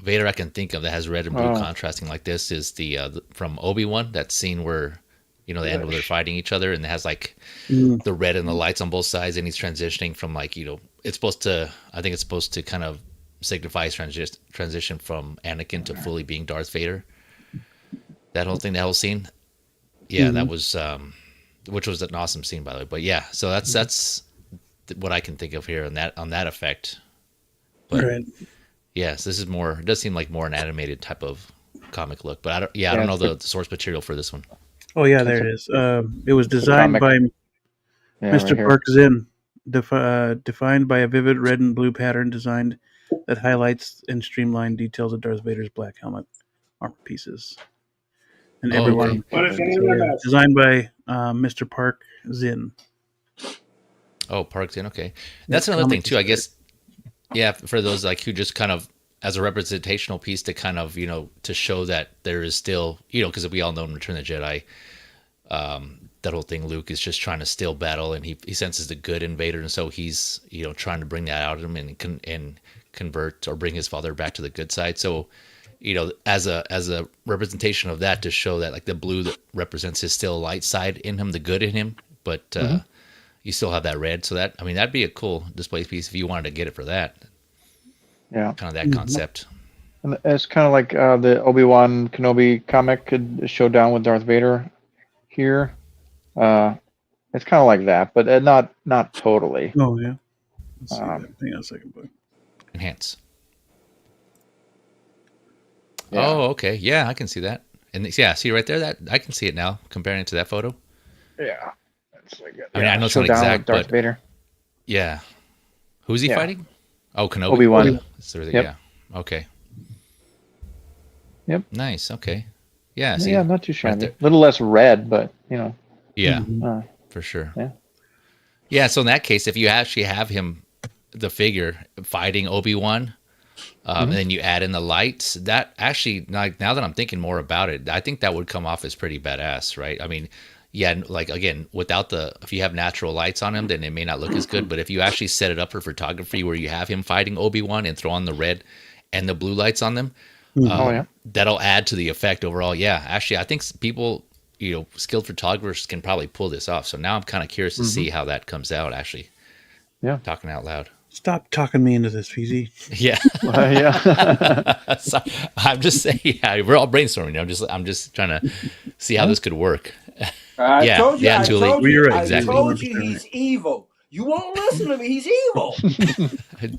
Vader I can think of that has red and blue Oh. contrasting like this is the from Obi-Wan, that scene where the end where they're fighting each other and it has like the red and the lights on both sides, and he's transitioning from like it's supposed to kind of signify his transition from Anakin to fully being Darth Vader. That whole scene, that was which was an awesome scene, by the way. But yeah, so that's what I can think of here on that effect. But Right. yes, this is more. It does seem like more an animated type of comic look, but I don't know the source material for this one. Oh yeah, there it is. It was designed by Yeah, Mr. right here. Park Zinn, defined by a vivid red and blue pattern designed that highlights and streamlined details of Darth Vader's black helmet armor pieces. And Oh, everyone okay. But it's NMS. designed by Mr. Park Zinn. Oh, Parks in. Okay, that's another thing too. I guess. Yeah, for those like who just kind of as a representational piece to kind of to show that there is still because we all know in Return of the Jedi, that whole thing, Luke is just trying to still battle, and he senses the good in Vader, and so he's trying to bring that out of him and convert or bring his father back to the good side. So as a representation of that, to show that like the blue that represents his still light side in him, the good in him, but you still have that red. So that'd be a cool display piece if you wanted to get it for that. Yeah. Kind of that concept. And it's kind of like the Obi-Wan Kenobi comic could show down with Darth Vader here. It's kind of like that, but not totally. Oh yeah. Let's see that. Hang on a second, boy. Enhance. Yeah. Oh, okay. Yeah, I can see that. And yeah, see right there, that I can see it now comparing it to that photo. Yeah. It's like I mean, I know it's show not down exact, with Darth but Vader. yeah. Who's he Yeah. fighting? Oh, Kenobi. Obi-Wan. Yep. Yep. Yeah. Okay. Yep. Nice. Okay. Yeah. See, Yeah, not too shabby. there. A little less red, but Yeah, uh, for sure. Yeah. Yeah. So in that case, if you actually have him, the figure fighting Obi-Wan, and then you add in the lights, that actually, now that I'm thinking more about it, I think that would come off as pretty badass, right? I mean, yeah, like again, if you have natural lights on him, then it may not look as good. But if you actually set it up for photography, where you have him fighting Obi-Wan and throw on the red and the blue lights on them, that'll add to the effect overall. Yeah, actually, I think people, skilled photographers can probably pull this off. So now I'm kind of curious to see how that comes out. Actually, talking out loud. Stop talking me into this, Feezy. Yeah. yeah. So, I'm just saying. Yeah, we're all brainstorming. I'm just trying to see how this could work. I Yeah, told you, yeah, I Julie. told you, You're right. I Exactly. told you he's evil. You won't listen to me. He's evil.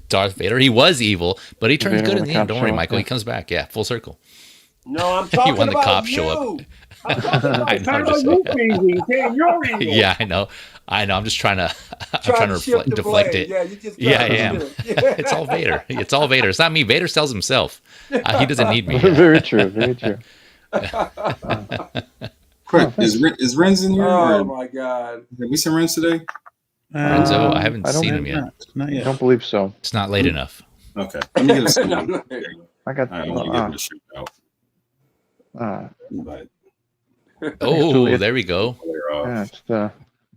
Darth Vader, he was evil, but he turns Vader good when in the the end. cops Don't worry, show up, Michael. He yeah. comes back. Yeah, full circle. No, I'm talking when the about cops you. show up. I'm talking about I It's know, not I'm about just you saying. being evil. You're evil. Yeah, I know. I'm just trying to. trying to shift the deflect blame. it. Yeah, you just Yeah, I trying am. to shift. It's all Vader. It's all Vader. It's not me. Vader sells himself. He doesn't need me. Very true. Very true. Quick, is Renz in here? Oh Or my God. have we seen Renz today? Renzo, I haven't I don't- seen him yet. Not I yet. don't believe so. It's not late enough. Okay, let me get a No, second. no. I got. I want to give him a shout out, but Oh, Actually, there we go. they're off. Yeah,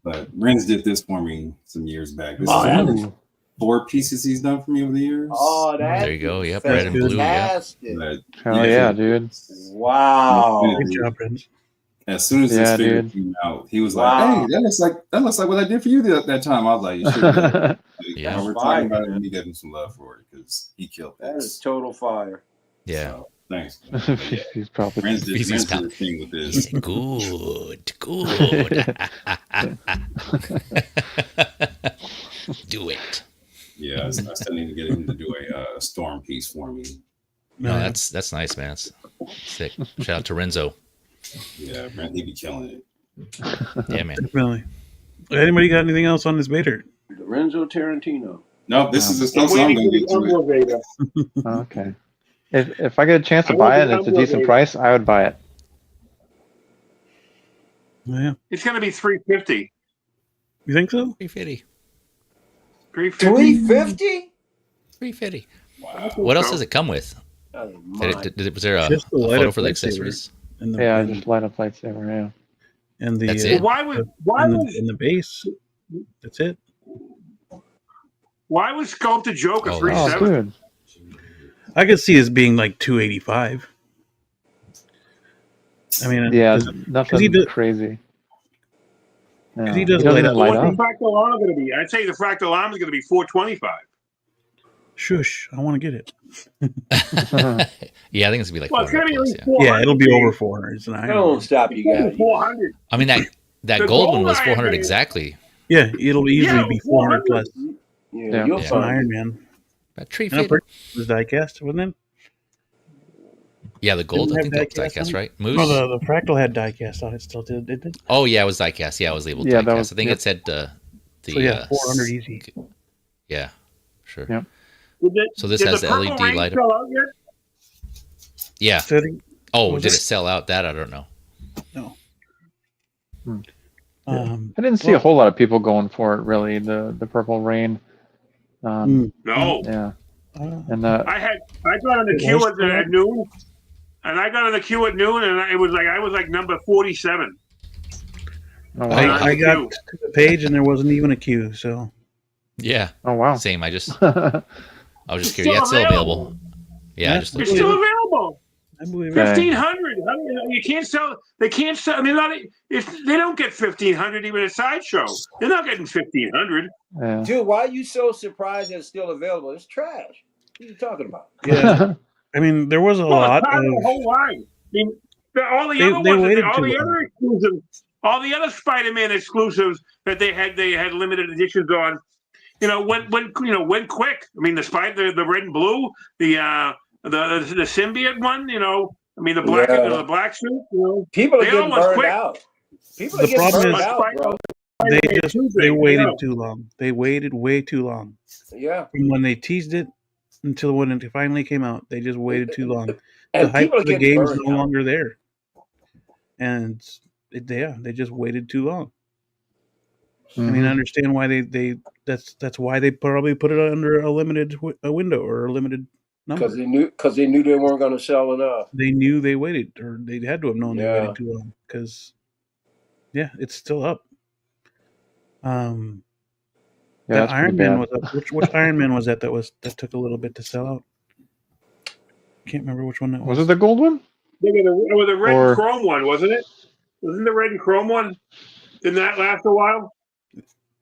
But Renz did this for me some years back. This Oh, is one of ooh. the 4 pieces he's done for me over the years. Oh, that There you go. is Yep, red and blue. Yep. fantastic. But Hell yeah, dude. Wow. Great job, Prince. as soon as this Yeah, figure dude. came out, he was Wow. like, "Hey, that looks like what I did for you that time." I was like, "You should." Like, Yeah. when we're That's talking fire, about it, man. we give him some love for it because he killed That is this. total fire. Yeah. So, thanks. He's probably Renz did Feezys a thing with this. Good. Good. Do it. Yeah, I still need to get him to do a storm piece for me. No, that's nice, man. That's sick. Shout out to Renzo. Yeah, he be killing it. Yeah, man. Definitely. Anybody got anything else on this Vader? Lorenzo Tarantino. No, this is the I'm stuff I'm waiting going for to the get to it. Umbro Vader. Okay. If I get a chance to I buy want it and it's a the decent Umbro price, I would buy it. Yeah. It's going to be $350. You think so? 350. $350? 350. Wow. What else does it come with? Oh, Was there a Just the light photo up for the lightsaber. accessories? And the, Yeah, and, just light up lightsaber, yeah. and the That's uh, it? Why and the base. That's it. was Sculpted Joker Oh, Oh, that's- $370? dude. I could see it being like $285. I mean, Yeah, 'cause nothing he does- crazy. No, he does doesn't light even up. light What's up. the fractal arm going to be? I'd say the fractal arm is going to be $425. Shush! I want to get it. Yeah, I think it's gonna be like Well, it's going 400 to be at plus, least yeah. 400. Yeah, it'll be over 400. It's an That Iron don't Man. stop you It's guys. 400. I mean that The gold one gold was Iron 400 Man- exactly. Yeah, it'll easily Yeah, be 400 plus. Yeah, you'll Yeah. It's an find Iron it. Man. About tree And I'm fit. pretty sure it was diecast, wasn't it? Yeah, the gold. Didn't I it think that was have diecast on diecast, it? right? Moose. No, the Fractal had diecast on it still, didn't it? Oh yeah, it was diecast. Yeah, it was labeled Yeah, diecast. that was- I think yep. it said the So yeah, 400 easy. Yeah, sure. Yep. So this Did has the the purple LED rain light up. sell out yet? Yeah. Setting. Oh, Was did it? it sell out? That I don't know. No. Hmm. Um, I didn't see a whole lot of people going for it, really. The Purple Rain. No. Yeah, uh, and I got in the It queue was at noon, and I got in the queue at noon, and I was like number 47. oh wow, I got to the page and there wasn't even a queue. So Yeah. oh wow. Same. I was just It's curious. Yeah, it's still available. Yeah, I Yeah. just It's looked. still available. I believe it. Okay. 1,500. I mean, you can't sell. They can't sell. I mean, if they don't get 1,500 even at Sideshow, they're not getting 1,500. Yeah. Dude, why are you so surprised that it's still available? It's trash. What are you talking about? Yeah. I mean, there was a Well, lot it's part of the of. whole line. I mean, all the They- other they ones, waited all too the long. other exclusives, all the other Spider-Man exclusives that they had limited editions on. Went quick. I mean, the red and blue, the symbiote one. I mean, the black Yeah. the black suit. People are They getting almost burned quick. out. People The are getting problem burned is- out, bro. They waited too long. They waited way too long. Yeah. From when they teased it until when it finally came out, they just waited too long. The And hype people are for the getting game's burned no out. longer there, and they just waited too long. I mean, I understand why that's why they probably put it under a limited window or a limited number. Because they knew they weren't going to sell enough. They knew they waited, or they had to have known they Yeah. waited too long. Because it's still up. Yeah, that that's Iron pretty Man bad. was up. Which Iron Man was that took a little bit to sell out? Can't remember which one that was. Was it the gold one? It was the red Or- and chrome one, wasn't it? Wasn't the red and chrome one? Didn't that last a while?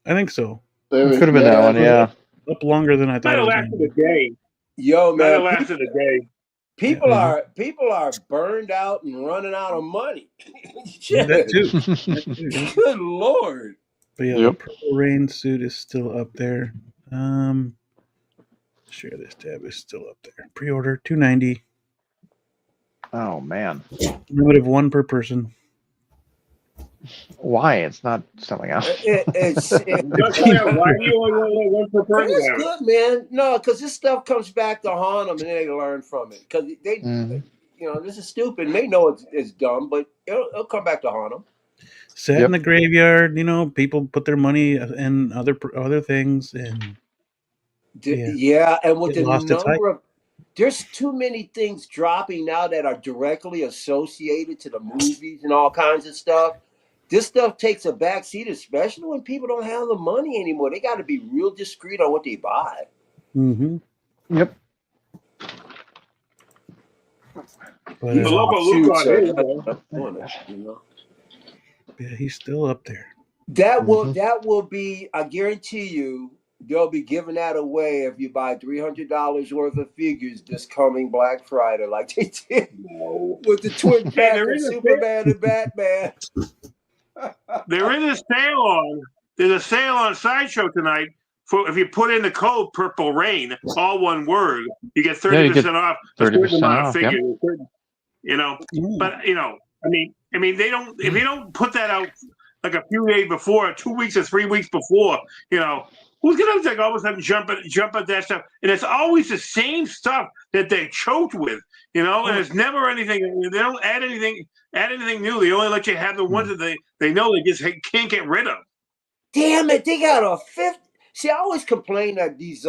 I think so. It could have been that one, yeah. Up longer than I Might thought it have was. lasted gonna a day. Yo, Might have man, lasted a day. people Yeah. are burned out and running out of money. be. Shit. That too. That too, yeah. Good Lord. But yeah, Yep. the Purple Rain suit is still up there. Share this tab is still up there. Pre-order $290. Oh man, Limit of 1 per person. why it's not selling out? It's Why do you only want one per person? it's good, man. No, because this stuff comes back to haunt them, and they learn from it. Because they, Mhm. this is stupid. And they know it's dumb, but it'll come back to haunt them. Sat Yep. in the graveyard. People put their money in other things, and Yeah, and with It the lost its hype. number of, there's too many things dropping now that are directly associated to the movies and all kinds of stuff. This stuff takes a backseat, especially when people don't have the money anymore. They got to be real discreet on what they buy. Mm-hmm. Yep. But These Loco Luke suits on are here, not though. doing it, you know. yeah, he's still up there. That will be. I guarantee you, they'll be giving that away if you buy $300 worth of figures this coming Black Friday, like they did with the twin Hey, pack of Superman and Batman. there is a sale on. There's a sale on Sideshow tonight. For if you put in the code Purple Rain, all one word, you get 30% off a certain 30% amount of off, figures. You know, Yeah. but you know, I mean, they don't. If you don't put that out like a few days before, 2 weeks or 3 weeks before, you know, who's gonna like all of a sudden jump at that stuff? And it's always the same stuff that they choked with, you know. And it's never anything. They don't add anything new. They only let you have the ones that they know they just can't get rid of. Damn it, they got a 50. See, I always complain that these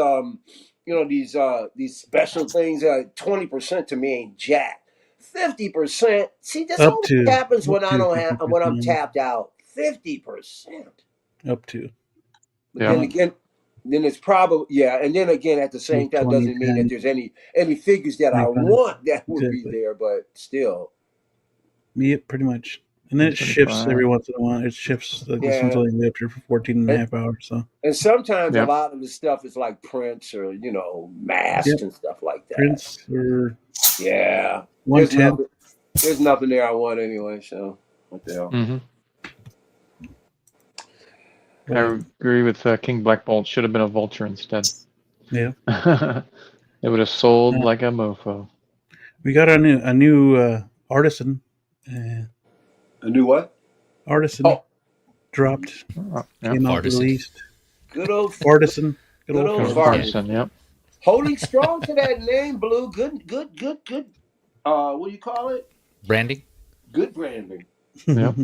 these special things 20% to me ain't jack. 50%. See, this Up only to happens when up I to don't have when I'm 50%. tapped out. 50%. Up to. But Yeah. then again, then it's probably and then again at the same time 20, doesn't mean that 10, there's any figures that I 25. want that would be Exactly. there, but still. Yeah, pretty much. And then it shifts every once in a while. It shifts. Like this one's only up here for 14 and a half hours. So. And sometimes Yep. a lot of the stuff is like prints or masks and stuff like that. Prints or Yeah. 110. There's nothing there I want anyway. So what the hell? Mm-hmm. I agree with King Black Bolt. Should have been a vulture instead. Yeah. It would have sold like a mofo. We got a new artisan. A new what? Artisan dropped. Came out released. Good old artisan. Good old Artisan. Yep. Holding strong to that name, Blue. Good. What do you call it? Branding. Good branding. Yep.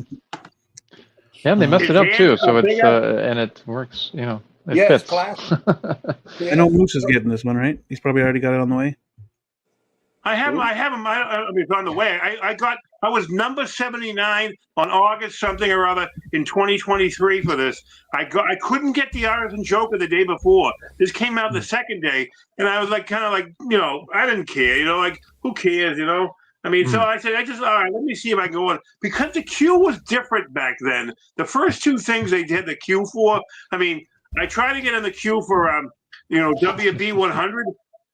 Yeah, they messed it up too. So it's and it works. You know, it fits. It's classic. I know Moose is getting this one, right? He's probably already got it on the way. I have him. I mean, it's on the way. I was number 79 on August something or other in 2023 for this. I couldn't get the Artisan Joker the day before. This came out the second day, and I was like, kind of like, I didn't care. Like, who cares? I mean, so I said, all right, let me see if I can go on. Because the queue was different back then. The first two things they did the queue for, I mean, I tried to get in the queue for, WB 100,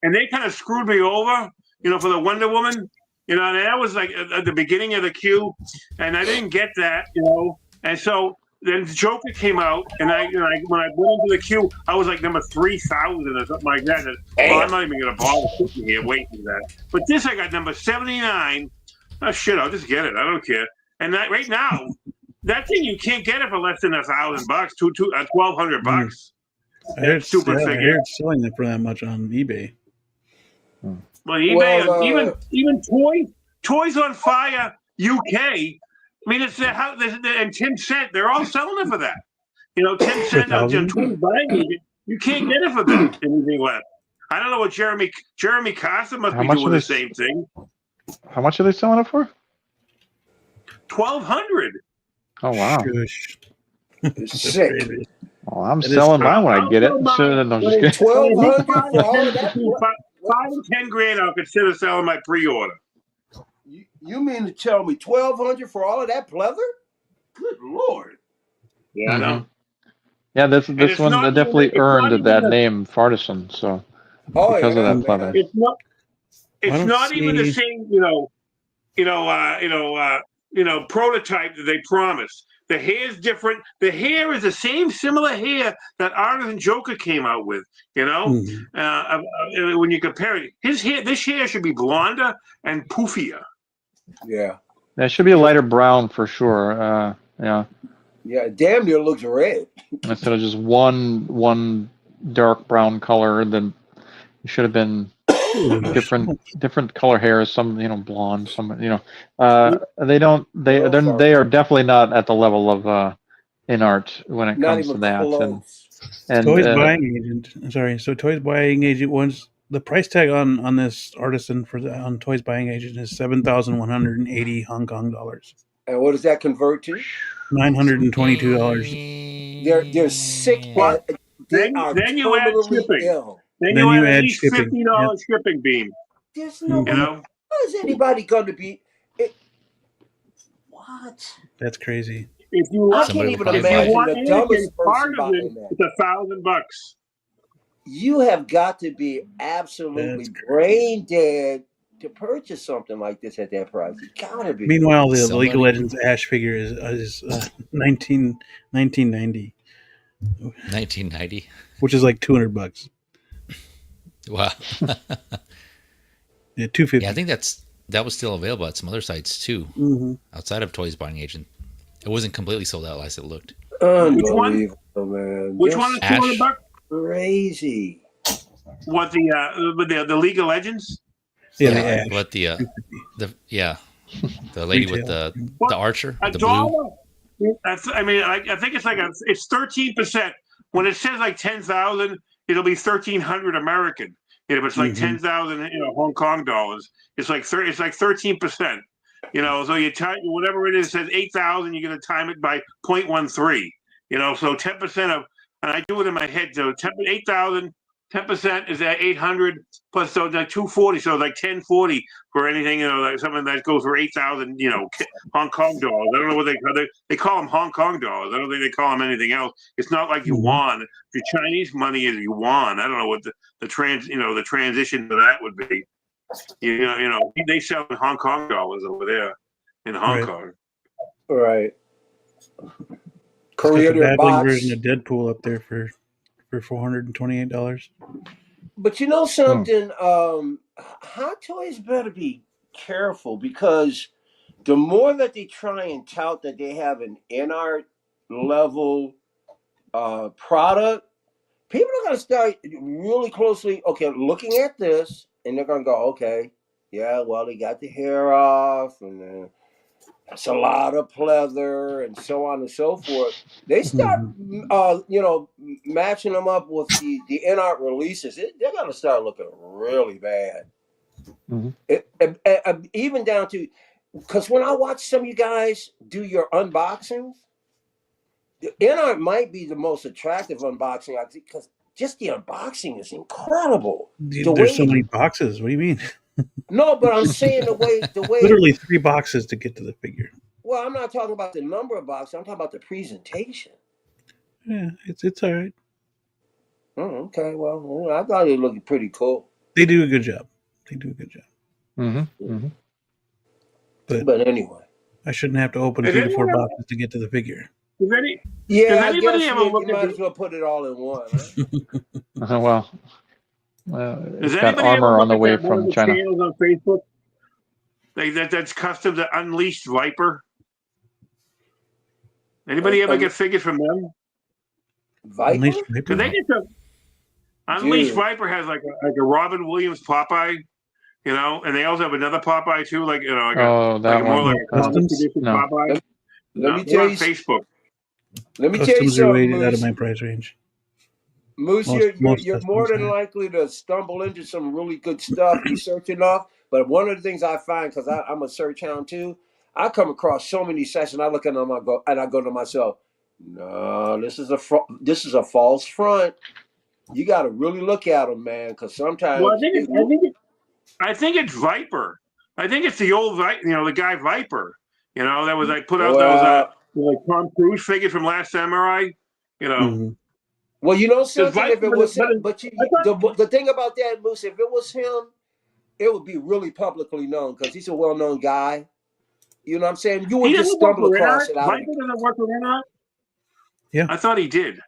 and they kind of screwed me over, for the Wonder Woman. And that was like at the beginning of the queue, and I didn't get that, And so then the Joker came out, and when I went into the queue, I was like number 3,000 or something like that. And, I'm not even going to bother sitting here waiting for that. But this, I got number 79. Oh shit! I'll just get it. I don't care. And that right now, that thing you can't get it for less than $1,000, $1,200. I heard selling it for that much on eBay. Well, eBay, even Toys on Fire UK. I mean, it's and 10 cent. They're all selling it for that. 10 cent on Toys buying it. You can't get it for that anything less. I don't know what Jeremy Casa must be doing the same thing. How much are they selling it for? $1,200. Oh wow! Sick. Well, I'm selling mine when I get it. So, no, just kidding. $1,200 for all of that. $5 and $10,000 I'll consider selling my pre-order. You mean to tell me $1,200 for all of that pleather? Good Lord. Yeah, I know. Yeah, this one definitely earned that name, Fartisan. So because of that pleather. It's not even the same, prototype that they promised. The hair's different. The hair is the similar hair that Artisan Joker came out with. When you compare it, this hair should be blonder and poofier. Yeah. That should be a lighter brown for sure. Yeah. Yeah, damn near looks red. Instead of just one dark brown color, then it should have been different color hairs. Some blonde. Some they are definitely not at the level of in art when it comes to that. And Toys Buying Agent. Sorry, so Toys Buying Agent one's the price tag on this artisan on Toys Buying Agent is 7,180 Hong Kong dollars. And what does that convert to? $922. They're sick What? and they are Then you add terminally shipping. ill. Then Then you you add at add least shipping. $50 shipping beam. There's no You way. know, How is anybody going to be? What? That's crazy. if you I want, can't Somebody will even probably if you buy it. imagine want the anything dumbest person partisan, buying that. it's $1,000. You have got to be absolutely That's crazy. brain dead to purchase something like this at that price. You gotta be. Meanwhile, the League of Somebody- Legends Ash figure is 1990, 1990. which is like $200. Wow. Yeah, $250. Yeah, I think that was still available at some other sites too, outside of Toys Buying Agent. It wasn't completely sold out last it looked. Unbelievable, man. Which one is Ash. $200? Crazy. What the League of Legends? Yeah, Yeah, the Ash. but the lady with Retail. the archer, A with the blue. dollar. I think it's like it's 13%. When it says like 10,000, it'll be 1,300 American. If it's like 10,000, Hong Kong dollars, it's like 13%. So you time whatever it is, says 8,000, you're gonna time it by 0.13. So 10% of, and I do it in my head. So 8,000. 10% is at 800 plus, so like 240, so like 1040 for anything, like something that goes for 8,000, Hong Kong dollars. I don't know what they call them Hong Kong dollars. I don't think they call them anything else. It's not like yuan. The Chinese money is yuan. I don't know what the transition to that would be. They sell Hong Kong dollars over there in Hong Kong. Right. Korea Korea babbling box. version of Deadpool up there for $428. But you know something, Hot Toys better be careful because the more that they try and tout that they have an NR level product, people are going to start really closely, looking at this, and they're going to go, okay, yeah, well, they got the hair off, and it's a lot of pleather, and so on and so forth. They start, matching them up with the NR releases. They're going to start looking really bad. Even down to, because when I watch some of you guys do your unboxings, the NR might be the most attractive unboxing I think, because just the unboxing is incredible. There's so many boxes. What do you mean? No, but I'm saying the way literally 3 boxes to get to the figure. Well, I'm not talking about the number of boxes. I'm talking about the presentation. Yeah, it's all right. Oh, okay. Well, I thought it looked pretty cool. They do a good job. But anyway, I shouldn't have to open 3 to 4 boxes to get to the figure. I guess you might as well put it all in one. Huh? It's got armor on the way from China. Channels on Facebook that's custom to Unleashed Viper. Anybody ever get figures from them? Viper? Because they get the Unleashed Viper has like a Robin Williams Popeye, and they also have another Popeye too, like that more one. like a comic edition No. Popeye. Let me tell you. Facebook. Let me tell you Customs are way something, out of Moose. my price range. Moose, Most you're more than customs likely to stumble into some really good stuff you search enough. But one of the things I find, because I'm a search hound too, I come across so many sites and I look at them and I go to myself, no, this is a false front. You got to really look at them, man, because sometimes. Well, I think it's Viper. I think it's the old, the guy Viper. That was put out those like Tom Cruise figures from Last Samurai. Well, something. If it was him, the thing about that, Moose, if it was him, it would be really publicly known because he's a well-known guy. You know what I'm saying? You would just stumble across it. Viper doesn't work with NR? Yeah. I thought he did.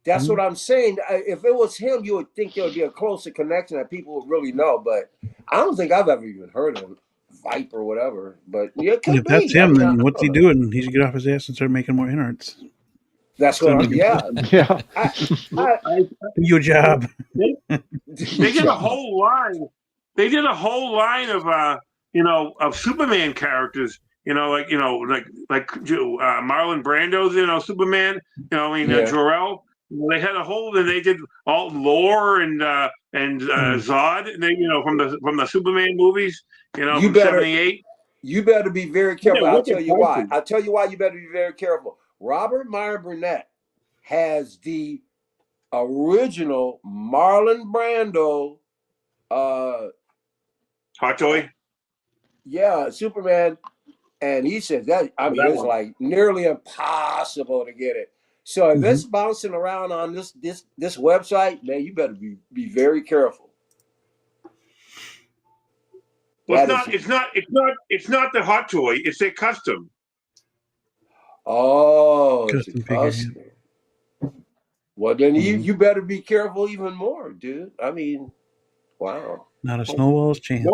That's what I'm saying. If it was him, you would think there would be a closer connection that people would really know. But I don't think I've ever even heard of Viper or whatever. But it could if be. that's him, then what's he doing? He should get off his ass and start making more inarts. That's what I'm. Yeah. Do your job. They did a whole line. They did a whole line of of Superman characters. Like Marlon Brando's Superman. Jor-El. They had a whole. And they did all Lore and Zod. And they from the Superman movies. From '78. You better be very Yeah, careful. I'll wicked tell you why. prices. I'll tell you why you better be very careful. Robert Meyer Burnett has the original Marlon Brando, Hot toy. yeah, Superman, and he says that I Oh, mean that it's one. like nearly impossible to get it. So if Mhm. it's bouncing around on this website, man, you better be very careful. Well, That is it's not the hot toy. It's a custom. oh, it's a Custom figure. Yeah. custom. Well, then Mhm. you better be careful even more, dude. I mean, wow. Not a snowball's chance.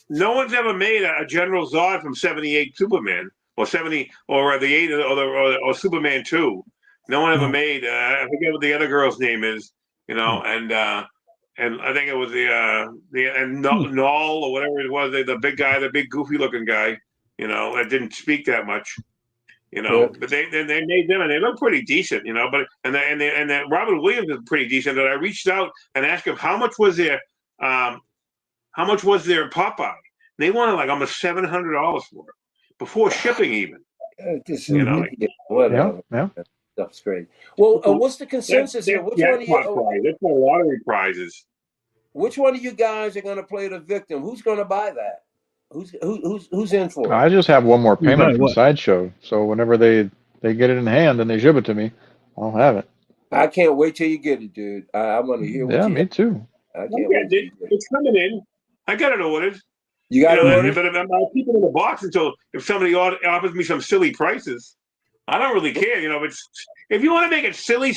No one's ever made a General Zod from '78 Superman or '70 or the '8 or Superman 2. No one ever No. made. I forget what the other girl's name is. You know, and I think it was Null or whatever it was. The big guy, the big goofy looking guy. You know, that didn't speak that much. You know, Yeah. but they made them and they look pretty decent. You know, but and then Robin Williams is pretty decent. And I reached out and asked him how much was their Popeye. They wanted like almost $700 for it before shipping even. Just, You know, yeah, whatever. Yeah. Stuff's crazy. Well, what's the consensus here? Which one of jackpot you? prize. That's my lottery prizes. Which one of you guys are going to play the victim? Who's going to buy that? Who's in for it? I just have one more You payment buy from what? Sideshow, so whenever they get it in hand and they ship it to me, I'll have it. I can't wait till you get it, dude. I want to hear what Yeah, you me too. I can't wait till you get it. It's coming in. I got it ordered. You got it ordered? But I'll keep it in the box until if somebody offers me some silly prices. I don't really care, but if you want to make it silly,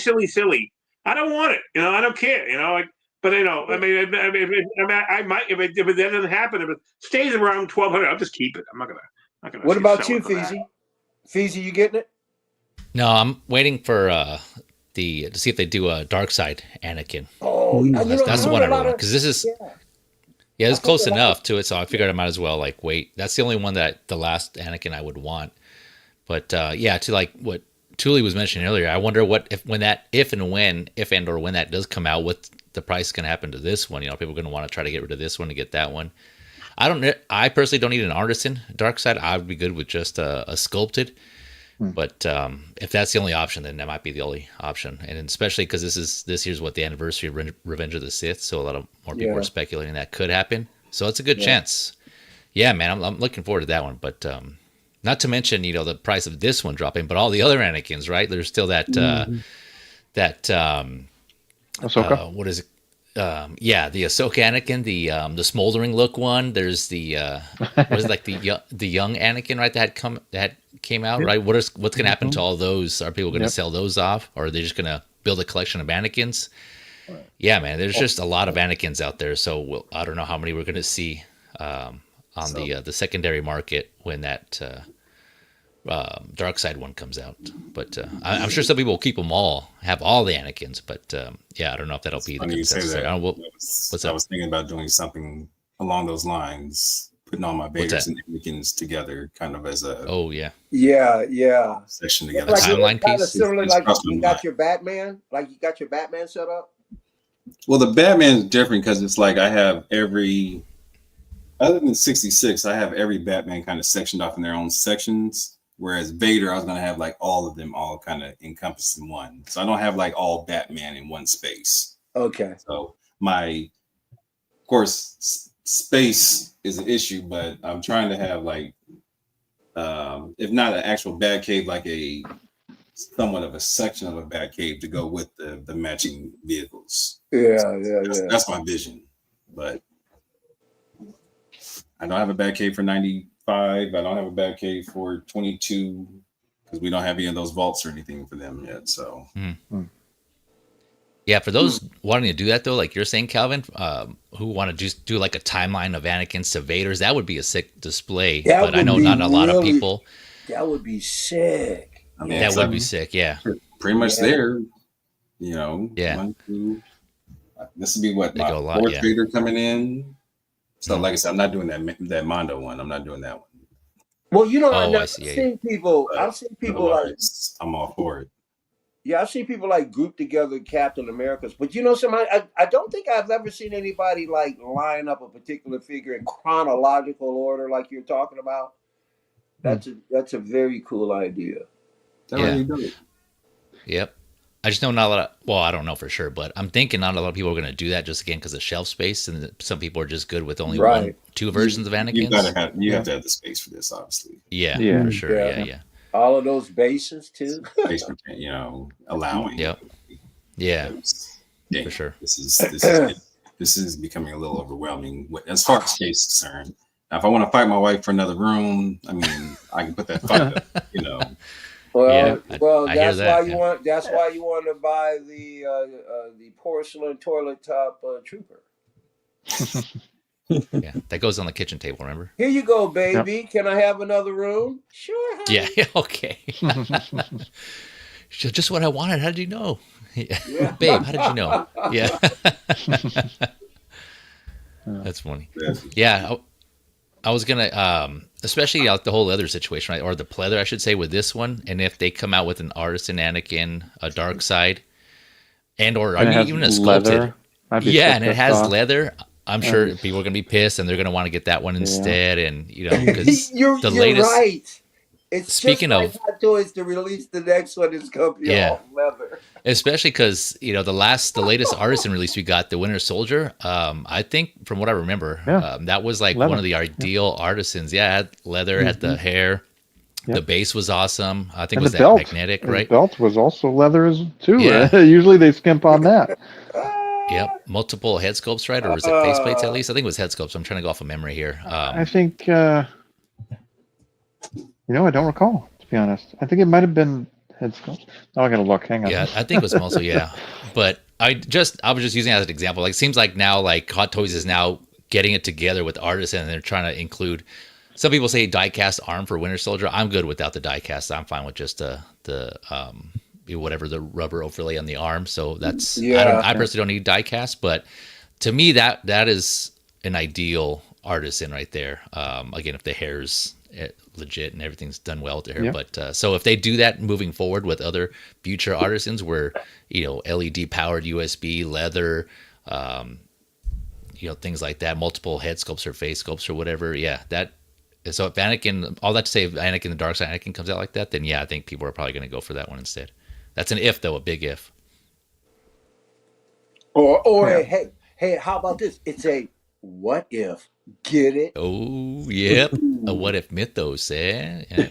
I don't want it. I don't care. But I mean, I might if it doesn't happen. If it stays around 1,200, I'll just keep it. I'm not gonna. What about you, sell it for that. Feezy? Feezy, you getting it? No, I'm waiting for to see if they do a Dark Side Anakin. Oh, That's the one I really want because this is yeah, it's close enough to it, so I figured I might as well wait. That's the only one that the last Anakin I would want. But to like what Thule was mentioning earlier, I wonder if and when that does come out, what the price is going to happen to this one. People are going to want to try to get rid of this one to get that one. I personally don't need an artisan Dark Side. I would be good with just a sculpted. But if that's the only option, then that might be the only option. And especially because this year's the anniversary of Revenge of the Sith, so a lot of more people are speculating that could happen. So it's a good chance. Yeah, man, I'm looking forward to that one. But not to mention, the price of this one dropping, but all the other Anakins, right? There's still that Ahsoka. what is it? The Ahsoka Anakin, the smoldering look one. There's the was it like the young Anakin, right? That came out, right? What's going to happen to all those? Are people going to sell those off, or are they just going to build a collection of Anakins? Yeah, man. There's just a lot of Anakins out there, so I don't know how many we're going to see on the secondary market when that Dark Side one comes out. But I'm sure some people will keep them all, have all the Anakins. But I don't know if that'll be the consensus. I was thinking about doing something along those lines, putting all my Vaders and Anakins together, kind of as a section together. Like timeline kind piece. of similar, like you got your Batman, set up. Well, the Batman is different because it's like I have every, other than 66, I have every Batman kind of sectioned off in their own sections. Whereas Vader, I was going to have like all of them all kind of encompassed in one. So I don't have like all Batman in one space. Okay. So of course, space is an issue, but I'm trying to have like, if not an actual Batcave, like a somewhat of a section of a Batcave to go with the matching vehicles. That's my vision. But I don't have a Batcave for 95. I don't have a Batcave for 22 because we don't have any of those vaults or anything for them yet. So, yeah, for those wanting to do that though, like you're saying, Calvin, who want to just do like a timeline of Anakin's to Vaders, that would be a sick display. But I know not a lot of people. That would be sick. I mean, that would be sick. Yeah, pretty much there. Yeah. 1, 2. This would be what they my go a lot, fourth Vader coming in. So, like I said, I'm not doing that Mondo one. I'm not doing that one. Well, I've seen people. I've seen people like I'm all for it. Yeah, I've seen people like group together Captain Americas, but you know, somebody I don't think I've ever seen anybody like line up a particular figure in chronological order like you're talking about. That's a very cool idea. That Yeah. really dope. Yep. I just know not a lot of, well, I don't know for sure, but I'm thinking not a lot of people are going to do that just again because of shelf space, and some people are just good with only Right. two versions of Anakin's. You have to have the space for this, obviously. Yeah, Yeah. for sure. Yeah. Yeah. All of those bases too. Space, you know, allowing. Yep. Yeah, Dang, for sure. This is becoming a little overwhelming as far as space is concerned. Now, if I want to fight my wife for another room, I mean, I can put that fight up, you know. Well, Yeah, I that's hear that, why you yeah. want. That's why you want to buy the porcelain toilet top trooper. Yeah, that goes on the kitchen table. Remember? Here you go, baby. Can I have another room? Sure. Honey. Yeah. Okay. Just what I wanted. How did you know? Yeah. Babe, how did you know? Yeah. That's funny. Yeah. I was gonna, especially the whole leather situation, right? Or the pleather, I should say, with this one. And if they come out with an artisan Anakin, a dark side, or And it has even a sculpted, leather. I'd be yeah, so and it pissed has off. leather. I'm sure people are gonna be pissed, and they're gonna want to get that one instead. And you know, because you're right. It's Speaking just like of- Hot Toys to release the next one is going to be all leather. especially because you know the latest artisan release we got, the Winter Soldier. I think from what I remember, that was like Leather. one of the ideal artisans. Yeah, it had leather, had the hair. The base was awesome. I think And it was the that belt. magnetic, His right? belt was also leather too. Yeah. Usually they skimp on that. Yep, multiple head sculpts, right? Or was it faceplates at least? I think it was head sculpts. I'm trying to go off of memory here. I think, I don't recall, to be honest. I think it might have been head sculpt. Now I gotta look. Hang on. Yeah, I think it was mostly, But I was just using it as an example. Like, it seems like now, like, Hot Toys is now getting it together with artisan, and they're trying to include. Some people say die-cast arm for Winter Soldier. I'm good without the die-cast. I'm fine with just the whatever the rubber overlay on the arm. So that's I personally don't need die-cast, but to me that is an ideal artisan right there. Again, if the hair's legit and everything's done well with the hair. But so if they do that moving forward with other future artisans, where LED powered USB leather, things like that, multiple head sculpts or face sculpts or whatever. Yeah, that. So if Anakin, all that to say, if Anakin the Dark Side Anakin comes out like that, then I think people are probably going to go for that one instead. That's an if, though, a big if. Or hey, how about this? It's a what if. Get it? Oh, yep. A what if mythos, eh? Yeah.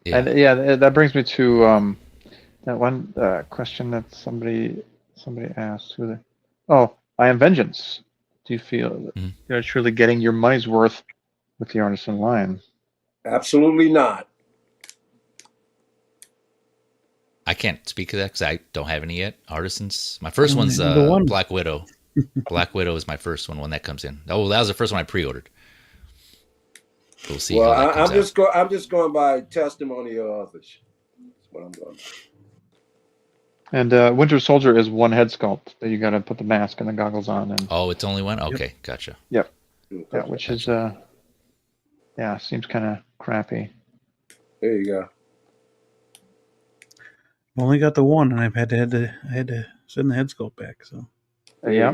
And that brings me to that one question that somebody asked. I Am Vengeance. Do you feel that you're truly getting your money's worth with the artisan line? Absolutely not. I can't speak to that because I don't have any yet. Artisans. My first one's Black Widow. Black Widow is my first one when that comes in. Oh, that was the first one I pre-ordered. We'll see. Well, how that comes out. I'm just going by testimony of others. That's what I'm going by. And Winter Soldier is one head sculpt that you got to put the mask and the goggles on. And it's only one? Okay, gotcha. Yep. Yeah, which is seems kind of crappy. There you go. Only got the one, and I had to send the head sculpt back. So yeah,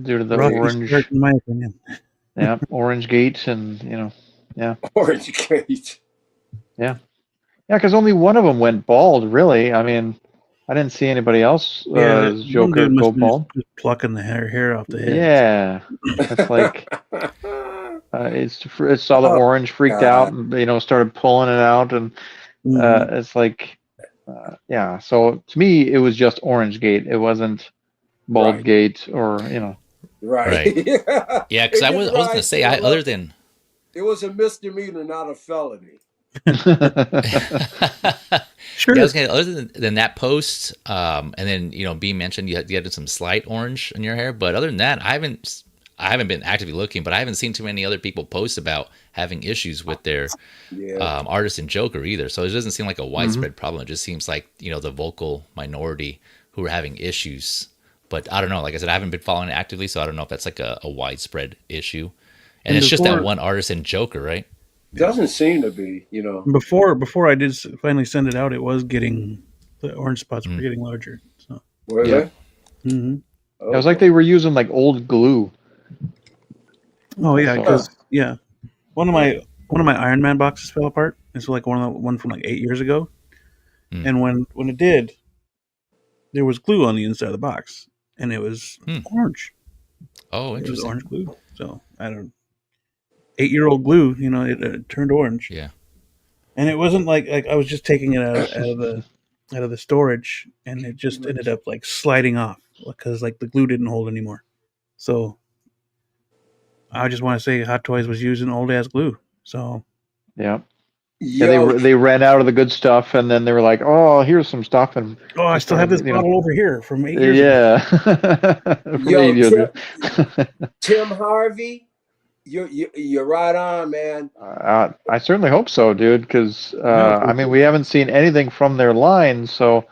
due to the Rocky orange, start, in my opinion. Yeah, orange gate, and orange gate. Yeah, because only one of them went bald. Really, I mean, I didn't see anybody else. Joker go bald. Just plucking the hair off the head. Yeah, it's like it saw the orange, freaked out, and started pulling it out, and it's like. So to me, it was just Orange Gate. It wasn't Bald Gate or Right. Yeah, because I was going to say, other than it was a misdemeanor, not a felony. Sure. Yeah, I was gonna, other than that post, and then Beam mentioned you had some slight orange in your hair, but other than that, I haven't been actively looking, but I haven't seen too many other people post about having issues with their artisan Joker either. So it doesn't seem like a widespread problem. It just seems like, the vocal minority who are having issues. But I don't know. Like I said, I haven't been following it actively, so I don't know if that's like a widespread issue. And it's just that one artisan Joker, right? Doesn't seem to be, you know. Before I did finally send it out, it was getting the orange spots were Mm. getting larger. So Were Yeah. they? hmm It was like they were using like old glue. oh yeah, So because one of yeah. my Iron Man boxes fell apart. It's like one from like 8 years ago, Mm. and when it did, there was glue on the inside of the box, and it was orange. Oh, It was interesting. orange glue. So I don't 8-year-old glue. You know, it turned orange. Yeah. And it wasn't like I was just taking it out of the storage, and it just ended up like sliding off because like the glue didn't hold anymore. So I just want to say Hot Toys was using old ass glue. So Yeah. Yeah, Yo, they ran out of the good stuff, and then they were like, "Oh, here's some stuff," and I they still have started, this bottle over here from 8 years ago. yeah, from yo, 80 Tim, dude. Tim Harvey, you're right on, man. I certainly hope so, dude, because No, I mean, we haven't seen anything from their line. So,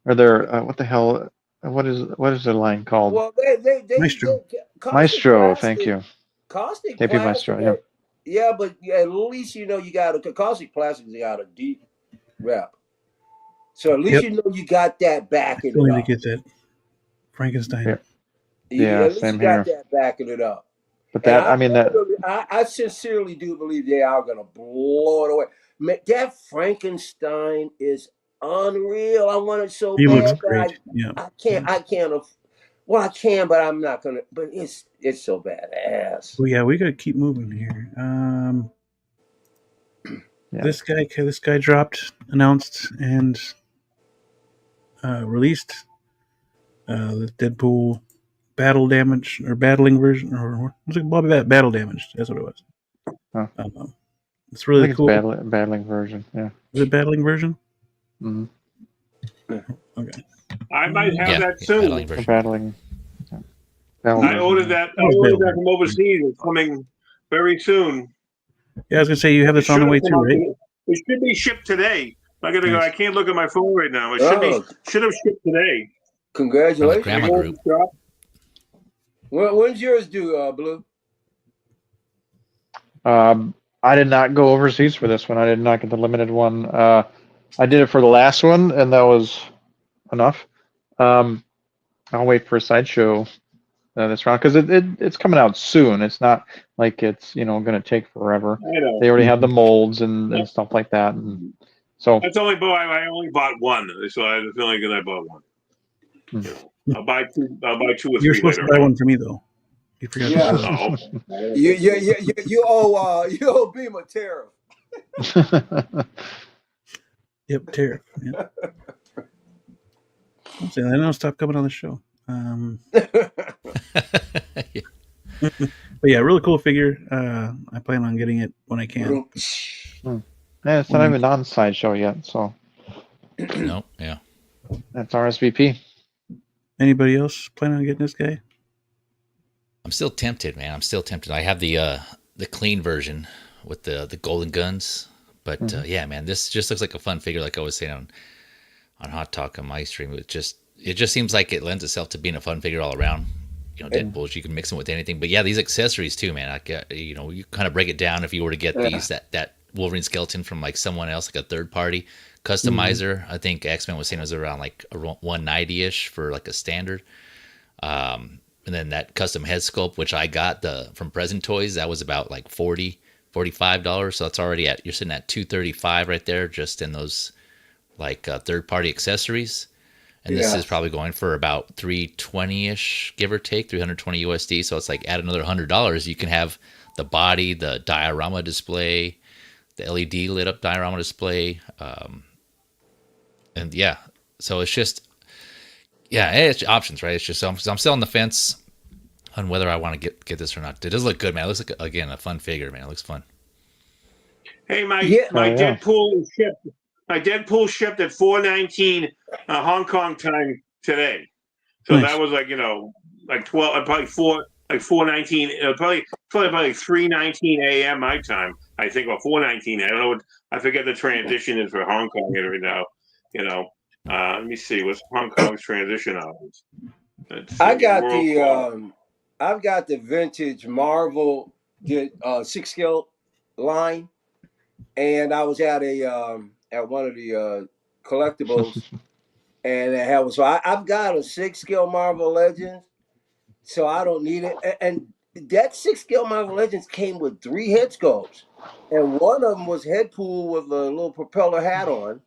are there what the hell? What is their line called? Well, they Maestro. caustic Maestro. Thank plastic, you, caustic KP plastic. Maestro. Yeah. Yeah, but at least you know you got a caustic plastic. You got a deep rep, so at least Yep. you know you got that I backing still it need to up. get that Frankenstein. Yeah. Yeah. At least Same you got here. that backing it up. But And that, I mean, that. I sincerely do believe they are going to blow it away. That Frankenstein is unreal. I want it so He looks bad, but great. Yeah. I can't. I can't. Well, I can, but I'm not gonna. But it's so badass. Well, yeah, we gotta keep moving here. Yeah. This guy dropped, announced, and released the Deadpool battle damage or battling version, or was it battle damage? That's what it was. Huh. It's I really think it's cool. battling version. Yeah. Is it battling version? Mm-hmm. Okay. I might have that battling soon. version. Battling. I ordered that. I ordered that from overseas. It's coming very soon. Yeah, I was gonna say you have this on the way too, right? It should be shipped today. I gotta go. Nice. I can't look at my phone right now. It should have shipped today. Congratulations. Grandma group. When's yours due, Blue? I did not go overseas for this one. I did not get the limited one. I did it for the last one, and that was enough. I'll wait for a sideshow this round because it's coming out soon. It's not like it's going to take forever. I know. They already have the molds and stuff like that, and so I only bought one, so I was feeling good. I bought one. I'll buy two. I'll buy 2 or 3 You're supposed later. to buy one for me though. You forgot. Yeah. You owe Beam a tariff. Yep, tariff. Yeah. I'm saying I don't stop coming on the show. But yeah, really cool figure. I plan on getting it when I can. Yeah, it's not even on sideshow yet, so No, yeah. That's RSVP. Anybody else plan on getting this guy? I'm still tempted, man. I'm still tempted. I have the clean version with the golden guns, but yeah, man, this just looks like a fun figure. Like I was saying on Hot Talk on my stream, it just seems like it lends itself to being a fun figure all around. Deadpools, you can mix them with anything. But yeah, these accessories too, man. You kind of break it down if you were to get these that Wolverine skeleton from like someone else, like a third party customizer. I think X-Men was saying it was around like 190-ish for like a standard. And then that custom head sculpt, which I got from Present Toys, that was about like $45. So that's already you're sitting at $235 right there, just in those like third party accessories. And this is probably going for about $320-ish, give or take, 320 USD. So it's like add another $100. You can have the body, the diorama display, the LED lit up diorama display. And yeah, so it's just, it's options, right? It's just, I'm still on the fence on whether I want to get this or not. It does look good, man. It looks like, again, a fun figure, man. It looks fun. Hey, my Deadpool shipped. My Deadpool shipped at 4:19 Hong Kong time today. So that was like like 12, probably 4:19, probably like 3:19 a.m. my time. I think, or 4:19. I don't know what. I forget the transition is for Hong Kong right now. Let me see what's Hong Kong's transition hours. I've got the vintage Marvel 6 scale line. and I was at one of the collectibles, and it had so I've got a 6 scale Marvel Legends, so I don't need it. And that 6 scale Marvel Legends came with 3 head sculpts, and one of them was Headpool with a little propeller hat on,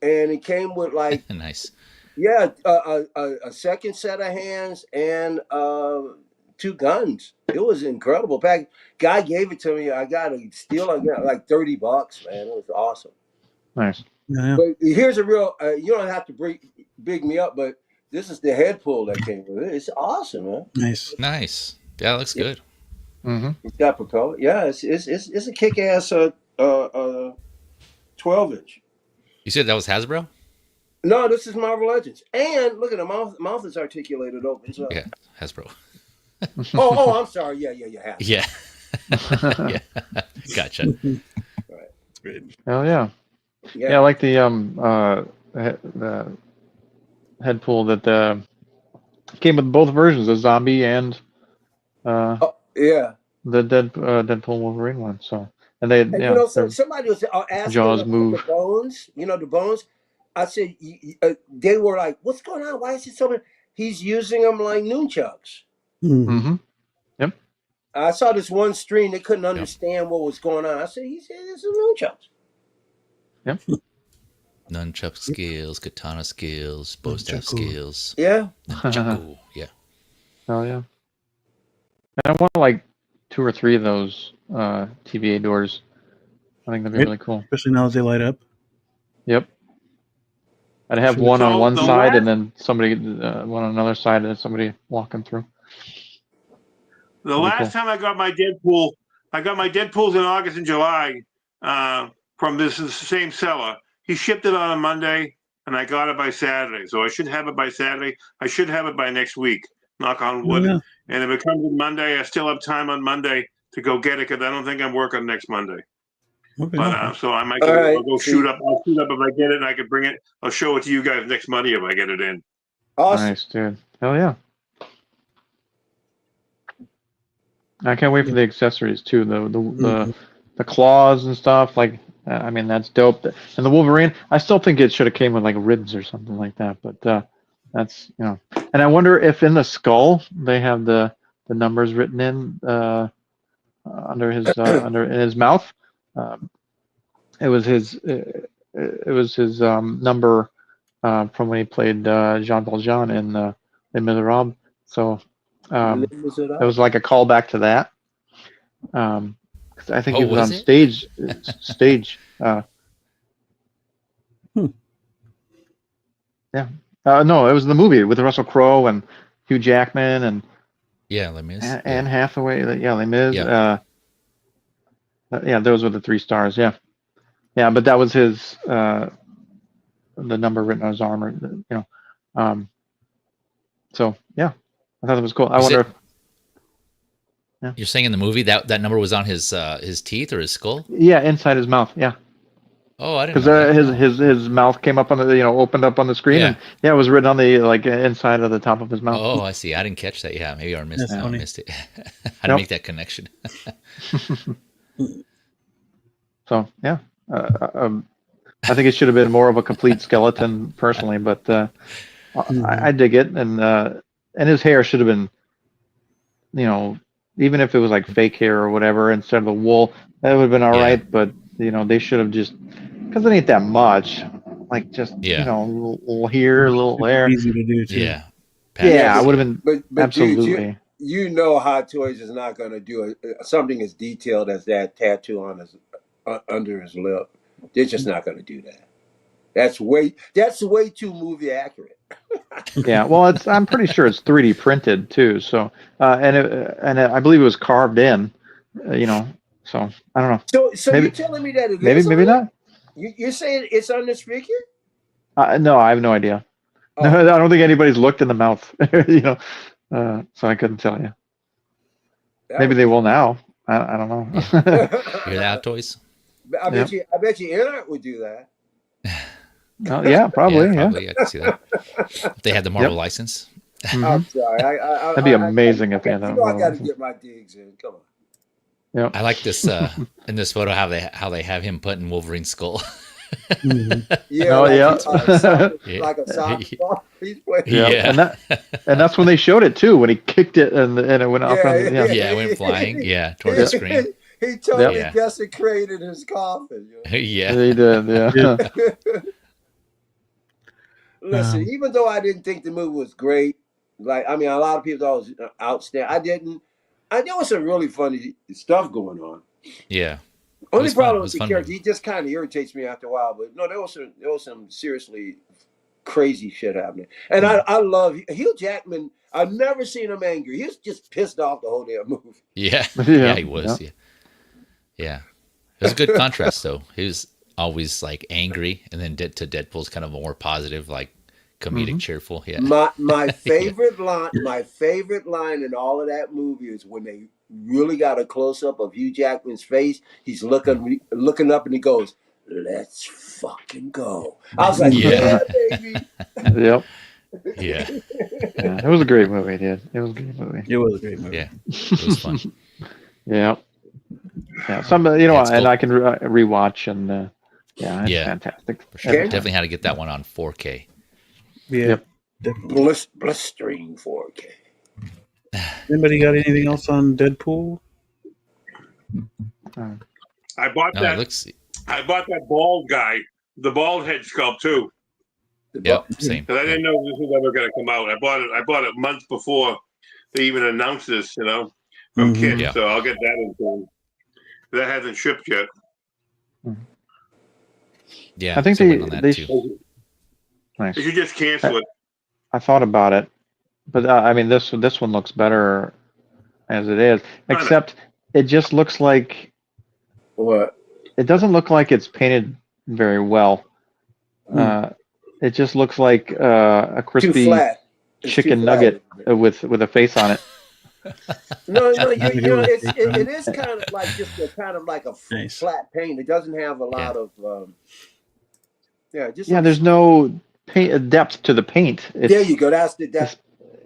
and it came with like Nice. yeah, a second set of hands and 2 guns. It was an incredible pack. Guy gave it to me. I got a steal. I got like $30, man. It was awesome. Nice. Yeah. But here's a real. You don't have to big me up, but this is the head pull that came with it. It's awesome, man. Nice. Nice. Yeah, it looks good. Mm-hmm. It's got propeller. Yeah, it's a kick ass 12-inch. You said that was Hasbro? No, this is Marvel Legends. And look at the mouth is articulated open. So. Yeah, Hasbro. Oh, I'm sorry. Yeah. Yeah. Yeah. Gotcha. Right. That's great. Hell yeah. Yeah, I like the head pull that came with both versions, the zombie and yeah. the Deadpool Wolverine one. So and they And yeah, so somebody was asking jaws about move. the bones. The bones. I said they were like, "What's going on? Why is it so many?" He's using them like nunchucks. Mm-hmm. Yep. I saw this one stream. They couldn't understand what was going on. I said, "He said it's nunchucks." Yep. Nunchuck skills, katana skills, bow staff skills. Yeah. Nunchaku. Yeah. Oh yeah. And I want like 2 or 3 of those TVA doors. I think that'd be really cool. Especially now as they light up. Yep. I'd have one on one side and then somebody one on another side and then somebody walking through. The last time I got my Deadpools in August and July from this same seller. He shipped it on a Monday, and I got it by Saturday. So I should have it by Saturday. I should have it by next week. Knock on wood. Yeah. And if it comes on Monday, I still have time on Monday to go get it because I don't think I'm working next Monday. Okay. But so I might go, I'll go shoot up. I'll shoot up if I get it, and I can bring it. I'll show it to you guys next Monday if I get it in. Awesome. Nice, dude. Hell yeah. I can't wait for the accessories too. The claws and stuff. Like, I mean, that's dope. And the Wolverine, I still think it should have came with like ribs or something like that. But that's And I wonder if in the skull they have the numbers written in under his in his mouth. It was his number from when he played Jean Valjean in Les Miserables. So it was like a callback to that. 'Cause I think he was on stage. Yeah. No, it was the movie with Russell Crowe and Hugh Jackman and Les Mis. Anne Hathaway. Yeah, Les Mis. Yeah. Those were the 3 stars. Yeah. Yeah, but that was his the number written on his arm. So yeah, I thought that was cool. I wonder if you're saying in the movie that number was on his teeth or his skull? Yeah, inside his mouth. Yeah. Oh, I didn't know. Because his mouth came up on the opened up on the screen, and it was written on the inside of the top of his mouth. Oh, I see. I didn't catch that. Yeah, maybe I missed it. I didn't make that connection. So yeah, I think it should have been more of a complete skeleton personally, but I dig it, and his hair should have been, even if it was like fake hair or whatever instead of the wool, that would have been all right. But they should have just, because it ain't that much, like just a little here, a little there. Easy to do too. Yeah. Yeah, I would have been but absolutely. Dude, Hot Toys is not going to do something as detailed as that tattoo on his under his lip. They're just not going to do that. That's way too movie accurate. Yeah, well, I'm pretty sure it's 3D printed too. So, and I believe it was carved in. So I don't know. So maybe, you're telling me that it maybe is? Maybe not. You're saying it's on this figure? No, I have no idea. Oh. No, I don't think anybody's looked in the mouth. So I couldn't tell you. Maybe they will now. I don't know. Hear that, Toys? I bet you Internet would do that. Yeah, probably. Yeah, I can see that. If they had the Marvel license. I'm sorry. That'd be amazing if they had that. I got to get my digs in. Come on. Yeah. I like this in this photo how they have him putting Wolverine's skull. Yeah, Oh, like yeah. Yeah. like a soccer ball. He's playing. Yeah, Yeah. and that's when they showed it too, when he kicked it and it went off on Yeah, the Yeah, it went flying. Yeah, toward the screen. He totally Yeah. desecrated his coffin. Yeah. He did, yeah. Listen, even though I didn't think the movie was great, like I mean, a lot of people thought it was outstanding. I didn't. There was some really funny stuff going on. Yeah. Only was fun. problem It with was the fun character, movie. he just kind of irritates me after a while. But no, there was some seriously crazy shit happening. And I love Hugh Jackman. I've never seen him angry. He was just pissed off the whole damn movie. Yeah. Yeah. Yeah, he was. Yeah. Yeah. It was a good contrast though. He was always like angry and then to Deadpool's kind of more positive, like comedic, cheerful. Yeah. My favorite line in all of that movie is when they really got a close up of Hugh Jackman's face. He's looking up and he goes, "Let's fucking go." I was like, Yeah. "Yeah, baby." Yep. Yeah. Yeah. It was a great movie, dude. It was a great movie. It was a great movie. Yeah. It was fun. Yeah. Yeah. Some, and cool. I can rewatch and yeah, it's Yeah. fantastic. For sure. Definitely had to get that one on 4K. Yeah. Yep. Definitely. Blistering 4K. Anybody got anything else on Deadpool? I bought No, that. it looks. I bought that bald guy, the bald head sculpt too. Yep. Same. Because I didn't know this was ever going to come out. I bought it months before they even announced this, from Kit. Yeah. So I'll get that in time. That hasn't shipped yet. Yeah. I think still waiting on that they too. Nice. You should just cancel it. I thought about it, but I mean, this one looks better as it is. Except it just looks like What? it doesn't look like it's painted very well. It just looks like a Too crispy flat. It's chicken too flat. nugget with a face on it. No, it is kind of like just a kind of like a Nice. flat paint. It doesn't have a lot of just There's no paint depth to the paint. there you go. That's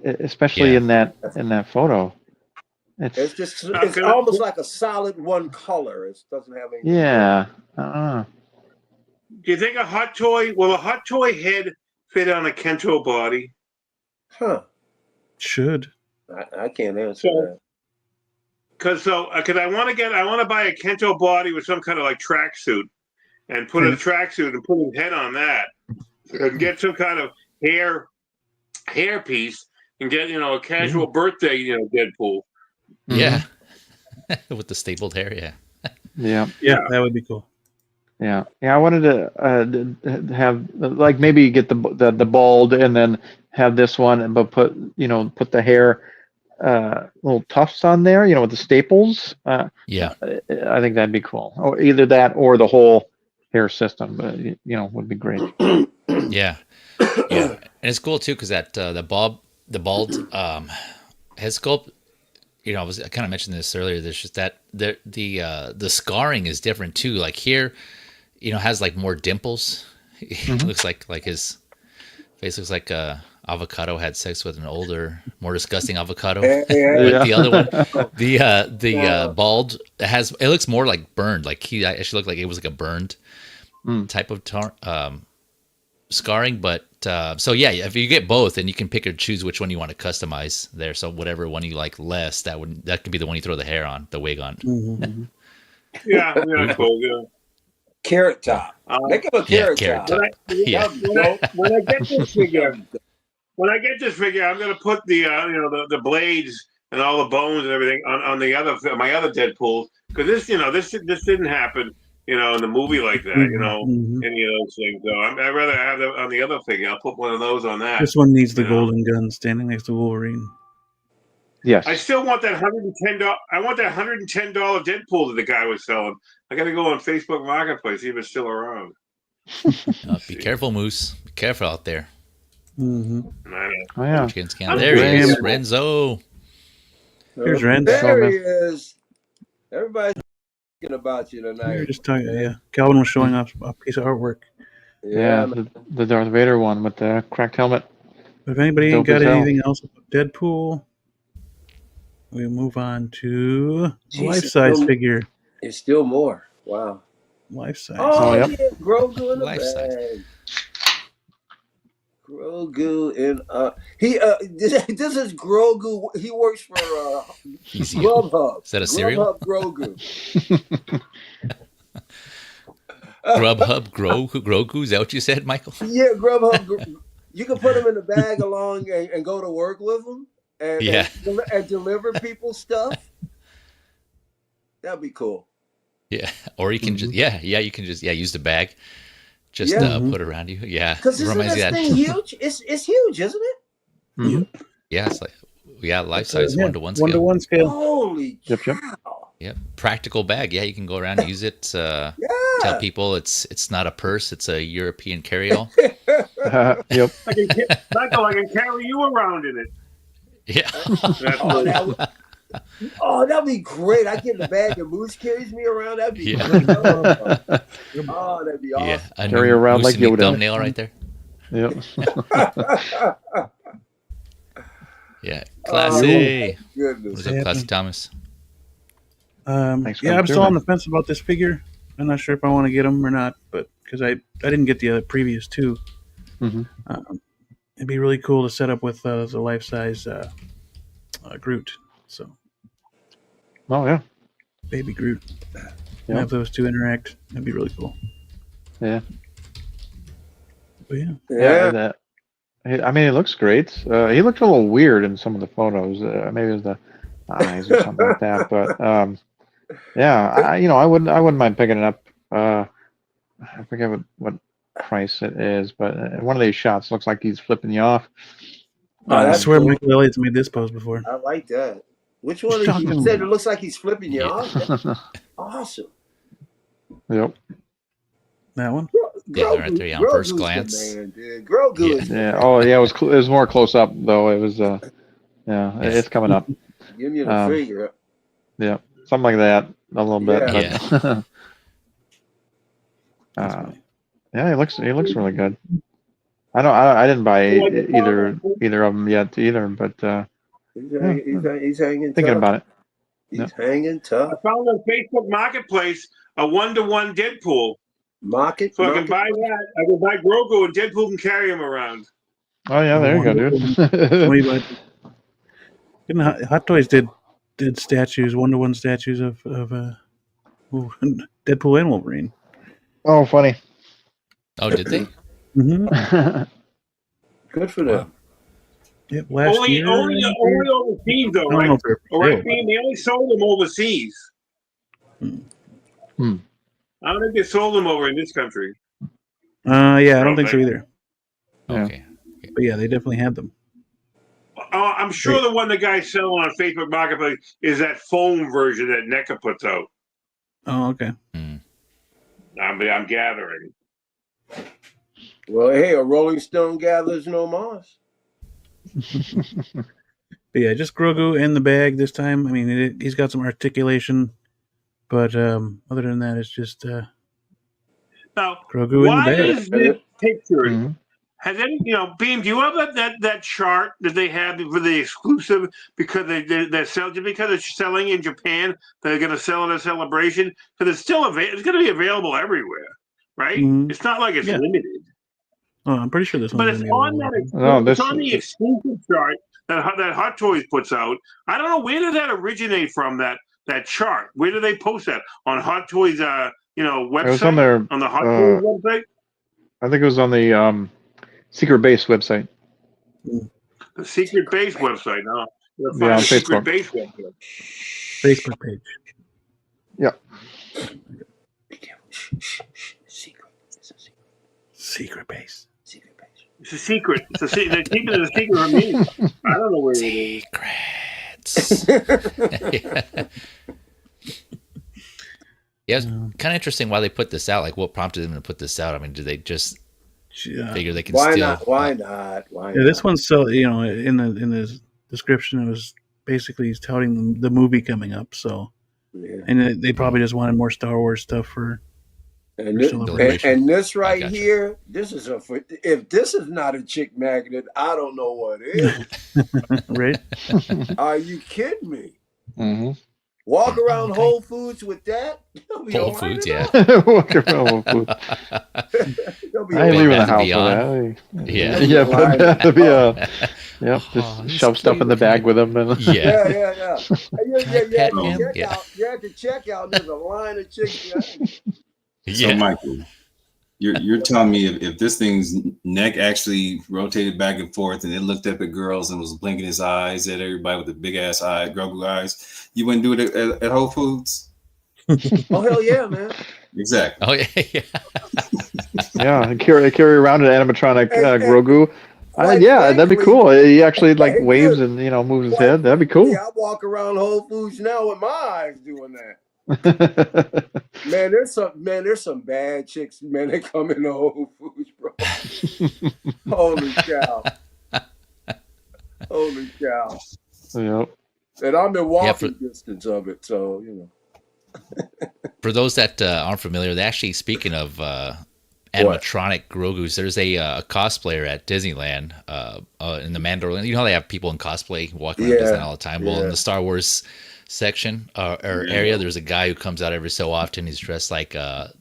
especially in that photo. it's just it's almost like a solid one color. It doesn't have any. Yeah. Do you think a hot toy head fit on a Kento body? Huh. Should. I can't answer that. Because I want to buy a Kento body with some kind of like tracksuit and put a tracksuit and put his head on that and get some kind of hair piece and get a casual birthday Deadpool. Yeah. With the stapled hair. Yeah. Yeah. That would be cool. Yeah. I wanted to have like maybe get the bald and then have this one, but put the hair little tufts on there, with the staples. Yeah. I think that'd be cool. Or either that or the whole hair system, would be great. Yeah. Yeah. And it's cool too because that the bald head sculpt. I kind of mentioned this earlier. There's just that the scarring is different too. Like here, has like more dimples. It looks like his face looks like a avocado had sex with an older, more disgusting avocado. But the other one, the bald it looks more like burned. Like he actually looked like it was like a burned type of scarring. But so yeah, if you get both, then you can pick or choose which one you want to customize there. So whatever one you like less, that could be the one you throw the hair on, the wig on. Yeah, cool. Yeah. Carrot top. Make him a carrot top. When I get this figure, I'm gonna put the blades and all the bones and everything on my other Deadpool because this didn't happen in the movie like that any of those things. So I'd rather have that on the other figure. I'll put one of those on that. This one needs the golden gun standing next to Wolverine. Yes. I still want that $110. I want that $110 Deadpool that the guy was selling. I got to go on Facebook Marketplace see if it's still around. Be careful, Moose. Be careful out there. Oh yeah. There he is, Renzo. Here's Renzo. There he is. Everybody's talking about you We tonight. were just talking. Yeah, Calvin was showing off a piece of artwork. Yeah, the Darth Vader one with the cracked helmet. If anybody ain't got anything else about Deadpool, we move on to Jeez, life-size figure. It's still more. Wow. Life-size. Oh, yep. yeah, Grogu in the Life size. bag. Grogu in this is Grogu. He works for Easy. Grubhub. Is that a cereal? Grubhub Grogu. Grubhub Grogu? Is that what you said, Michael? Yeah, Grubhub. You can put him in the bag along and go to work with him Yeah. and deliver people stuff. That'd be cool. Yeah. Or you can just you can just use the bag. Just put it around you. Yeah. Because isn't Reminds me this of that. thing huge? It's huge, isn't it? Mhm. Yeah, it's like life size 1-to-1 scale. 1-to-1 scale. Holy Yep, yep. cow. Yeah, practical bag. Yeah, you can go around and use it. Tell people it's not a purse; it's a European carry-all. Yep. Michael, I can carry you around in it. Yeah. That'd be great. I get in the bag and Moose carries me around. That'd be Yeah. great. Oh, that'd be awesome. Yeah. A Carry new around like Moose and Meat Yoda. thumbnail right there. Yep. Yeah. Classy. Goodness. What's up, Classy Thomas? Thanks for Yeah, coming I'm through, still on man. the fence about this figure. I'm not sure if I want to get them or not, but because I didn't get the other previous two. Mhm. It'd be really cool to set up with the life-size Groot. So Oh yeah. baby Groot. Yep. Have those two interact. That'd be really cool. Yeah. But yeah. Yeah. I mean, it looks great. He looked a little weird in some of the photos. Maybe it was the eyes or something like that. But yeah, I wouldn't mind picking it up. I forget what price it is, but one of these shots looks like he's flipping you off. Oh, I that's swear cool. Michael Elliott's made this pose before. I like that. Which one is you said it looks like he's flipping you off? That's awesome. Yep. That one? Yeah, right there. Yeah, on first glance. Man, dude. Grogu is Yeah. Oh yeah. It was more close up though. It was yeah. It's coming up. Give me the finger. Yeah. Something like that. A little bit. Yeah. But, yeah. He looks really good. I didn't buy either of them yet either, but He's hanging thinking tough. about it. He's hanging tough. I found on Facebook Marketplace a 1-to-1 Deadpool. So I can buy that. I can buy Grogu and Deadpool can carry him around. Oh yeah, there you go, dude. Hot Toys did statues, 1-to-1 statues of Deadpool and Wolverine. Oh, funny. Oh, did they? Mm-hmm. Good for them. Yep, last year. Only overseas, though, right? Right, they only sold them overseas. I don't think they sold them over in this country. Yeah, I don't think so either. Okay. But yeah, they definitely had them. I'm sure the one the guy's selling on Facebook Marketplace is that foam version that NECA puts out. Oh, okay. I'm gathering. Well, hey, a Rolling Stone gathers no moss. But yeah, just Grogu in the bag this time. I mean, he's got some articulation, but other than that, it's just now, Grogu in the bag. Why is this picture? Has any, Beam? Do you have that chart that they have for the exclusive because they're selling because it's selling in Japan? They're going to sell it at Celebration because it's still it's going to be available everywhere, right? It's not like it's limited. Oh, I'm pretty sure this one. But it's on that. It's on the exclusive chart that Hot Toys puts out. I don't know where did that originate from. That chart. Where do they post that on Hot Toys? Website. It was on their on the Hot Toys website. I think it was on the Secret Base website. The Secret Base website. No, yeah, on Secret Facebook. Base website. Facebook page. Yeah. Secret Base. It's a secret. They're keeping it a secret from me. I don't know where it is. Secrets. Yeah, it's kind of interesting why they put this out. Like, what prompted them to put this out? I mean, do they just figure they can steal? Why not? Yeah, this one's so in the description it was basically touting the movie coming up. So, and they probably just wanted more Star Wars stuff for. And this right here, this is if this is not a chick magnet, I don't know what is. Right? Are you kidding me? Mm-hmm. Walk around okay. Whole Foods with that. You'll be Whole all right Foods, in yeah. Walk around Whole Foods. You'll be I ain't all Bed leaving the Bath and house for Beyond. that. Yeah. You'll be Yeah, all Bed right. Bath to be yep, Oh, just this shove stuff kid, in the can I? bag with them. And Yeah. Yeah. And Can I you're at pet the So, him? Yeah. checkout. You're at the checkout. And there's a line of chicks behind you. so Yeah. Michael, you're telling me if this thing's neck actually rotated back and forth and it looked up at girls and was blinking his eyes at everybody with the big ass eye, Grogu eyes, you wouldn't do it at Whole Foods? Oh hell yeah, man! Exactly. Oh, yeah. yeah, carry around an animatronic And Grogu. quite Yeah, that'd be frankly, cool. He actually like hey waves dude, and moves his quite head. That'd be frankly, cool. I walk around Whole Foods now with my eyes doing that. Man, there's some bad chicks, man, that come into Whole Foods, bro. Holy cow. Holy cow. Yep. And I'm in Yeah. walking distance of it, so For those that aren't familiar, they actually, speaking of animatronic Grogu's, there's a cosplayer at Disneyland in the Mandalorian. You know how they have people in cosplay walking around Disneyland all the time? Well, in the Star Wars section or area, there's a guy who comes out every so often. He's dressed like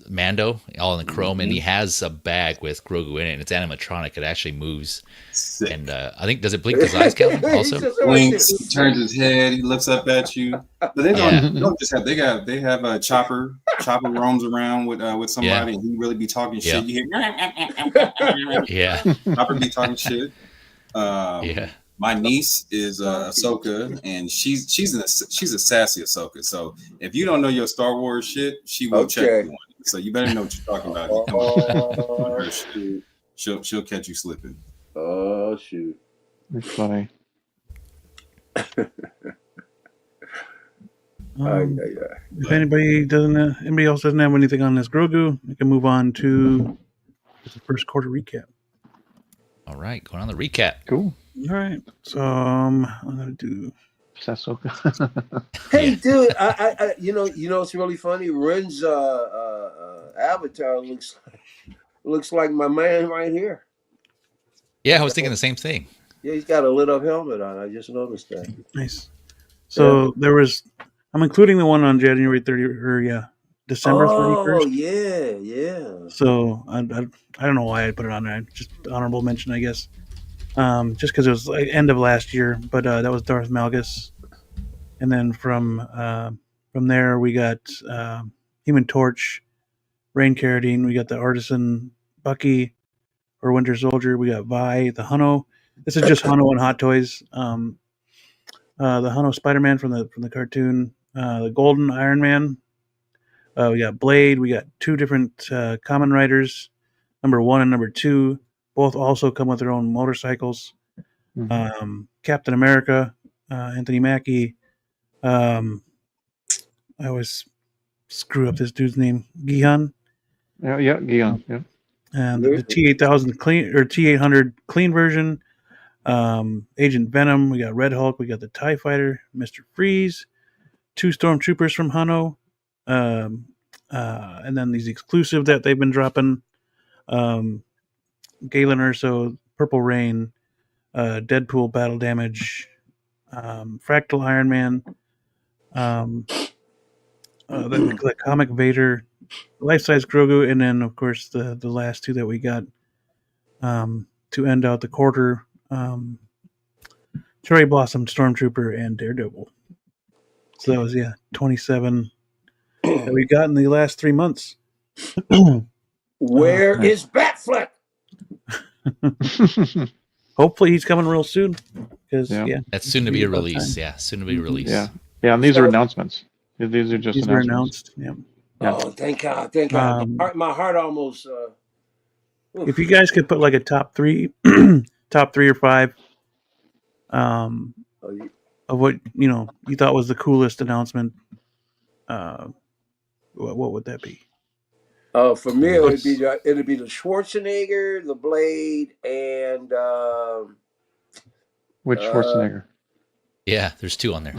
Mando, all in chrome, and he has a bag with Grogu in it, and it's animatronic. It actually moves. Sick. And I think, does it blink his eyes, Calvin, also? Blinks, turns his head, he looks up at you. But they don't just have they have a chopper roams around with somebody and he really be talking shit. You hear Yeah. Chopper be talking shit. Yeah. My niece is Ahsoka, and she's a sassy Ahsoka. So if you don't know your Star Wars shit, she will check you on it. So you better know what you're talking about. You come up her shit, she'll catch you slipping. Oh shoot. It's funny. If anybody else doesn't have anything on this Grogu, we can move on to the first quarter recap. All right, going on the recap. Cool. All right, so I'm gonna do Ahsoka. Hey, dude, I you know it's really funny. Ren's avatar looks like my man right here. Yeah, I was thinking the same thing. Yeah, he's got a lit up helmet on. I just noticed that. nice. So there was, I'm including the one on January 30th, or December 31st. Yeah. So I don't know why I put it on there. Just honorable mention, I guess. Just because it was like end of last year, but that was Darth Malgus, and then from there we got Human Torch, Rain Carradine. We got the Artisan Bucky or Winter Soldier. We got Vi, the Hunno. This is just Hunno and Hot Toys. The Hunno Spider-Man from the cartoon. The Golden Iron Man. We got Blade. We got two different Common Riders, number 1 and number 2. Both also come with their own motorcycles. Captain America, Anthony Mackie. I always screw up this dude's name. Gihan. Yeah, Gion. Yeah. And the T8000 clean or T800 clean version. Agent Venom. We got Red Hulk. We got the TIE Fighter, Mr. Freeze, 2 Stormtroopers from Hunno. And then these exclusive that they've been dropping. Galen Urso, Purple Rain, Deadpool Battle Damage, Fractal Iron Man, the Comic Vader, Life Size Grogu, and then of course the last 2 that we got to end out the quarter, Cherry Blossom Stormtrooper and Daredevil. So that was 27 that we got in the last 3 months. Where is Batfleck? Hopefully he's coming real soon. Because that's soon to be a release. Yeah, soon to be released. Yeah, and these are announcements. These are just announcements. Yeah. Oh, thank God! My heart almost. If you guys could put like a top 3 or 5 of what you thought was the coolest announcement, what would that be? For me, it'd be the Schwarzenegger, the Blade, and which Schwarzenegger? Yeah, there's 2 on there.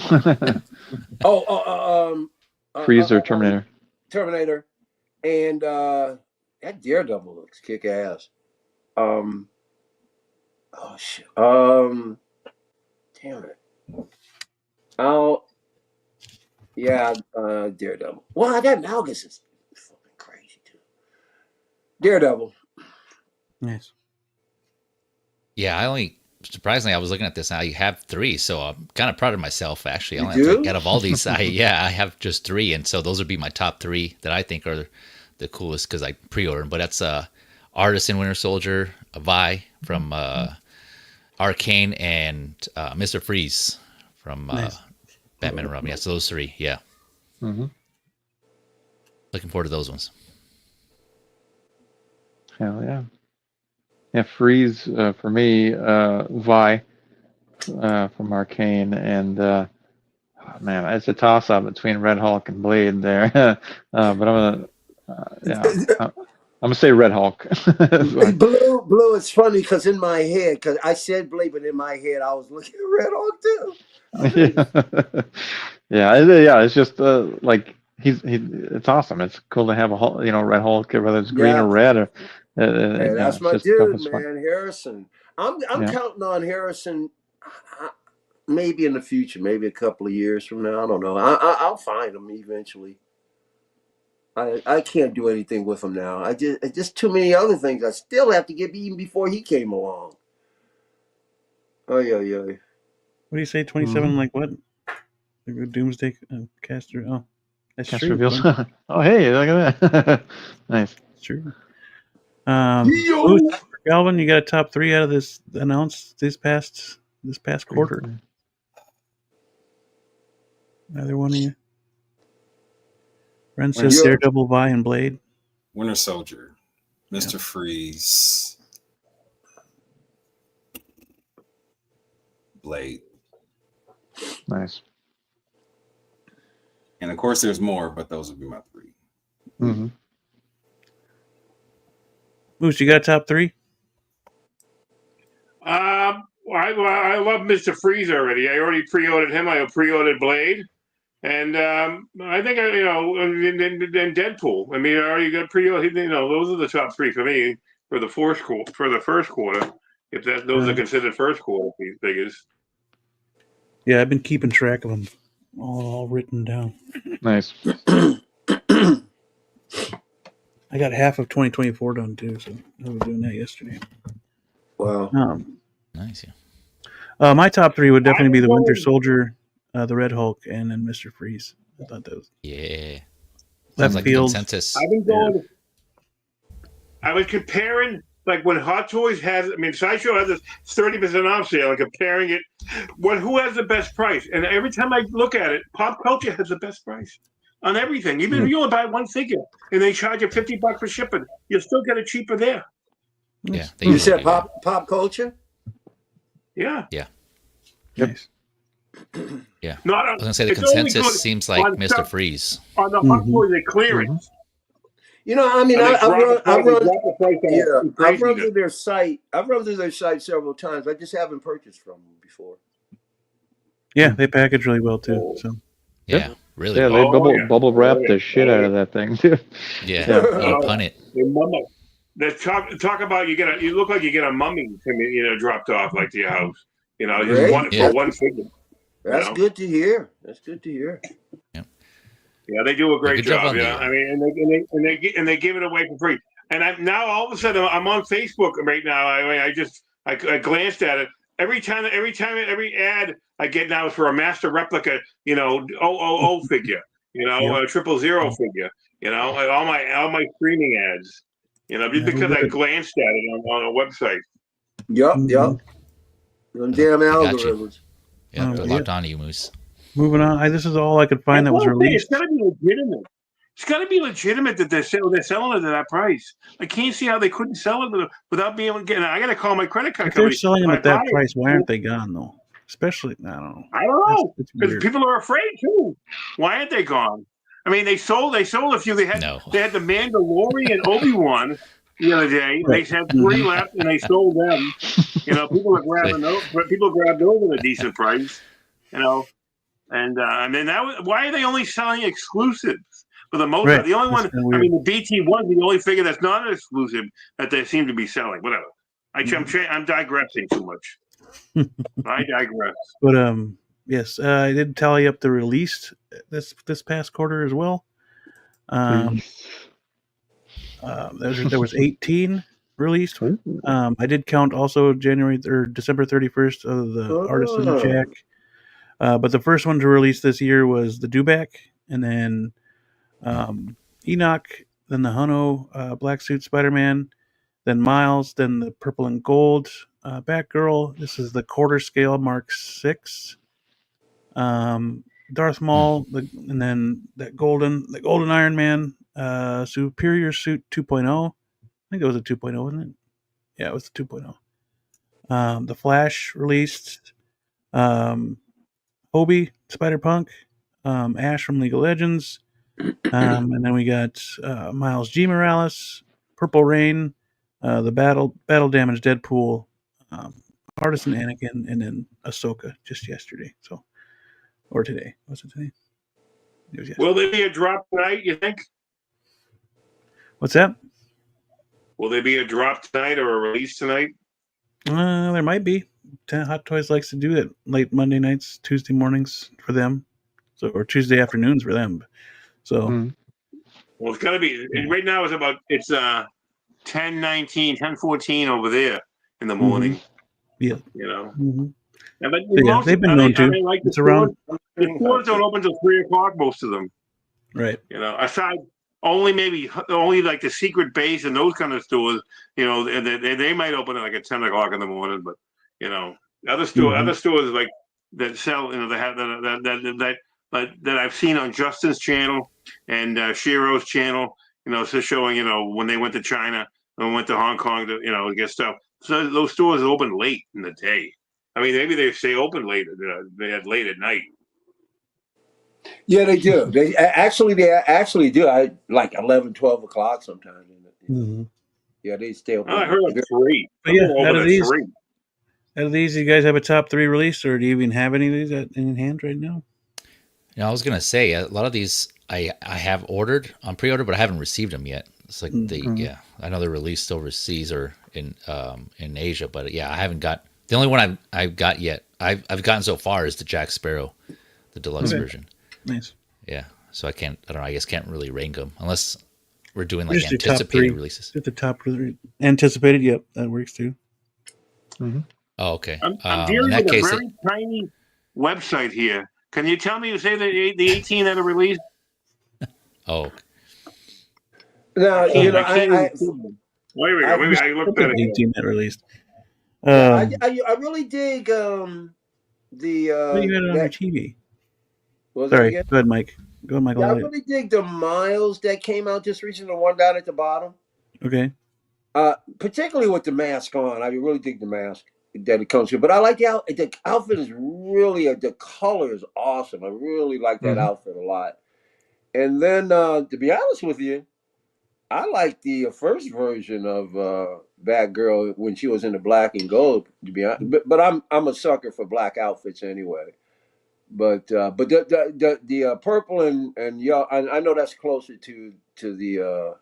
Freezer, Terminator. Terminator, and that Daredevil looks kick ass. Oh shit. Damn it. Yeah, Daredevil. Wow, that Malgus is fucking crazy too. Daredevil. Nice. Yeah, surprisingly, I was looking at this now. You have 3, so I'm kind of proud of myself. Actually, I You only have to, do? out of all these, I have just 3, and so those would be my top 3 that I think are the coolest because I pre-ordered them. But that's Artisan Winter Soldier, a Vi from Arcane, and Mr. Freeze from Nice. Batman and Robin. Yeah, so those 3. Yeah, Mm-hmm. looking forward to those ones. Hell yeah. Yeah, Freeze for me, Vi from Arcane, and oh, man, it's a toss up between Red Hulk and Blade there. But I'm gonna say Red Hulk. Blue. It's funny because in my head, because I said Blade, but in my head I was looking at Red Hawk too. Yeah, it's just like it's awesome. It's cool to have a Hulk, Red Hulk, whether it's green Yeah. or red, or Hey, that's it's my just dude, it's fun. man, Harrison. I'm Yeah. counting on Harrison. Maybe in the future, maybe a couple of years from now. I don't know. I'll find him eventually. I can't do anything with him now. Just too many other things I still have to get even before he came along. Oh yeah. What do you say? 27? Like what? Like Doomsday caster. Oh, that's Cast true. reveals. Oh, hey, look at that. Nice. It's true. Calvin, you got a top 3 out of this announced this past quarter. Either one of you? Ren says Daredevil, Vi, and Blade. Winter Soldier, Mr. Freeze, Blade. Nice. And of course, there's more, but those would be my 3. Mm-hmm. Moose, you got top 3? I love Mr. Freeze already. I already pre-ordered him. I pre-ordered Blade, and I think and Deadpool. I mean, I already got pre-ordered. Those are the top 3 for me for the first quarter. If those are considered first quarter figures. Yeah, I've been keeping track of them, all written down. Nice. I got half of 2024 done too, so I was doing that yesterday. Wow. Nice. Yeah. My top 3 would definitely be the Winter Soldier, the Red Hulk, and then Mr. Freeze. I thought that was Sounds like field. Consensus. I've been going. I was comparing, like when Hot Toys has. I mean, Sideshow has this 30% off sale, and comparing it. Who has the best price? And every time I look at it, Pop Culture has the best price on everything. Even if you only buy one figure and they charge you $50 for shipping, you'll still get it cheaper there. Yeah. You said pop Culture? Yeah. Yeah. Nice. Yeah. Not I was gonna say the Consensus seems like Mr. Freeze. On the Hot Toys, they clearance. I mean, I've run through their site. I've run through their site several times. I just haven't purchased from them before. Yeah, they package really well too. So yeah, really. Yeah, they bubble wrap the shit out of that thing too. Yeah, you pun it. Talk about you look like you get a mummy dropped off like to your house. Great. For one figure. That's good to hear. That's good to hear. Yeah, they do a great job. Yeah, I mean, and they give it away for free. And now all of a sudden I'm on Facebook right now. I glanced at it. Every ad I get now is for a master replica, 000 figure, a 000 figure, all my streaming ads, just because I glanced at it on a website. Yep. Them damn algorithms. Yeah, they're locked on you, Moose. Moving on. This is all I could find that was released. It's got to be legitimate. It's got to be legitimate that they're selling it at that price. I can't see how they couldn't sell it without being able to get it. I got to call my credit card company. If they're selling them at that price, why aren't they gone though? Especially, I don't know. I don't know, because people are afraid too. Why aren't they gone? I mean, they sold a few. They had the Mandalorian and Obi-Wan the other day. They had 3 left, and they sold them. People are grabbing those. But people grab those at a decent price. And then why are they only selling exclusives for the most part? The only one, I mean, the BT1 is the only figure that's not an exclusive that they seem to be selling. Whatever. I'm digressing too much. I digress. But Yes, I did tally up the released this past quarter as well. Please. There was 18 released. Ooh. I did count also January or December 31st of the Artisan Oh. Jack. But the first one to release this year was the Dewback, and then Enoch, then the Huno Black Suit Spider-Man, then Miles, then the Purple and Gold Batgirl. This is the quarter scale Mark 6. Darth Maul, and then the Golden Iron Man Superior Suit 2.0. I think it was a 2.0, wasn't it? Yeah, it was the 2.0. The Flash released. Hobie, Spider-Punk, Ash from League of Legends, and then we got Miles G. Morales, Purple Rain, the Battle Damage Deadpool, Artisan Anakin, and then Ahsoka just yesterday. So, or today. Was it today? It was yesterday. Will there be a drop tonight, you think? What's that? Will there be a drop tonight or a release tonight? There might be. Hot Toys likes to do it late Monday nights, Tuesday mornings for them, so or Tuesday afternoons for them. So, Well, it's got to be. Right now it's 10:19, 10:14 over there in the morning. yeah, You know. Mhm. Yeah, but So, yeah, most they've been are known they, are to. they like the It's around, the stores don't open until 3:00. Most of them, right? you know, aside only like the Secret Base and those kind of stores. You know, they might open at like at 10:00 in the morning, but you know, other stores like that sell, you know, they have that I've seen on Justin's channel and Shiro's channel. You know, so showing, you know, when they went to China and went to Hong Kong to, you know, get stuff. So those stores open late in the day. I mean, maybe they stay open late. They had late at night. Yeah, they do. They actually do. I like 11, 12 o'clock sometimes. Mm-hmm. Yeah, they stay open. I heard like 3. But yeah, Open at 3. Out of these, you guys have a top 3 release, or do you even have any of these in hand right now? You know, I was gonna say a lot of these I have ordered on pre-order, but I haven't received them yet. It's like I know they're released overseas or in Asia, but yeah, I haven't got the only one I've got yet. I've gotten so far is the Jack Sparrow, the deluxe version. Nice. Yeah, so I don't know. I guess can't really rank them unless we're doing like Just the top anticipated 3 releases. Just the top 3 anticipated. Yep, that works too. Oh, okay. I'm In dealing that with a case, very tiny website here. Can you tell me, you say the 18 that are released? oh, Now, you know, Wait, we go. Maybe I looked at it. 18 that released. I really dig you had it on your TV. Was Sorry, again? go ahead, Mike. Go ahead, Michael. Yeah, I really dig the Miles that came out just recently, the one down at the bottom. Okay. Particularly with the mask on. I really dig the mask that it comes with. But I like the outfit is really the color is awesome. I really like that outfit a lot. And then to be honest with you, I like the first version of Batgirl when she was in the black and gold. To be honest, but I'm a sucker for black outfits anyway. But the purple and yellow, I know that's closer to the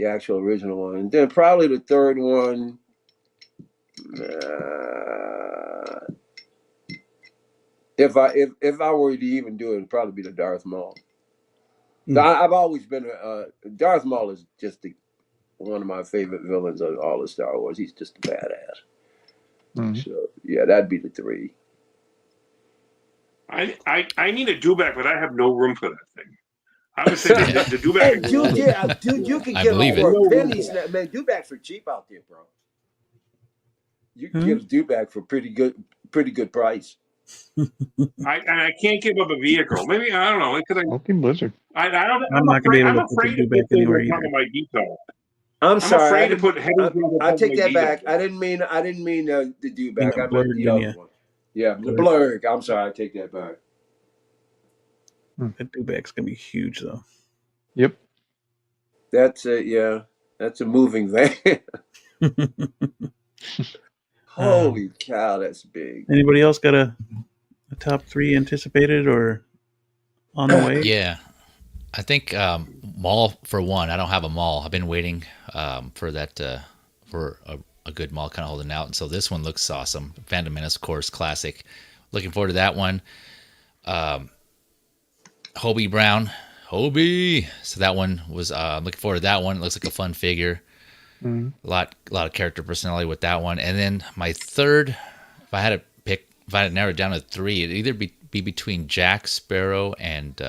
actual original one, and then probably the third one. If I were to even do it, it'd probably be the Darth Maul. I've always been Darth Maul is just one of my favorite villains of all of Star Wars. He's just a badass. So yeah, that'd be the 3. I need a dewback, but I have no room for that thing. I would say the dewback. Dude, you can I get them believe for pennies. Man, dewbacks are cheap out there, bro. You can get a dewback for pretty good price. I can't give up a vehicle. Maybe I don't know. Okay, Blizzard. I'm not gonna be able to put the dewback anywhere either. My detail. I'm sorry. afraid to put heavy. I take that back. I didn't mean the dewback. I meant the other one. Yeah, the blurg. I'm sorry. I take that back. That dewback's gonna be huge, though. Yep. That's that's a moving van. Holy cow, that's big. Anybody else got a top 3 anticipated or on the way? Yeah, I think Maul for one. I don't have a Maul. I've been waiting for that for a good Maul, kind of holding out. And so this one looks awesome. Phantom Menace, of course, classic. looking forward to that one. Hobie Brown, Hobie. So that one was looking forward to that one. It looks like a fun figure. Mhm. A lot of character personality with that one. And then my third, if I had to narrow it down to three, it'd either be between Jack Sparrow and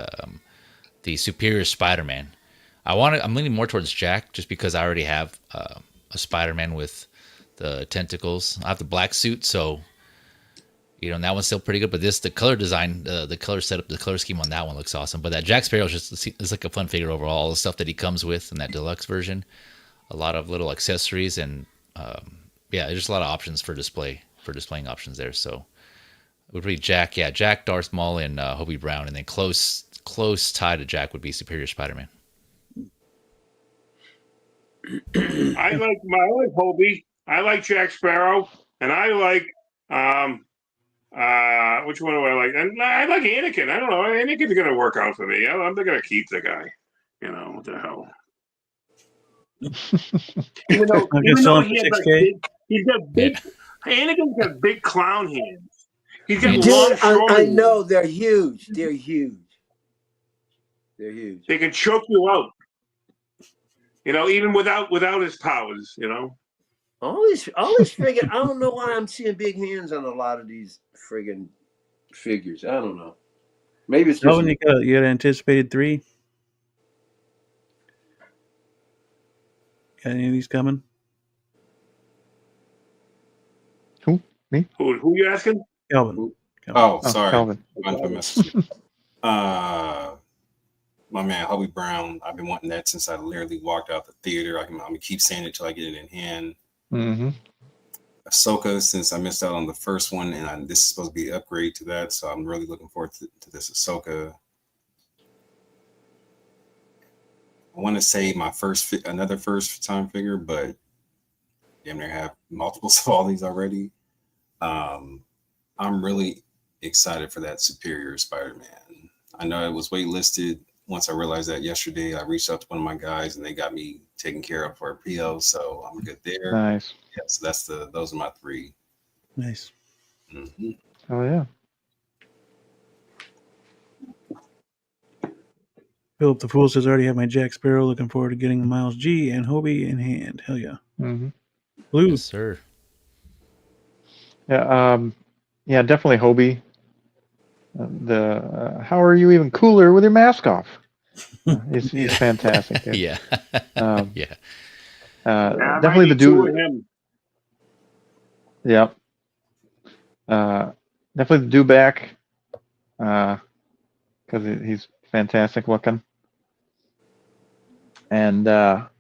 the Superior Spider-Man. I'm leaning more towards Jack just because I already have a Spider-Man with the tentacles. I have the black suit, so and that one's still pretty good. But the color design, the color setup, the color scheme on that one looks awesome. But that Jack Sparrow is like a fun figure overall. All the stuff that he comes with in that deluxe version, a lot of little accessories, and there's a lot of options for displaying options there. So it would be Jack, Darth Maul, and Hobie Brown, and then close tie to Jack would be Superior Spider-Man. I like Hobie. I like Jack Sparrow, and I like which one do I like? And I like Anakin. I don't know. Anakin's gonna work out for me. I'm not gonna keep the guy. What the hell? even though he has he's got big. Anakin's got big clown hands. He's got long shoulders. I know they're huge. They're huge. They're huge. They can choke you out. Even without his powers. All these friggin'. I don't know why I'm seeing big hands on a lot of these friggin' figures. I don't know. Maybe it's just. You got anticipated 3. Got any of these coming? Who? Me? Who you asking? Calvin. Oh, sorry. Calvin. My man, Hobie Brown. I've been wanting that since I literally walked out the theater. I'm gonna keep saying it till I get it in hand. Mm-hmm. Ahsoka, since I missed out on the first one, and this is supposed to be an upgrade to that, so I'm really looking forward to this Ahsoka. I want to say my another first time figure, but damn near have multiples of all these already. I'm really excited for that Superior Spider-Man. I know it was waitlisted. Once I realized that yesterday, I reached out to one of my guys and they got me taken care of for a PO, so I'm good there. Nice. Yeah, so those are my 3. Nice. Mm-hmm. Oh yeah. Philip the Fool says, I already have my Jack Sparrow. Looking forward to getting the Miles G and Hobie in hand. Hell yeah. Mm-hmm. Blue. Yes, sir. Yeah. Definitely Hobie. How are you even cooler with your mask off? He's fantastic. Dude. Yeah. Definitely the dude. Yep. Definitely the dewback. Because he's fantastic looking. And that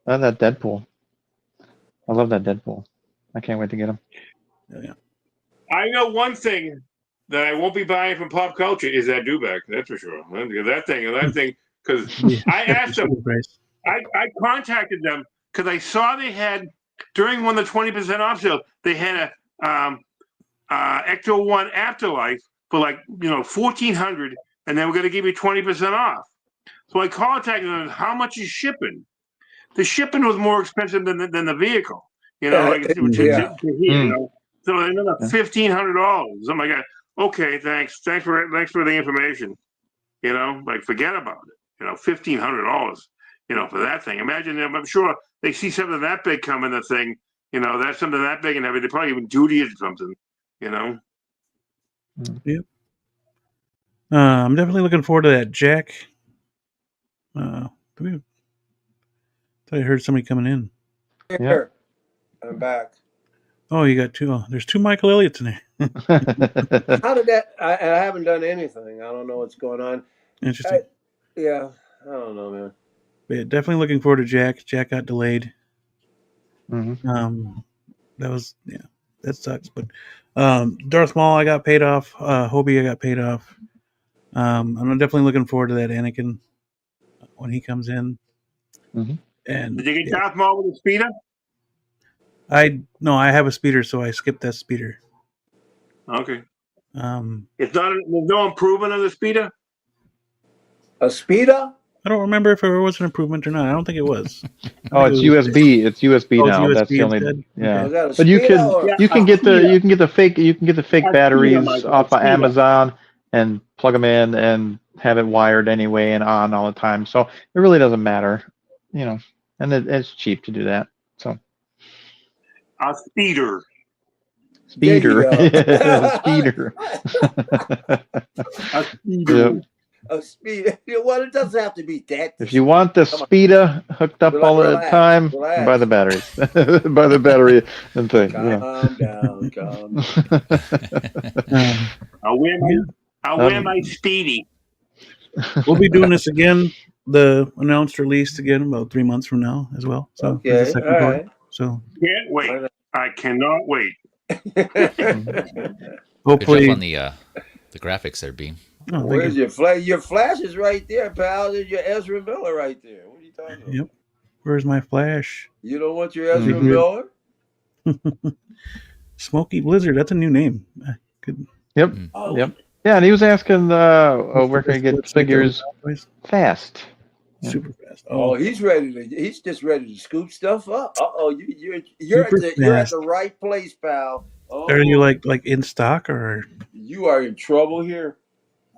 Deadpool. I love that Deadpool. I can't wait to get him. Yeah. I know one thing that I won't be buying from Pop Culture is that dewback. That's for sure. That thing. Because I asked them. I contacted them because I saw they had during one of the 20% off sales. They had a Ecto 1 Afterlife for $1,400, and they were going to give you 20% off. So I contacted them. How much is shipping? The shipping was more expensive than the vehicle. So another $1,500. I'm like, okay, thanks for the information. Forget about it. $1,500. For that thing. Imagine them. I'm sure they see something that big coming. The thing. That's something that big and heavy. They probably even duty it or something. Yep. I'm definitely looking forward to that Jack. I thought I heard somebody coming in. Here. I'm back. Oh, you got 2. Oh, there's 2 Michael Elliott's in there. How did that? I haven't done anything. I don't know what's going on. Interesting. I don't know, man. But yeah, definitely looking forward to Jack. Jack got delayed. Mm-hmm. That sucks. But Darth Maul, I got paid off. Hobie, I got paid off. I'm definitely looking forward to that Anakin when he comes in. Mm-hmm. And did you get Darth Maul with a speeder? I have a speeder, so I skipped that speeder. Okay. There's no improvement on the speeder. A speeder? I don't remember if it was an improvement or not. I don't think it was. Oh, it's USB. It's USB Oh, it's now. That's USB the only. instead? Yeah. Was that a But you speeder can or Yeah, you can a get the speeder. fake A speeder, batteries Mike. A off of speeder. Amazon and plug them in and have it wired anyway and on all the time. So it really doesn't matter, you know. And it's cheap to do that. So A speeder. there you speeder, go. speeder. A speeder. Yep. A speeder. Well, it doesn't have to be that. If you want the Come on. speeder hooked up all the Relax, time, relax. buy the batteries, buy the battery and thing. Calm down, calm down. I'll wear my speedy. We'll be doing this again, the announced release again about 3 months from now as well. So Okay, there's a second all part. right. So Can't wait. I cannot wait. Good hopefully, job on the graphics there, Beam. oh, thank Where's you. your flash? Your flash is right there, pal. There's your Ezra Miller right there. What are you talking about? Yep. Where's my flash? You don't want your Ezra Mhm. Miller? Smoky Blizzard. That's a new name. Good. Yep. Oh, Yep. Yeah, and he was asking, where can I get Website figures that was fast? Yeah. super fast. Oh, he's ready to. He's just ready to scoop stuff up. You're Super you're at fast. the right place, pal. Oh, Are you like in stock or? you are in trouble here.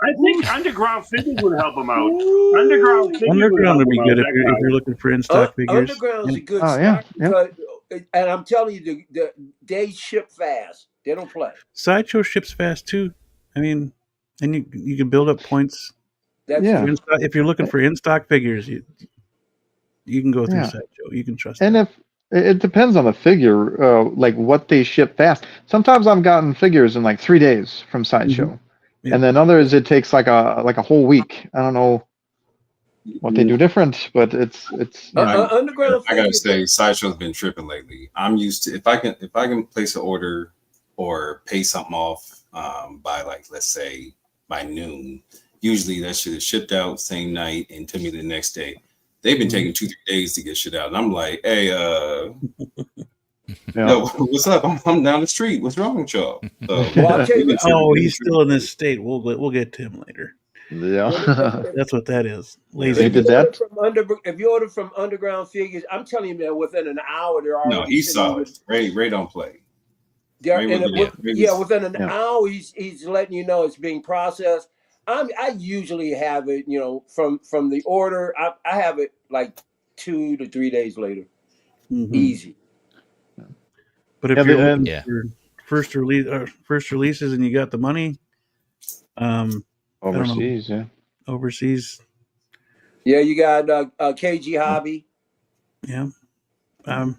I think Underground Figures would help him out. Underground Figures Underground would help be him good out, if that guy. you're looking for in stock figures. Underground's a good Oh, yeah, spot yeah. because, and I'm telling you, they ship fast. They don't play. Sideshow ships fast too. I mean, and you can build up points. That's Yeah. If you're looking for in stock figures, you can go through Yeah. Sideshow. You can trust And them. if it depends on the figure, like what they ship fast. Sometimes I've gotten figures in like 3 days from Sideshow, Yep. and then others it takes like a whole week. I don't know what they do different, but it's Underground. I gotta Figures, say, Sideshow's been tripping lately. I'm used to if I can place an order or pay something off by like let's say by noon. Usually that shit is shipped out same night and to me the next day. They've been taking 2-3 days to get shit out, and I'm like, hey, yo, what's up? I'm down the street. What's wrong with y'all? So, Well, I'll tell you. Oh, he's still in this state. We'll get to him later. yeah. That's what that is. They Lazy. did that? If you order from Underground Figures, I'm telling you, man, within an hour they're already. no, he's sitting solid. with- Ray don't play. They're, Ray and was- within an Yeah. hour, he's letting you know it's being processed. I usually have it, from the order. I have it like 2 to 3 days later. Mhm. Easy. But if Yeah, you're and- looking for first releases and you got the money, Overseas, yeah. overseas, Yeah, you got KG Hobby. yeah. Not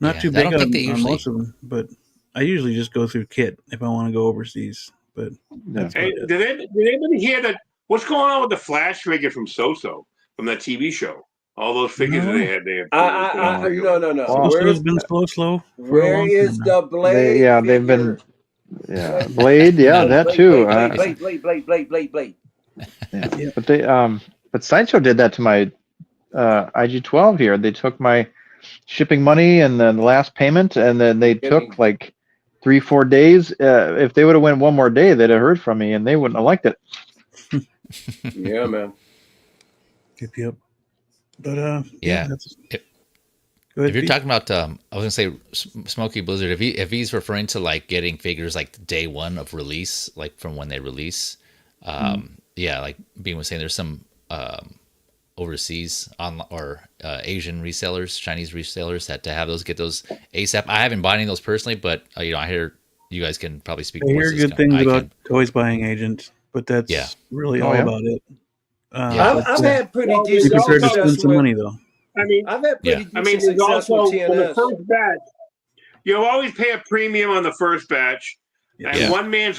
Yeah, too I big don't think on, they on usually- most of them, but I usually just go through Kit if I want to go overseas. But that's Hey, about it. did anybody hear that? What's going on with the Flash figure from Soso from that TV show? All those figures No. that they had there. No. Wow. So Where it's is been slow for a where long is time now. the Blade? They've been figure? Blade, yeah, that Blade, too. Blade. Yeah. But but Sideshow did that to my IG-12 here. They took my shipping money and then the last payment, and then they took like 3-4 days. If they would have went one more day, they'd have heard from me, and they wouldn't have liked it. Yeah, man. Yep. But Yeah. that's, If- go ahead, If you're Pete. talking about, I was gonna say Smoky Blizzard. If he's referring to like getting figures like day one of release, like from when they release, yeah, like Bean was saying, there's some overseas or Asian resellers, Chinese resellers that to have those get those ASAP. I haven't bought any of those personally, but I hear you guys can probably speak. I more hear to this good things I about can. Toys Buying Agent, but that's Yeah. really Oh, all yeah? about it. I've had pretty Well, you decent can start to success spend some with. money though. I mean, I've had pretty Yeah. decent there's success also with for the TNS. first batch. You'll always pay a premium on the first batch, and Yeah. one man's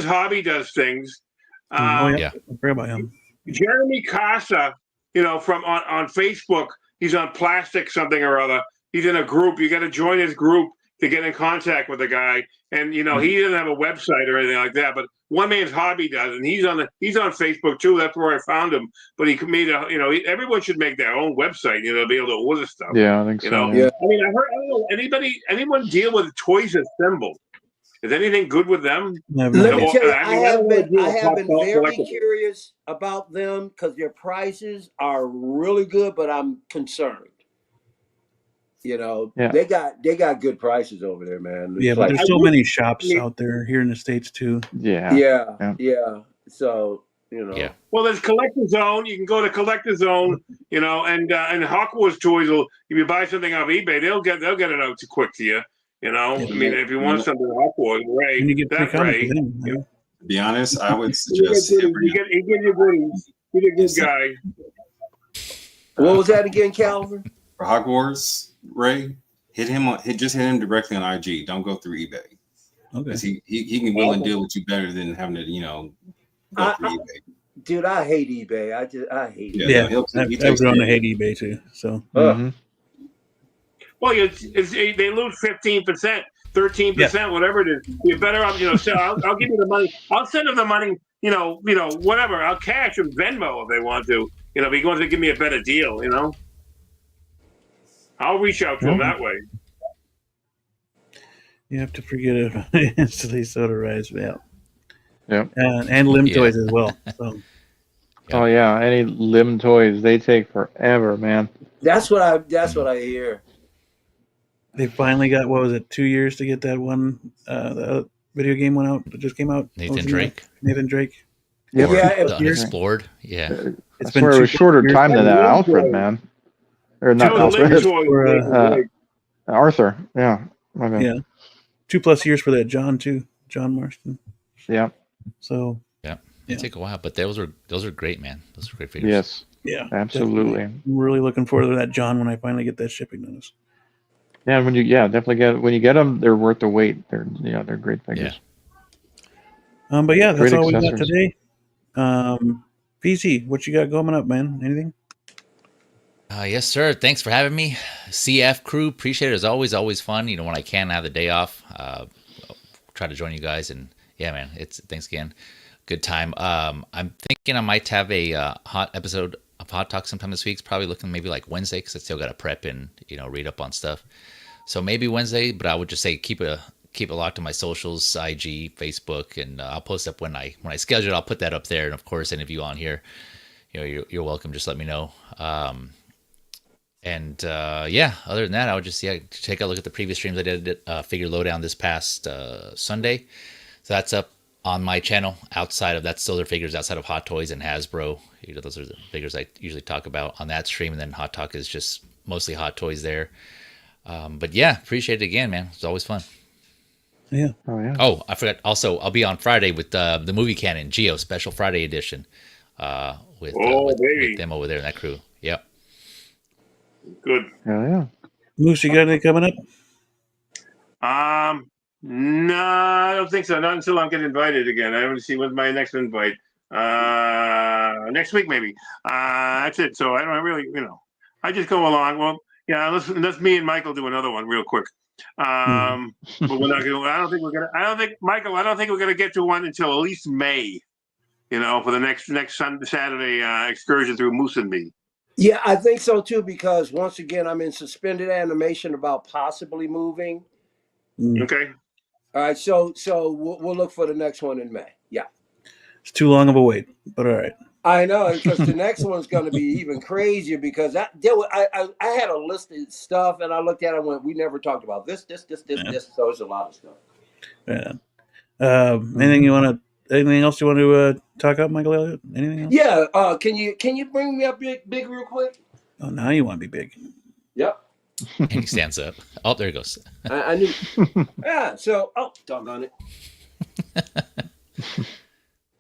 hobby does things. Oh yeah, Yeah. I forgot about him. Jeremy Casa, from on Facebook, he's on Plastic something or other. He's in a group. You got to join his group to get in contact with the guy. And he doesn't have a website or anything like that, but one man's hobby does, and he's on Facebook too. That's where I found him. But he made everyone should make their own website, to be able to order stuff. Yeah, I think so. Yeah. I mean, I don't know anyone deal with Toys Assemble. Is anything good with them? I've Let not me yet. tell you, I I mean, I have don't want been to do I a have pop been salt very collectible. curious about them because their prices are really good, but I'm concerned. You know, Yeah. they got good prices over there, man. Yeah, It's but like, there's I so wish. many I shops mean, out there here in the States too. Yeah. yeah, Yeah. yeah. So, you know, Yeah. well, there's Collector Zone. You can go to Collector Zone, you know, and Hawkwar's Toys will. If you buy something off eBay, they'll get it out too quick to you. You know, Yeah. I mean, if you You want know, something Hawkwar's, Ray, And you get free that comics Ray, with him. you know, to be honest, I would you get suggest goodies. every He gives you goodies. He's a good is guy. what was that again, Calvin? for Hogwarts, Ray, hit him directly on IG. Don't go through eBay. Okay. Because he can will and deal with you better than having to, go through eBay. Dude, I hate eBay. I hate it. Yeah, no, I've takes grown care to of hate it. eBay too. So Mm-hmm. Well, they lose 15%, 13%, whatever it is. You're better off, so I'll give you the money. I'll send them the money, whatever. I'll cash them Venmo if they want to, if he wants to give me a better deal, I'll reach out to him that way. you have to forget it instantly sodarized. Yeah. Yep. And limb toys as well. So Oh yeah, any limb toys, they take forever, man. That's what I hear. they finally got, what was it, 2 years to get that one the video game went out that just came out. Nathan Drake. Nathan Drake. Yep. Or Yeah, the Unexplored. Yeah. It's I been swear it was 2 shorter years time than that. Limb Alfred, toys. man. Or not Two limb Alfred. toys. for, Arthur. Yeah. My bad. yeah, 2+ years for that John too, John Marston. Yeah. So Yeah. They take a while, but those are great, man. Those are great figures. Yes. yeah, Absolutely. definitely. I'm really looking forward to that John when I finally get that shipping notice. Yeah, when you get them, they're worth the wait. They're great figures. But yeah, that's Great all we got accessories. today. PC, what you got going up, man? Anything? Yes, sir. Thanks for having me. CF crew, appreciate it. As always fun. When I can have the day off, I'll try to join you guys. And yeah, man, thanks again. Good time. I'm thinking I might have a hot episode of Hot Talk sometime this week. It's probably looking maybe like Wednesday because I still got to prep and read up on stuff. So maybe Wednesday, but I would just say keep it locked to my socials, IG, Facebook, and I'll post up when I schedule it. I'll put that up there. And of course, any of you on here, you're welcome. Just let me know. Other than that, I would just take a look at the previous streams I did. Figure Lowdown this past Sunday, so that's up on my channel. That's still their figures outside of Hot Toys and Hasbro. Those are the figures I usually talk about on that stream, and then Hot Talk is just mostly Hot Toys there. But yeah, appreciate it again, man. It's always fun. Yeah. Oh yeah. Oh, I forgot. Also, I'll be on Friday with the Movie Canon Geo Special Friday Edition with them over there in that crew. Yep. Good. Hell yeah. Moose, you got anything coming up? No, I don't think so. Not until I'm getting invited again. I haven't seen when's my next invite. Next week maybe. That's it. So I don't really, I just go along. Well, yeah, unless me and Michael do another one real quick. But we're not gonna. I don't think we're gonna get to one until at least May. For the next Saturday excursion through Moose and me. Yeah, I think so too, because once again, I'm in suspended animation about possibly moving. Okay. All right, so we'll look for the next one in May. Yeah. It's too long of a wait, but all right. I know, because the next one's going to be even crazier because I had a list of stuff and I looked at it and went, we never talked about this. So it's a lot of stuff. Yeah. Anything else you want to talk about, Michael Elliott? Anything else? Yeah. Can you bring me up big real quick? Oh, now you want to be big. Yep. And he stands up. Oh, there he goes. I knew. Yeah. So, doggone it.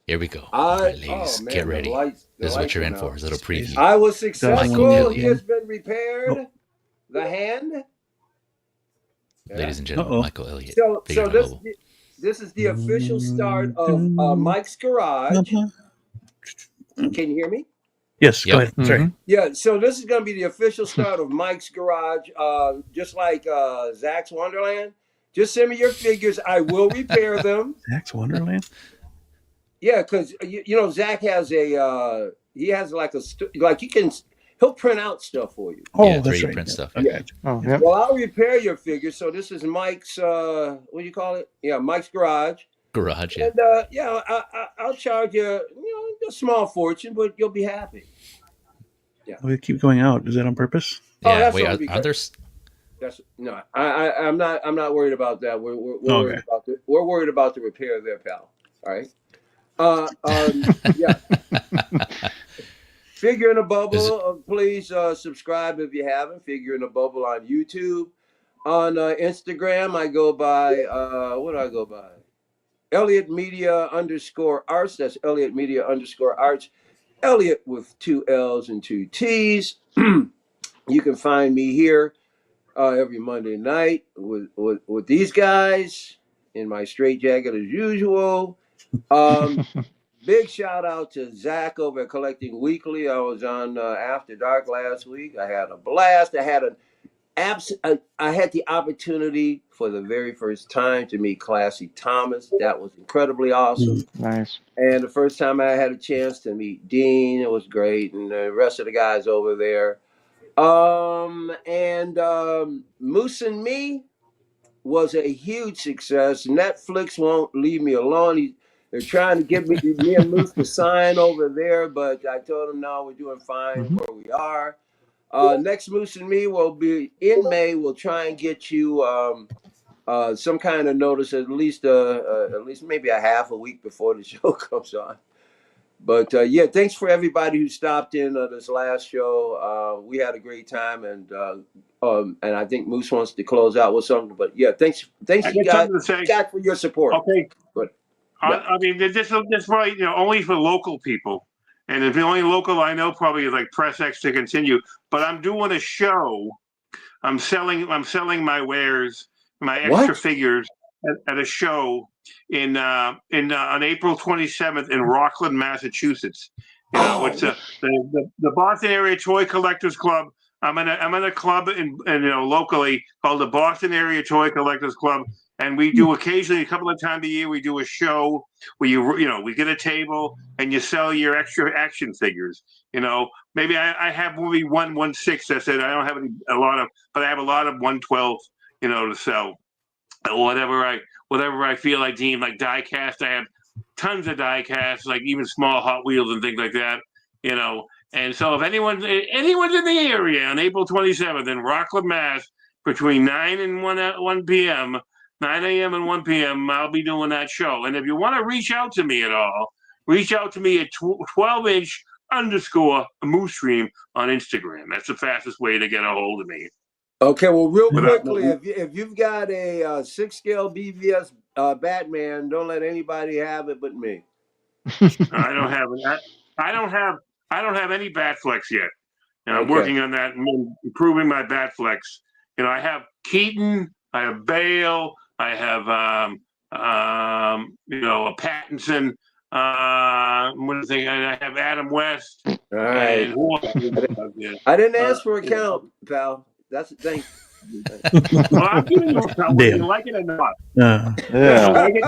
Here we go. Ladies, get ready. This is what you're in for. Is a little preview. I was successful. He has been repaired. Oh. The hand. Ladies and gentlemen, Michael Elliott. So this is the official start of Mike's Garage. Can you hear me? Yes, go ahead. Sorry. Yeah, so this is going to be the official start of Mike's Garage, just like Zach's Wonderland. Just send me your figures. I will repair them. Zach's Wonderland? Yeah, because, Zach has he has like you can He'll print out stuff for you. Oh, Yeah, that's 3D right. print Yeah. stuff. Yeah. Oh, yeah. Well, I'll repair your figure. So this is Mike's. What do you call it? Yeah, Mike's garage. Garage, yeah. And yeah, I'll charge you, a small fortune, but you'll be happy. We keep going out. Is that on purpose? Oh, Yeah, that's wait, only are there? because that's no. I'm not worried about that. We're Okay. worried about the repair there, pal. All right. Yeah. Figure in a Bubble. Please subscribe if you haven't. Figure in a Bubble on YouTube. On Instagram, I go by what do I go by? Elliott Media _arts. That's Elliott Media _arts. Elliott with 2 L's and 2 T's. You can find me here every Monday night with these guys in my straitjacket as usual. Big shout out to Zach over at Collecting Weekly. I was on After Dark last week. I had a blast. I had the opportunity for the very first time to meet Classy Thomas. That was incredibly awesome. Nice. And the first time I had a chance to meet Dean, it was great, and the rest of the guys over there. Moose and Me was a huge success. Netflix won't leave me alone. They're trying to get me and Moose to sign over there, but I told them no, we're doing fine where we are. Next Moose and Me will be in May. We'll try and get you some kind of notice at least maybe a half a week before the show comes on. But yeah, thanks for everybody who stopped in this last show. We had a great time, and I think Moose wants to close out with something. But yeah, thanks you guys for your support. Okay, but yeah. I mean, this probably only for local people, and if the only local I know probably is like Press X to continue. But I'm doing a show. I'm selling my wares, my extra figures at a show on April 27th in Rockland, Massachusetts. It's the Boston Area Toy Collectors Club. I'm in a club in locally called the Boston Area Toy Collectors Club, and we do occasionally a couple of times a year we do a show where we get a table and you sell your extra action figures. Maybe I have maybe 1/16. That's it. I don't have but I have a lot of 112. To sell. Whatever I feel I deem like die cast. I have tons of die casts, like even small Hot Wheels and things like that. And so if anyone's in the area on April 27th in Rockland, Mass, between 9 and 1 p.m., 9 a.m. and 1 p.m., I'll be doing that show. And if you want to reach out to me at all, reach out to me at 12-inch _ Moose Stream on Instagram. That's the fastest way to get a hold of me. Okay, well, real quickly, if you've got a 6-scale BVS Batman, don't let anybody have it but me. I don't have it. I don't have any Batflex yet. And I'm working on that and improving my Batflex. I have Keaton, I have Bale, I have a Pattinson. I have Adam West. All right. I didn't ask for a count, pal. That's the thing. Well, I'm giving you a count whether you like it or not. Yeah. Like it?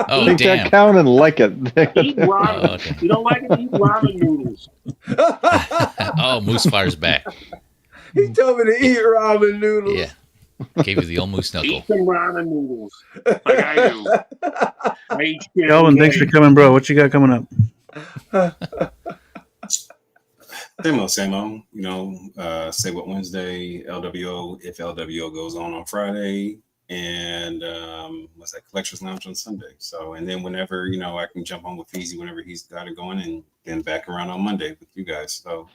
Oh, Take damn. that count and like it. Eat ramen. Okay. You don't like it? Eat ramen noodles. Oh, Moose fires back. He told me to eat ramen noodles. Yeah. Gave you the old moose knuckle. Eat some ramen noodles, like I do. Calvin, thanks for coming, bro. What you got coming up? Same old. Say What Wednesday, LWO, if LWO goes on Friday, and what's that, Collectors Lounge on Sunday. So, and then whenever, I can jump on with Feezy whenever he's got it going, and then back around on Monday with you guys. So,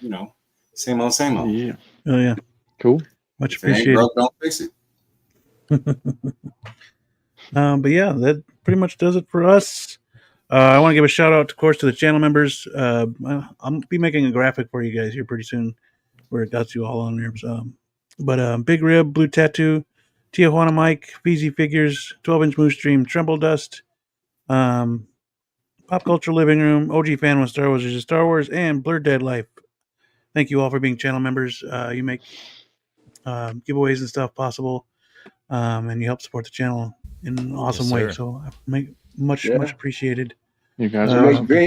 same old. Yeah. Oh, yeah. Cool. Much If it ain't appreciated. broke, don't fix it. But yeah, that pretty much does it for us. I want to give a shout out, of course, to the channel members. I'll be making a graphic for you guys here pretty soon where it got you all on there. But Big Rib, Blue Tattoo, Tijuana Mike, Feezy Figures, 12-inch Moose Stream, Tremble Dust, Pop Culture Living Room, OG Fan with Star Wars is Star Wars, and Blurred Dead Life. Thank you all for being channel members. You make giveaways and stuff possible, and you help support the channel in an awesome way. So much appreciated. You guys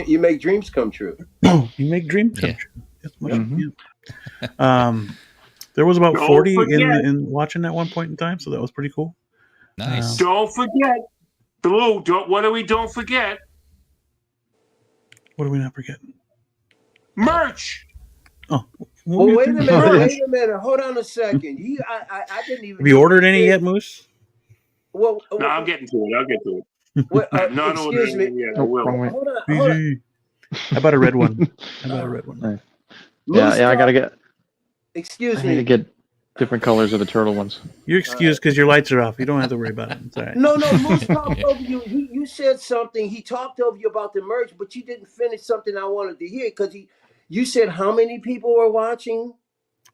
you make dreams come true. You make dreams come true. That's much, There was about Don't 40 forget. in watching at one point in time, so that was pretty cool. Nice. Don't forget. Blue, don't forget? What do we not forget? Merch. Oh, Well, get wait through a this. minute. yeah. Wait a minute. Hold on a second. I didn't even. Have you ordered any yet, Moose? Well, No, I'll get to it. I'll get to it. what, I'm not excuse ordering me. it yet. I Oh, will. wrong way. Hold on. PG. I bought a red one. I bought a red one. Nice. Moose Yeah, I gotta Talk- get. Excuse I need to me. get different colors of the turtle ones. You're excused because your lights are off. You don't have to worry about it. It's all right. No, Moose talked over you. You said something. He talked over you about the merch, but you didn't finish something I wanted to hear because you said how many people were watching?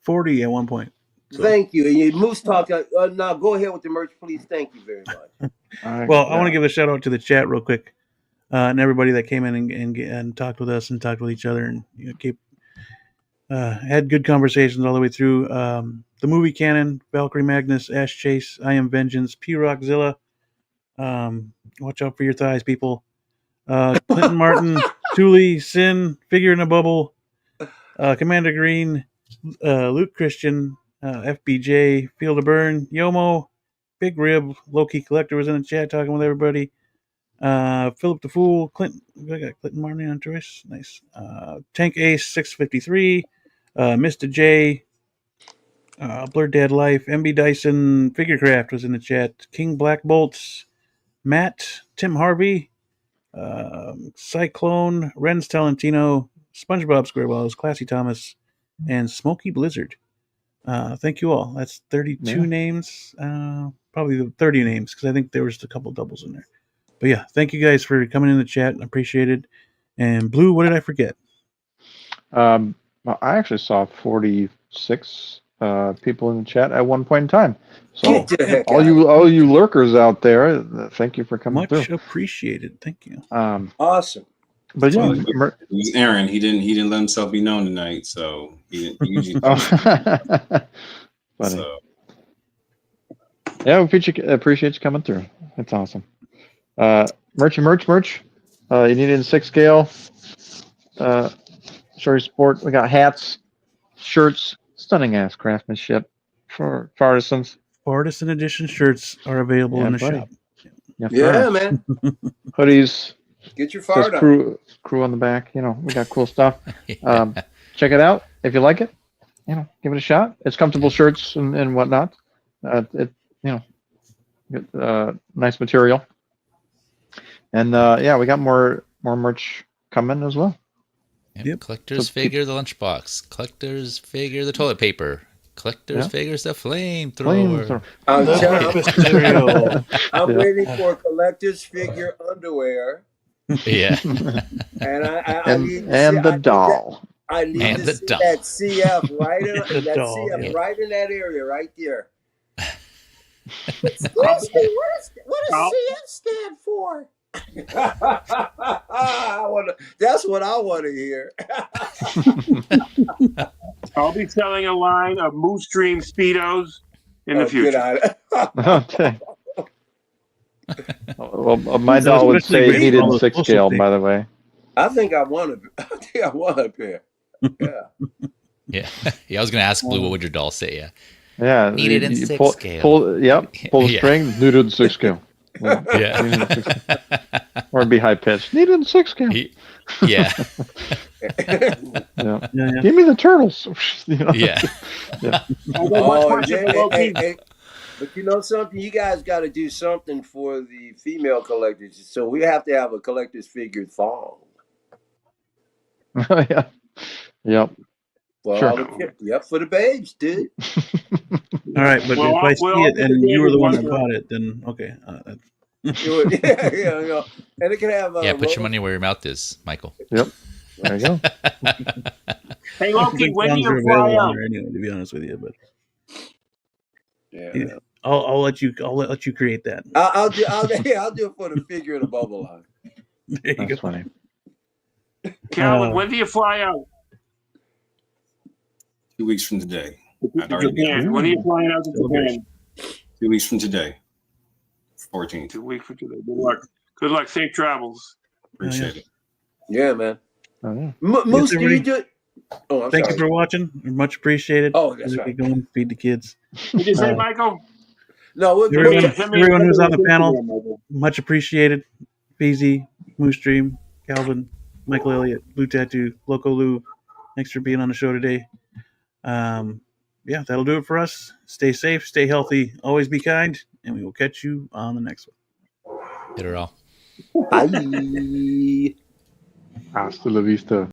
40 at one point. So. Thank you. And Moose talked. Now go ahead with the merch, please. Thank you very much. Well, I want to give a shout out to the chat real quick, and everybody that came in and talked with us and talked with each other and had good conversations all the way through. The movie canon, Valkyrie Magnus, Ash Chase, I Am Vengeance, P Rockzilla. Watch out for your thighs, people. Clinton Martin, Thule, Sin, Figure in a Bubble, Commander Green, Luke Christian, FBJ, Field of Burn, Yomo, Big Rib, Loki Collector was in the chat talking with everybody. Philip the Fool, Clinton Martin on choice. Nice. Tank Ace 653, Mr. J, Blur Dead Life, MB Dyson, Figurecraft was in the chat. King Black Bolts, Matt, Tim Harvey, Cyclone, Renz Talentino, SpongeBob SquareBalls, Classy Thomas, and Smoky Blizzard. Thank you all. That's 32 names. Probably the 30 names because I think there was a couple doubles in there. But yeah, thank you guys for coming in the chat. Appreciate it. And Blue, what did I forget? Well, I actually saw 46 people in the chat at one point in time. So Get the heck all you lurkers out there, thank you for coming Much through. appreciated. Thank you. Awesome. But yeah, Well, it was Aaron. He didn't let himself be known tonight, so he usually. Funny. So. Yeah, we appreciate you coming through. That's awesome. Merch. You need it in 6 scale. Sorry, sport. We got hats, shirts, stunning ass craftsmanship for artisans. Artisan edition shirts are available in the shop. Yeah, man. Hoodies. Get your fire done. Crew on the back. We got cool stuff. Check it out if you like it. Give it a shot. It's comfortable shirts and whatnot. Nice material. And we got more merch coming as well. Yep. Collector's figure the lunchbox. Collector's figure the toilet paper. Collector's figures the flamethrower. I'm waiting for collector's figure underwear. Yeah. And I need to and see, the doll. I need to see that CF right in that area right there. Excuse me, what does CF stand for? That's what I want to hear. I'll be selling a line of Moose Dream Speedos in the future. Okay. Well, my doll would say it needed 6 scale, by the way. I think I want a pair. Yeah. Yeah. I was gonna ask Blue, what would your doll say? Yeah. Yeah. Needed in 6 scale. Pull the string. Needed in 6 scale. Yeah. Or it'd be high pitched. Needed in 6 scale. Yeah. Give me the turtles. Yeah. Hey, but you know something? You guys got to do something for the female collectors. So we have to have a collector's figure thong. Yeah. Yep. Well, sure. Yep, for the babes, dude. All right, but if I see it and you were the one that bought it, then okay. Yeah. And it can have. Put your money where your mouth is, Michael. Yep. There you go. Hey, Loki, when do you fly out? Anyway, to be honest with you, but yeah, I'll let you create that. I'll do it for the figure of the bubble line. There you That's go. funny. Calvin, when do you fly out? 2 weeks from today. Japan. When are you flying out to Japan? 2 weeks from today. 14th. 2 weeks from today. Good luck. Good luck. Safe travels. Appreciate it. Yeah, man. Oh, yeah. Moose, do you do? Oh, I'm Thank you sorry. for watching. Much appreciated. Oh, that's Keep right. going, feed the kids. What'd you say, Michael? No, we'll Everyone, catch. everyone who's on the Send me panel, Instagram, Michael. much appreciated. Feezy, Moose Dream, Calvin, Michael Elliott, Blue Tattoo, Loco Lou. Thanks for being on the show today. Yeah, that'll do it for us. Stay safe, stay healthy, always be kind, and we will catch you on the next one. Hit her all. Bye. Hasta la vista.